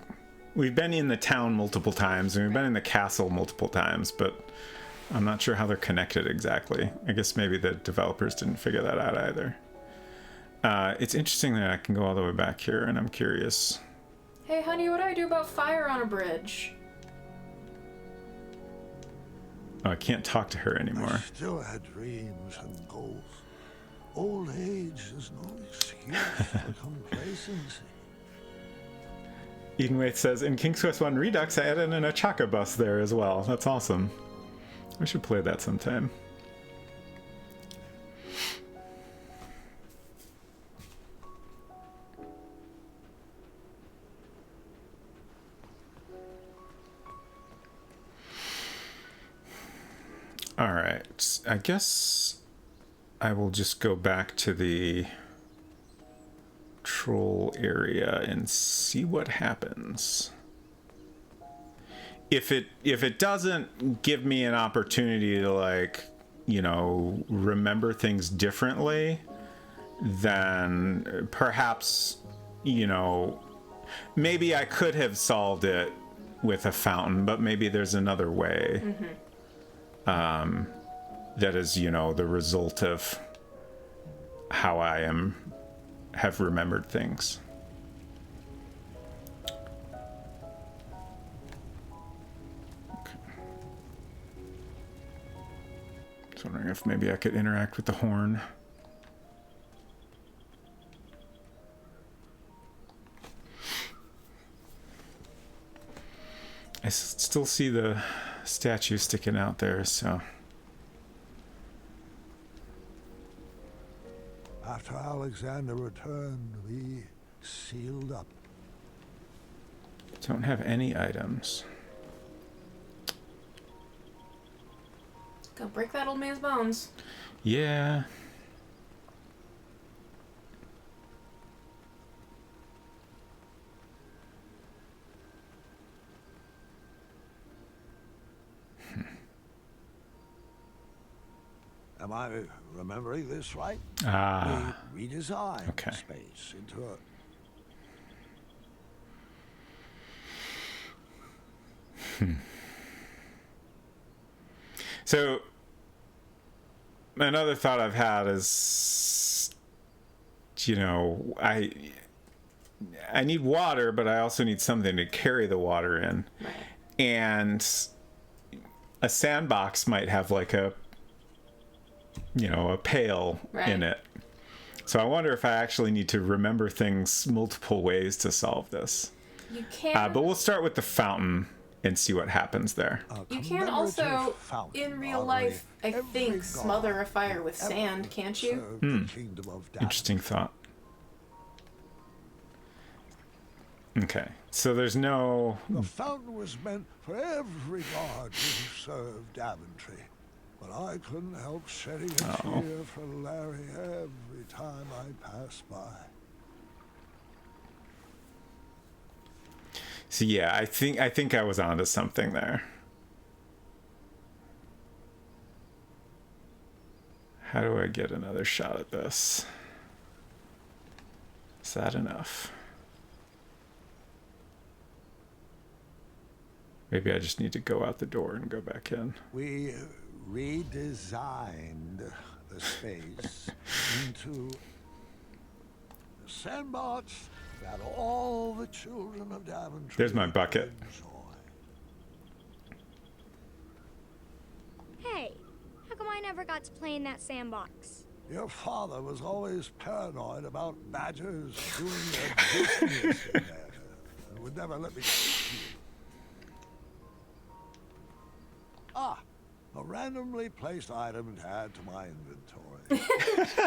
we've been in the town multiple times, and we've been in the castle multiple times, but I'm not sure how they're connected exactly. I guess maybe the developers didn't figure that out either. It's interesting that I can go all the way back here, and I'm curious. Hey, honey, what do I do about fire on a bridge? Oh, I can't talk to her anymore. I still had dreams and goals. Old age is no excuse for complacency. Edenwaith says, in King's Quest 1 Redux, I added in a Chaka bus there as well. That's awesome. We should play that sometime. All right, I guess I will just go back to the troll area and see what happens. If it doesn't give me an opportunity to, like, you know, remember things differently, then perhaps, you know, maybe I could have solved it with a fountain, but maybe there's another way. That is, you know, the result of how I have remembered things. Okay. Just wondering if maybe I could interact with the horn. I still see the statue sticking out there, so. After Alexander returned, we sealed up. Don't have any items. Go break that old man's bones. Yeah. Am I remembering this right? Ah. We redesigned Okay. space into a... So, another thought I've had is, you know, I need water, but I also need something to carry the water in. Right. And a sandbox might have like a, you know, a pail in it. So I wonder if I actually need to remember things multiple ways to solve this. You can. But we'll start with the fountain and see what happens there. You can also, in real life, I think, smother a fire with sand, can't you? Interesting thought. Okay, so there's no... The fountain was meant for every god who served Daventry. But I couldn't help shedding a tear for Larry every time I passed by. So yeah, I think I was onto something there. How do I get another shot at this? Is that enough? Maybe I just need to go out the door and go back in. We redesigned the space into a sandbox that all the children of Daventry... There's my bucket. Hey, how come I never got to play in that sandbox? Your father was always paranoid about badgers doing their business in there and would never let me see you. Ah, a randomly placed item to add to my inventory.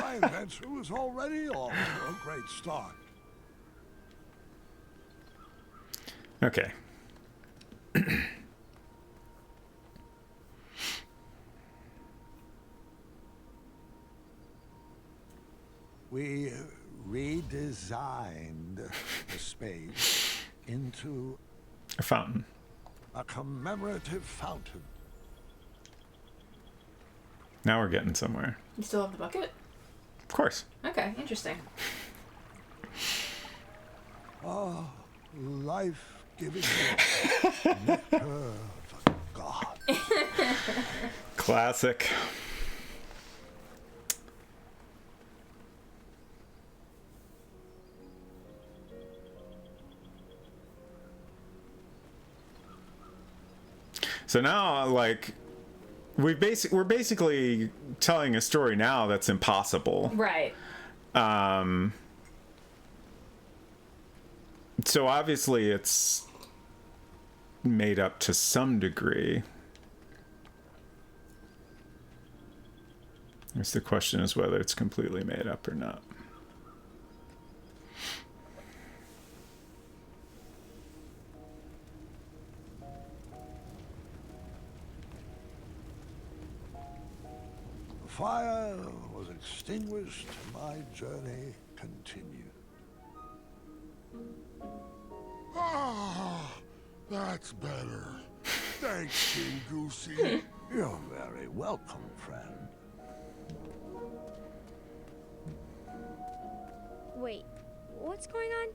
My adventure was already off to a great start. Okay. We redesigned the space into a fountain. A commemorative fountain. Now we're getting somewhere. You still have the bucket? Of course. Okay, interesting. Ah, life-giving nectar of the gods. Classic. So now, like, we're basically telling a story now that's impossible. Right. So obviously it's made up to some degree. I guess the question is whether it's completely made up or not. The fire was extinguished, my journey continued. Ah, that's better. Thanks, King Goosey. You're very welcome, friend. Wait, what's going on?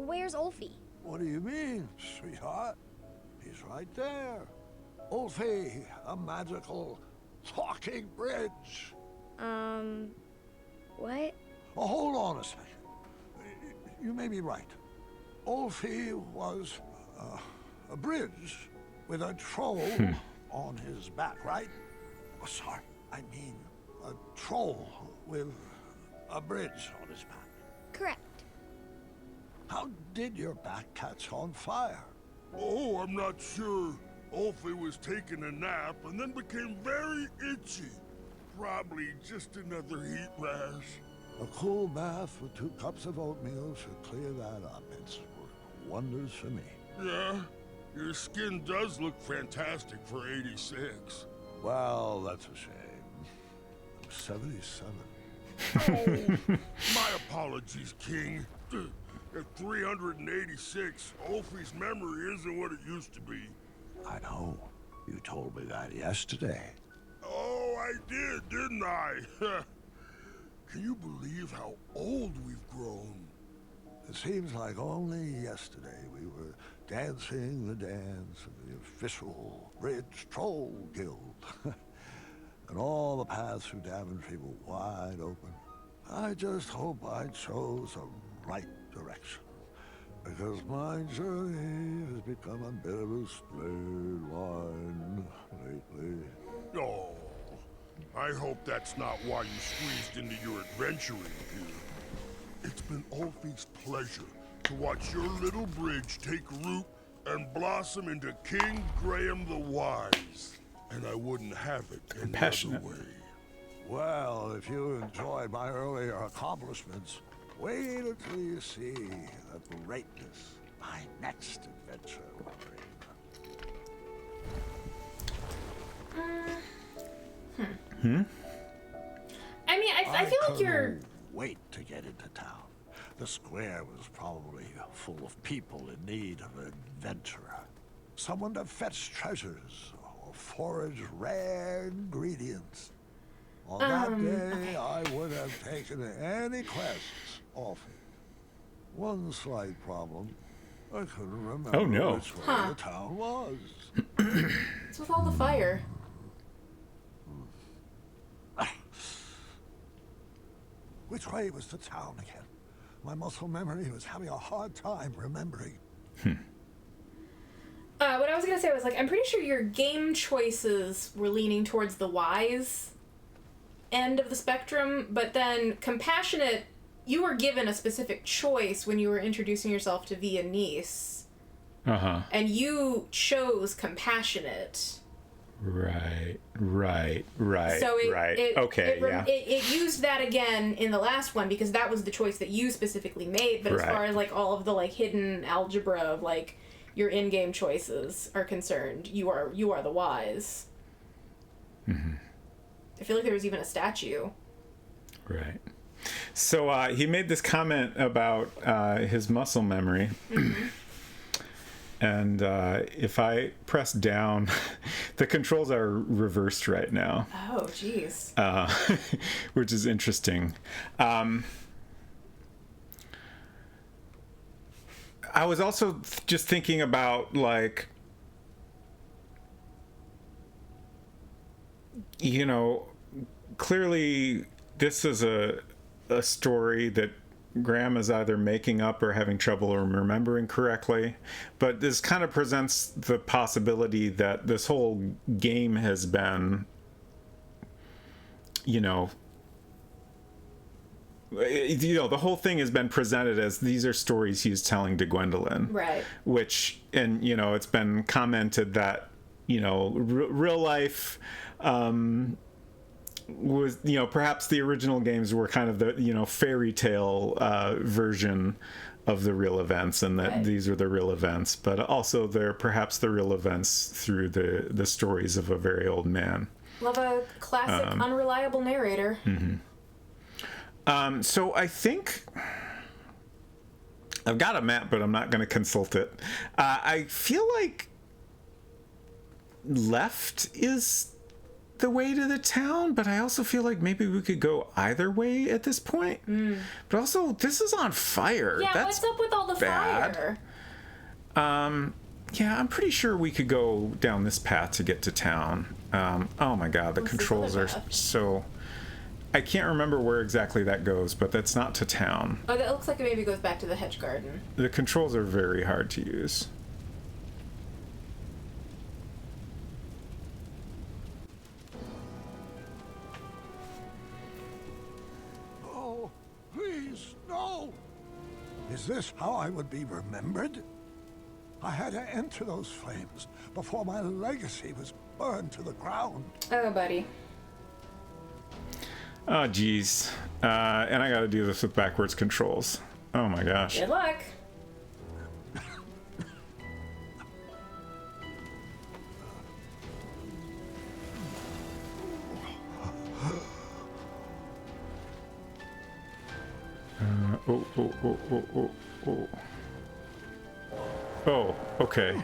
Where's Ulfie? What do you mean, sweetheart? He's right there. Ulfie, a magical talking bridge. What? Oh, hold on a second. You may be right. Ulfie was a bridge with a troll on his back, right? Oh, sorry. I mean, a troll with a bridge on his back. Correct. How did your back catch on fire? Oh, I'm not sure. Ulfie was taking a nap and then became very itchy. Probably just another heat rash. A cool bath with 2 cups of oatmeal should clear that up. It's worked wonders for me. Yeah, your skin does look fantastic for 86. Well, that's a shame. I'm 77. Oh, my apologies, King. At 386, Ulfie's memory isn't what it used to be. I know. You told me that yesterday. Oh, I did, didn't I? Can you believe how old we've grown? It seems like only yesterday we were dancing the dance of the official Bridge Troll Guild. And all the paths through Daventry were wide open. I just hope I chose the right direction. Because my journey has become a bit of a straight line lately. Oh, I hope that's not why you squeezed into your adventuring here. It's been Ulfie's pleasure to watch your little bridge take root and blossom into King Graham the Wise. And I wouldn't have it any other way. Well, if you enjoyed my earlier accomplishments, wait until you see the greatness my next adventure will bring. I mean, I feel like you're... Wait to get into town. The square was probably full of people in need of an adventurer. Someone to fetch treasures or forage rare ingredients. On that day, I would have taken any quests off it. One slight problem. I couldn't remember which way the town was. What's with all the fire? Which way was the town again? My muscle memory was having a hard time remembering. What I was gonna say was, like, I'm pretty sure your game choices were leaning towards the wise end of the spectrum, but then compassionate, you were given a specific choice when you were introducing yourself to Viennese. And you chose compassionate. Right. So it used that again in the last one because that was the choice that you specifically made. But as far as like all of the like hidden algebra of like your in-game choices are concerned, you are the wise. I feel like there was even a statue. Right. So he made this comment about his muscle memory. And if I press down, the controls are reversed right now. Oh, jeez. Which is interesting. I was also just thinking about, like, you know, clearly this is a story that Graham is either making up or having trouble remembering correctly, but this kind of presents the possibility that this whole game has been, you know, the whole thing has been presented as these are stories he's telling to Gwendolyn, right? Which, and you know, it's been commented that, you know, real life was, you know, perhaps the original games were kind of the, you know, fairy tale version of the real events, and that these are the real events, but also they're perhaps the real events through the stories of a very old man. Love a classic unreliable narrator. So I think I've got a map, but I'm not going to consult it. I feel like left is the way to the town, but I also feel like maybe we could go either way at this point. But also, this is on fire. Yeah, That's what's up with all the bad. fire? Yeah, I'm pretty sure we could go down this path to get to town. Oh my god, the controls are so... I can't remember where exactly that goes, but that's not to town. Oh, that looks like it maybe goes back to the hedge garden. The controls are very hard to use. Oh, please, no! Is this how I would be remembered? I had to enter those flames before my legacy was burned to the ground. Oh, buddy. Oh, geez. And I gotta do this with backwards controls. Oh my gosh. Good luck. Oh, okay.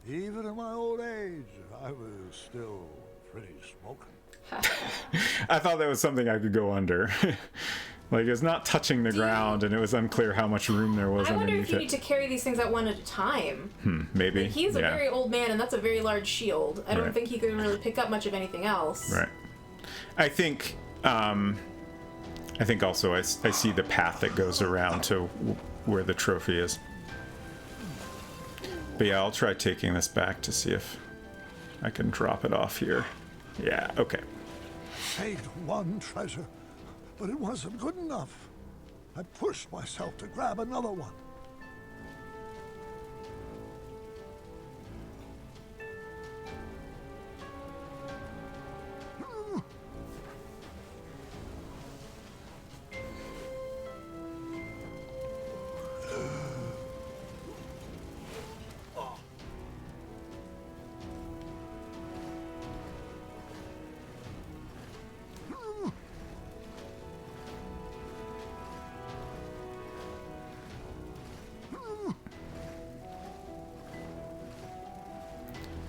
Even in my old age, I was still pretty smoking. I thought that was something I could go under. Like, it's not touching the ground, and it was unclear how much room there was I wonder underneath if you it. need to carry these things out one at a time. Maybe. Like, he's a very old man, and that's a very large shield. I don't think he can really pick up much of anything else. Right. I think also I see the path that goes around to where the trophy is. But yeah, I'll try taking this back to see if I can drop it off here. Yeah, okay. Saved one treasure, but it wasn't good enough. I pushed myself to grab another one.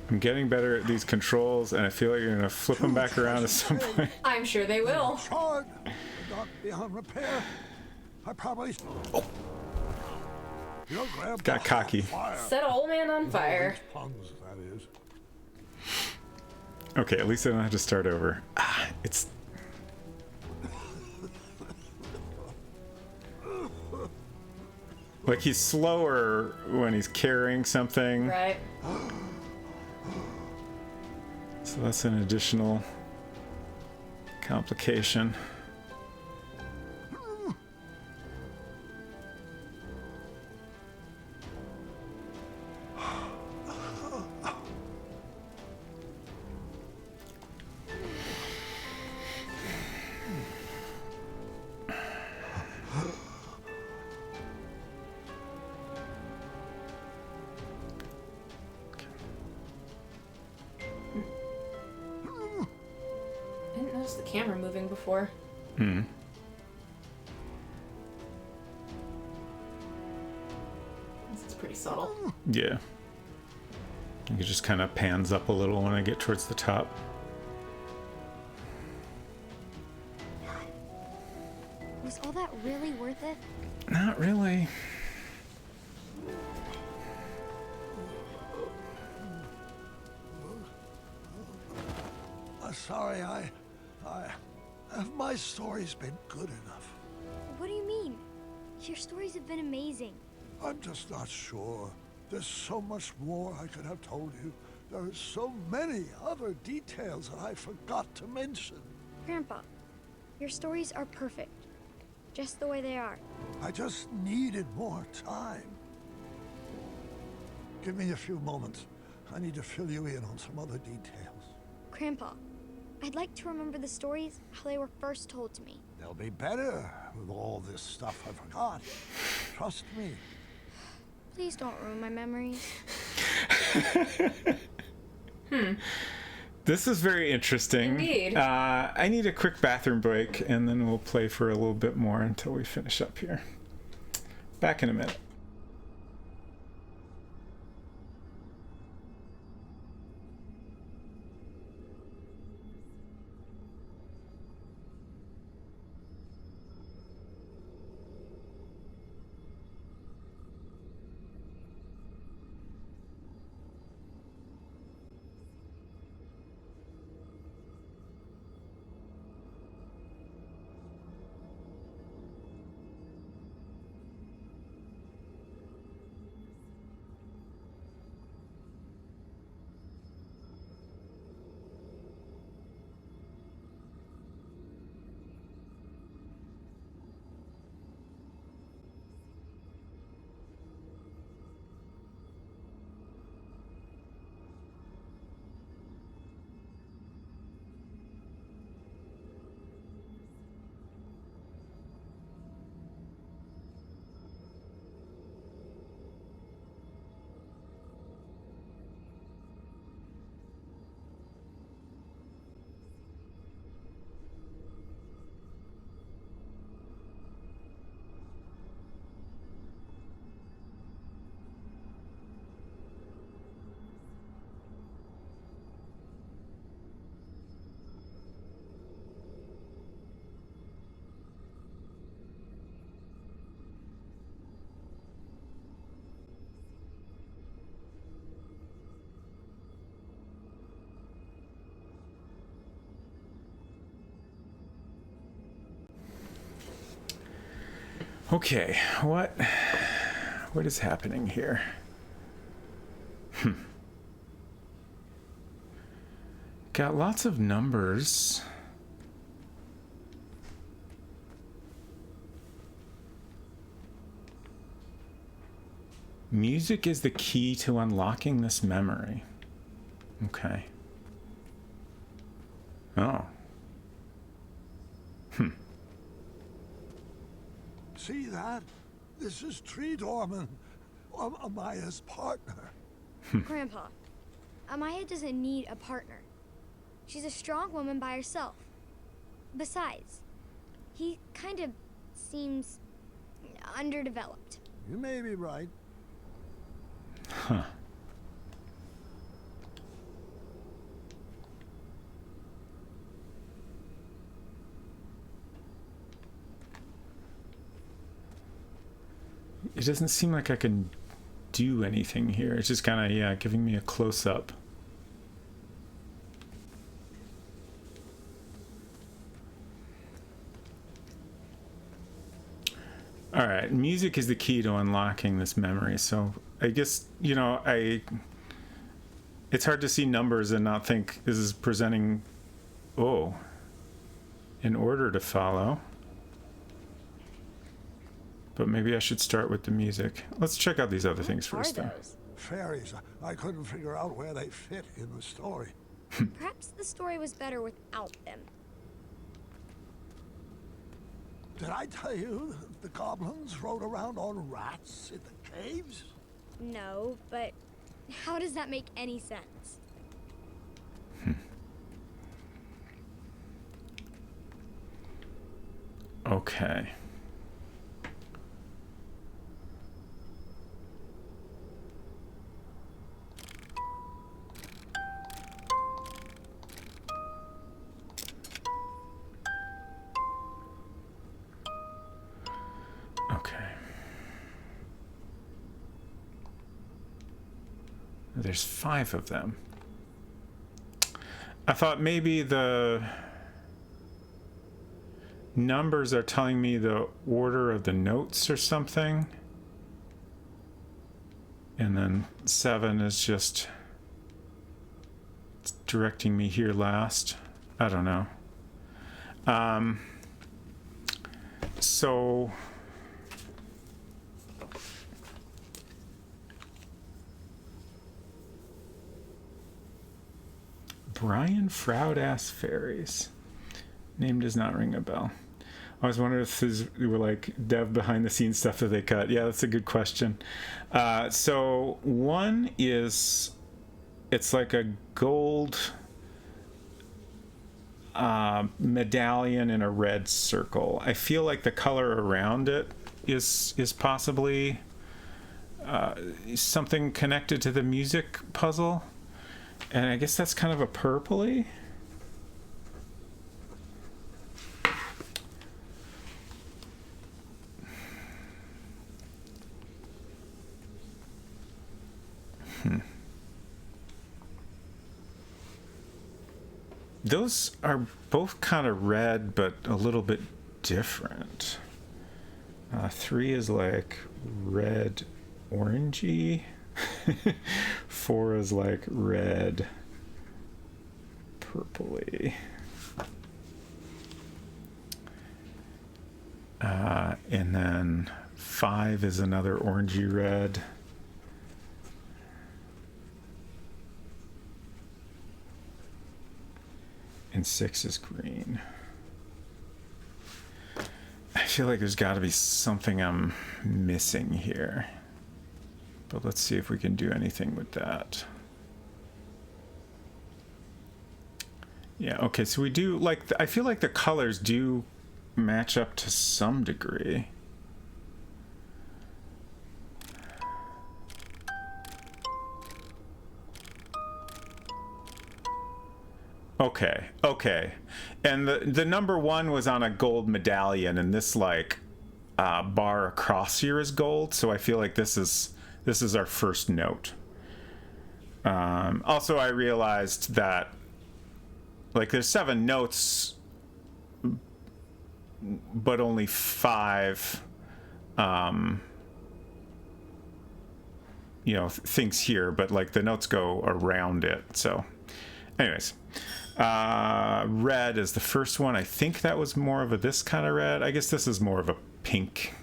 I'm getting better at these controls, and I feel like you're gonna flip them back around at some point. I'm sure they will. Charred, not beyond repair. I probably. Got cocky. Set an old man on fire. Pungs, that is. Okay, at least I don't have to start over. It's... Like, he's slower when he's carrying something. Right. So that's an additional complication. Camera moving before. This is pretty subtle. Yeah. It just kind of pans up a little when I get towards the top. Was all that really worth it? Not really. sorry, have my stories been good enough? What do you mean? Your stories have been amazing. I'm just not sure. There's so much more I could have told you. There are so many other details that I forgot to mention. Grandpa, your stories are perfect. Just the way they are. I just needed more time. Give me a few moments. I need to fill you in on some other details. Grandpa, I'd like to remember the stories how they were first told to me. They'll be better with all this stuff I forgot. Trust me. Please don't ruin my memories. This is very interesting. Indeed. I need a quick bathroom break, and then we'll play for a little bit more until we finish up here. Back in a minute. Okay, what is happening here? Got lots of numbers. Music is the key to unlocking this memory. Okay. Oh. See that? This is Tree Dorman, Amaya's partner. Grandpa, Amaya doesn't need a partner. She's a strong woman by herself. Besides, he kind of seems underdeveloped. You may be right. Huh. It doesn't seem like I can do anything here. It's just kind of, yeah, giving me a close-up. All right, music is the key to unlocking this memory. So I guess, you know, it's hard to see numbers and not think this is presenting, oh, in order to follow. But maybe I should start with the music. Let's check out these other things first, though. Fairies. I couldn't figure out where they fit in the story. Perhaps the story was better without them. Did I tell you the goblins rode around on rats in the caves? No, but how does that make any sense? Okay. There's 5 of them. I thought maybe the numbers are telling me the order of the notes or something. And then 7 is just directing me here last. I don't know. So Brian Froud-ass Fairies. Name does not ring a bell. I was wondering if these were like dev behind the scenes stuff that they cut. Yeah, that's a good question. So one is, it's like a gold medallion in a red circle. I feel like the color around it is possibly something connected to the music puzzle. And I guess that's kind of a purpley. Those are both kind of red, but a little bit different. 3 is like red orangey. 4 is like red purpley. And then 5 is another orangey red. And 6 is green. I feel like there's got to be something I'm missing here. But let's see if we can do anything with that. Yeah, okay, so we do, like, I feel like the colors do match up to some degree. Okay. And the number 1 was on a gold medallion, and this like bar across here is gold, so I feel like this is our first note. Also, I realized that like there's 7 notes, but only 5 things here, but like the notes go around it. So anyways, red is the first one. I think that was more of a this kind of red. I guess this is more of a pink.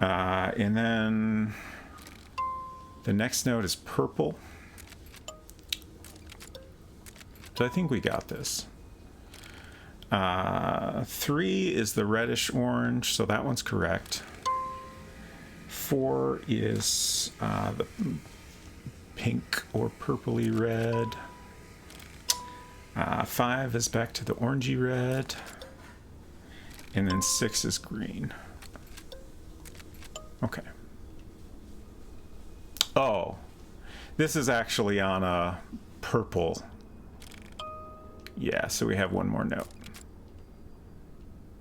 And then the next note is purple. So I think we got this. 3 is the reddish orange, so that one's correct. 4 is the pink or purpley red. 5 is back to the orangey red. And then 6 is green. Okay. Oh, this is actually on a purple. Yeah, so we have one more note.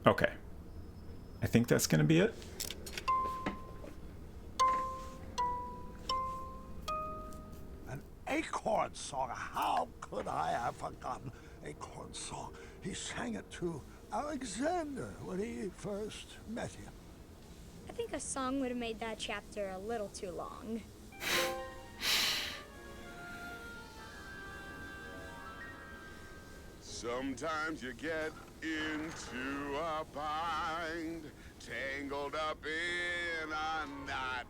Okay. I think that's going to be it. An Acorn song. How could I have forgotten Acorn song? He sang it to Alexander when he first met him. I think a song would have made that chapter a little too long. Sometimes you get into a bind, tangled up in a knot.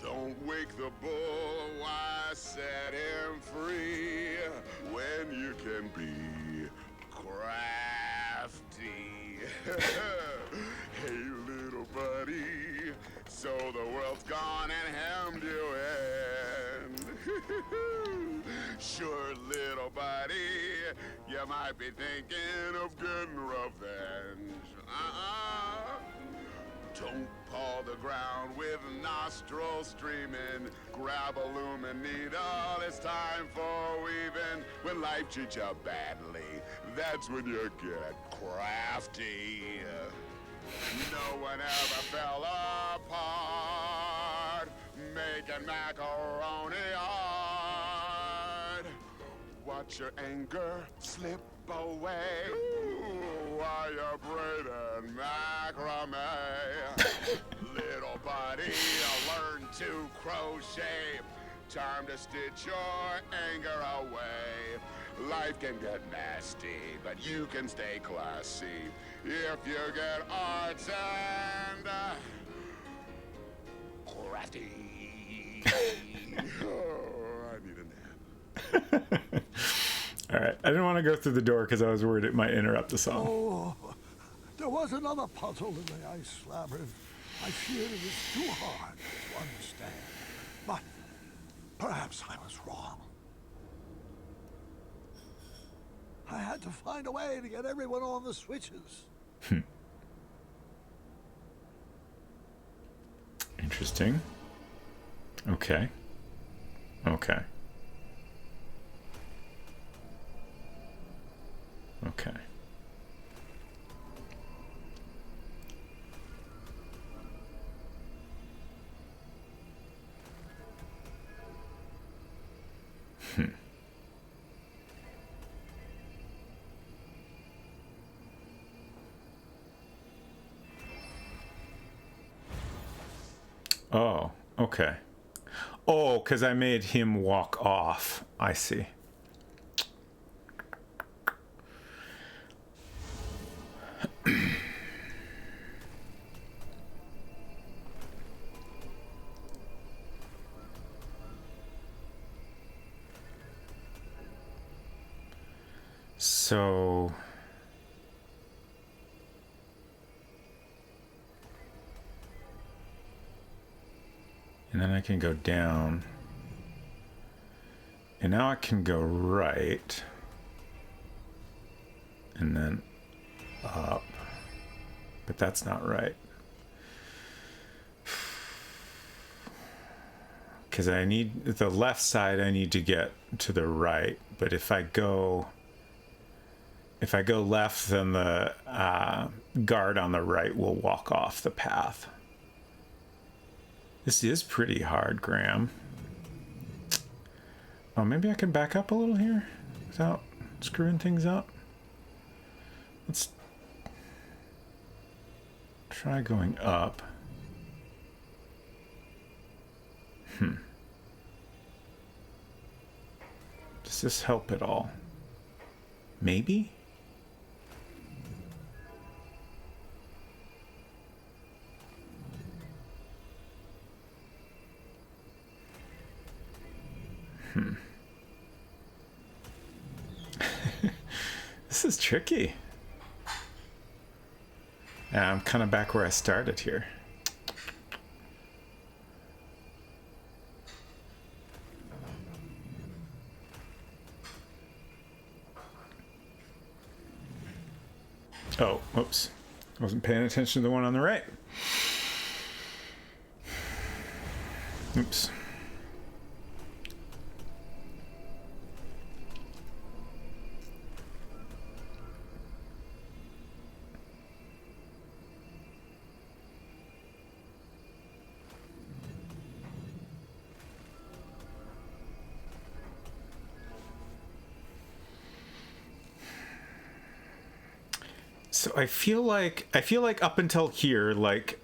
Don't wake the bull, why set him free when you can be crafty? Hey, little buddy, so the world's gone and hemmed you in. Sure, little buddy, you might be thinking of getting revenge. Don't paw the ground with nostrils streaming. Grab a lumen needle, it's time for weaving. When life treats you badly, that's when you get crafty. No one ever fell apart making macaroni art. watch your anger slip away. Ooh, while you're braiding macrame. Little buddy, learn to crochet. Time to stitch your anger away. Life can get nasty, but you can stay classy if you get arts and crafty. Oh, I need a nap. All right, I didn't want to go through the door because I was worried it might interrupt the song. Oh, there was another puzzle in the ice labyrinth. I feared it was too hard to understand, but perhaps I was wrong. I had to find a way to get everyone on the switches. Interesting. Okay. Okay. Okay. Oh, okay. Oh, because I made him walk off. I see. So... and then I can go down. And now I can go right. And then up. But that's not right. Because I need the left side, I need to get to the right. But if I go left, then the guard on the right will walk off the path. This is pretty hard, Graham. Oh, maybe I can back up a little here without screwing things up. Let's try going up. Does this help at all? Maybe? This is tricky. Yeah, I'm kind of back where I started here. Oh, whoops. Wasn't paying attention to the one on the right. Oops. So I feel like up until here, like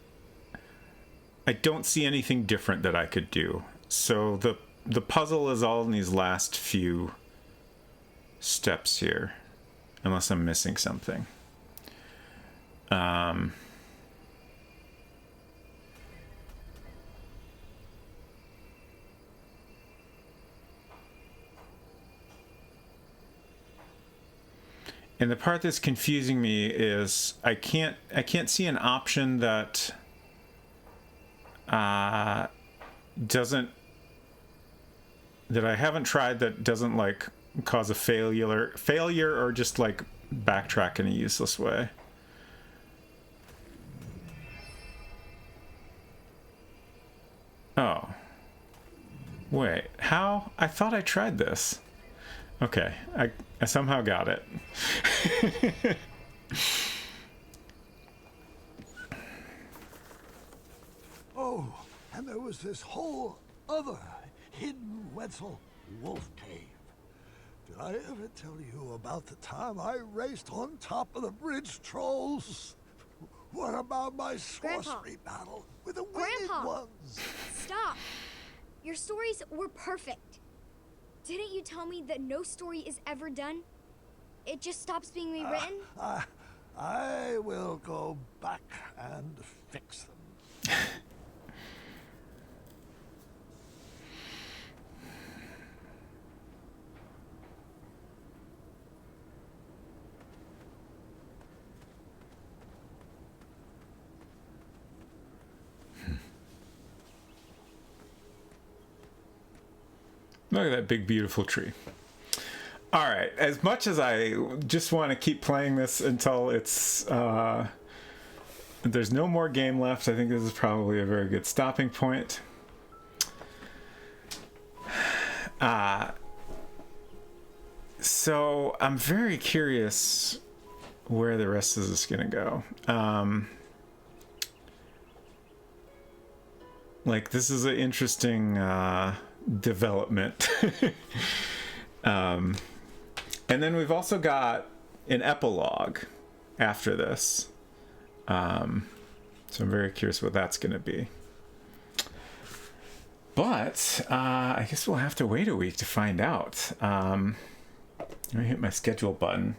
I don't see anything different that I could do. So the puzzle is all in these last few steps here, unless I'm missing something. And the part that's confusing me is I can't see an option that doesn't, that I haven't tried, that doesn't like cause a failure or just like backtrack in a useless way. Oh. Wait, how? I thought I tried this. Okay, I somehow got it. Oh, and there was this whole other hidden Wetzel wolf cave. Did I ever tell you about the time I raced on top of the bridge trolls? What about my sorcery battle with the winged ones? Stop! Your stories were perfect. Didn't you tell me that no story is ever done? It just stops being rewritten? I will go back and fix them. Look at that big, beautiful tree. All right, as much as I just want to keep playing this until it's there's no more game left, I think this is probably a very good stopping point. So I'm very curious where the rest of this is going to go. Like, this is an interesting development. And then we've also got an epilogue after this. So I'm very curious what that's going to be. But I guess we'll have to wait a week to find out. Let me hit my schedule button.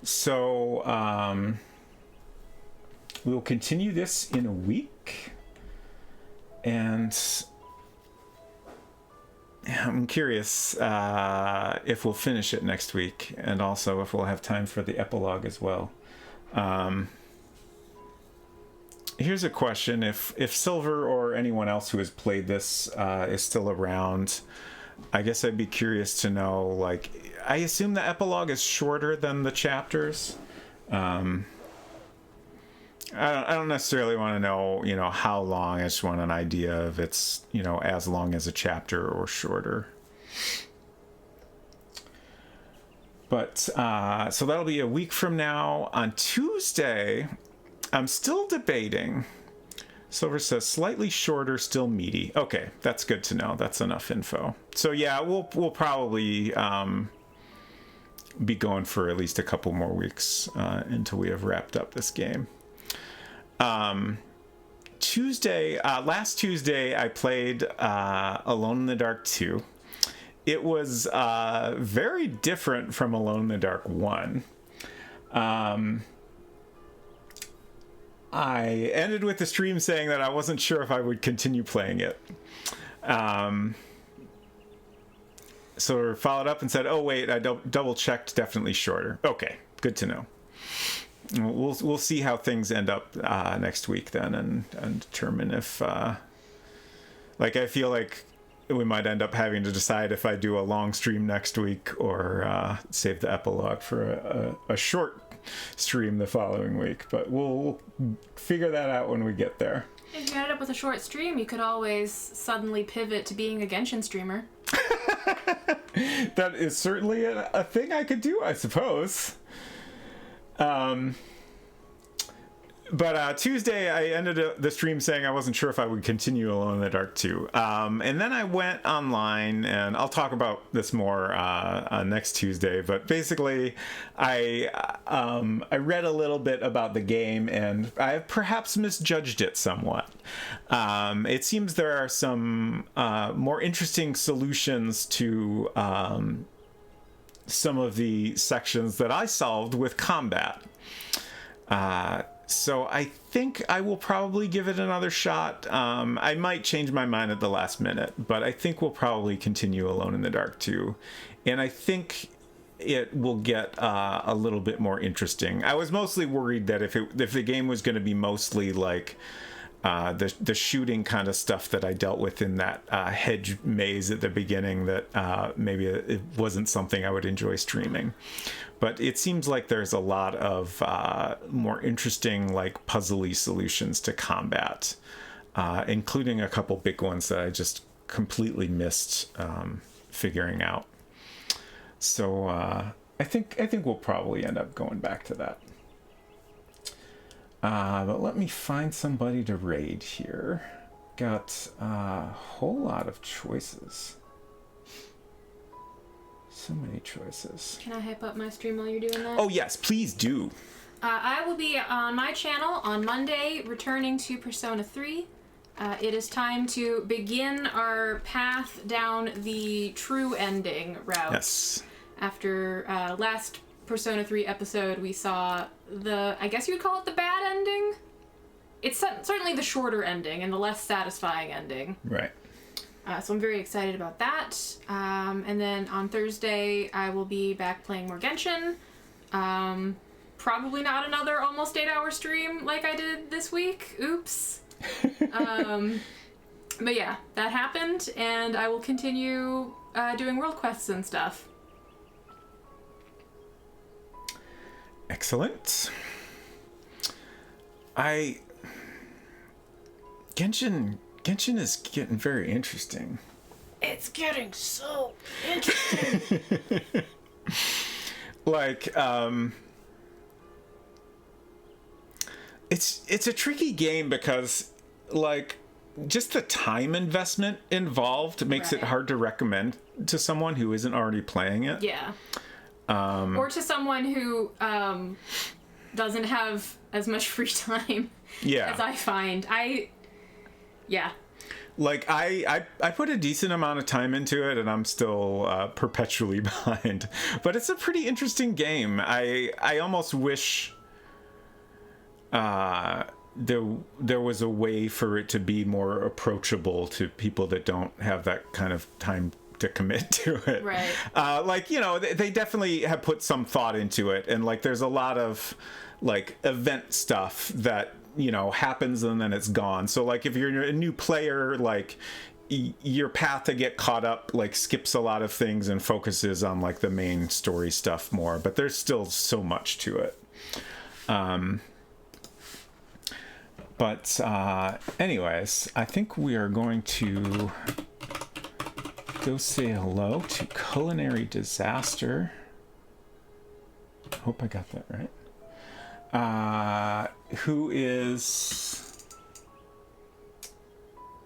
So we'll continue this in a week. And I'm curious if we'll finish it next week, and also if we'll have time for the epilogue as well. Here's a question: if Silver or anyone else who has played this is still around, I guess I'd be curious to know. Like, I assume the epilogue is shorter than the chapters. I don't necessarily want to know, how long. I just want an idea of it's, as long as a chapter or shorter. But, so that'll be a week from now. On Tuesday, I'm still debating. Silver says slightly shorter, still meaty. Okay, that's good to know. That's enough info. So yeah, we'll probably be going for at least a couple more weeks until we have wrapped up this game. Last Tuesday, I played Alone in the Dark 2. It was very different from Alone in the Dark 1. I ended with the stream saying that I wasn't sure if I would continue playing it. So followed up and said, oh wait, I double checked, definitely shorter. Okay, good to know. We'll see how things end up next week then, and determine if I feel like we might end up having to decide if I do a long stream next week or save the epilogue for a short stream the following week. But we'll figure that out when we get there. If you ended up with a short stream, you could always suddenly pivot to being a Genshin streamer. That is certainly a thing I could do, I suppose. But Tuesday, I ended the stream saying I wasn't sure if I would continue Alone in the Dark 2. And then I went online, and I'll talk about this more next Tuesday. But basically, I read a little bit about the game, and I have perhaps misjudged it somewhat. It seems there are some more interesting solutions to some of the sections that I solved with combat. So I think I will probably give it another shot. I might change my mind at the last minute, but I think we'll probably continue Alone in the Dark 2. And I think it will get a little bit more interesting. I was mostly worried that if the game was going to be mostly like the shooting kind of stuff that I dealt with in that hedge maze at the beginning, that maybe it wasn't something I would enjoy streaming. But it seems like there's a lot of more interesting, like, puzzly solutions to combat, including a couple big ones that I just completely missed figuring out. So I think we'll probably end up going back to that. But let me find somebody to raid here. Got a whole lot of choices. So many choices. Can I hype up my stream while you're doing that? Oh, yes, please do. I will be on my channel on Monday, returning to Persona 3. It is time to begin our path down the true ending route. Yes. After last Persona 3 episode, we saw I guess you would call it the bad ending? It's certainly the shorter ending and the less satisfying ending. Right. So I'm very excited about that. And then on Thursday, I will be back playing more Genshin. Probably not another almost 8-hour stream like I did this week. Oops. But yeah, that happened, and I will continue doing world quests and stuff. Excellent. Genshin is getting very interesting. It's getting so interesting. Like, it's a tricky game because, like, just the time investment involved makes it hard to recommend to someone who isn't already playing it. Yeah. Or to someone who doesn't have as much free time as I find. Yeah. Like, I put a decent amount of time into it, and I'm still perpetually behind. But it's a pretty interesting game. I almost wish there was a way for it to be more approachable to people that don't have that kind of time to commit to it. Right. Like, you know, they definitely have put some thought into it, and like there's a lot of like event stuff that, you know, happens and then it's gone. So like if you're a new player, like your path to get caught up like skips a lot of things and focuses on like the main story stuff more, but there's still so much to it. But anyways, I think we are going to go say hello to Culinary Disaster. Hope I got that right. Who is...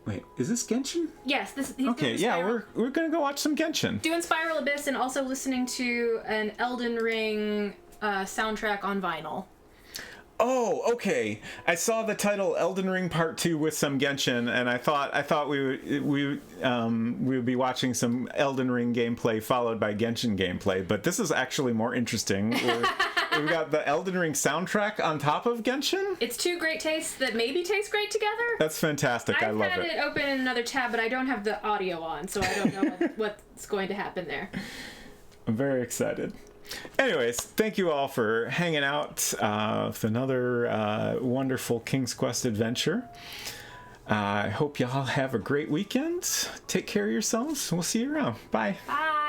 Wait, is this Genshin? Yes, he's okay, yeah, we're gonna go watch some Genshin. Doing Spiral Abyss and also listening to an Elden Ring soundtrack on vinyl. Oh, okay. I saw the title Elden Ring Part 2 with some Genshin, and I thought we would be watching some Elden Ring gameplay followed by Genshin gameplay, but this is actually more interesting. We've got the Elden Ring soundtrack on top of Genshin. It's two great tastes that maybe taste great together. That's fantastic. I love it. I've had it open in another tab, but I don't have the audio on, so I don't know what's going to happen there. I'm very excited. Anyways, thank you all for hanging out with another wonderful King's Quest adventure. I hope y'all have a great weekend. Take care of yourselves. We'll see you around. Bye. Bye.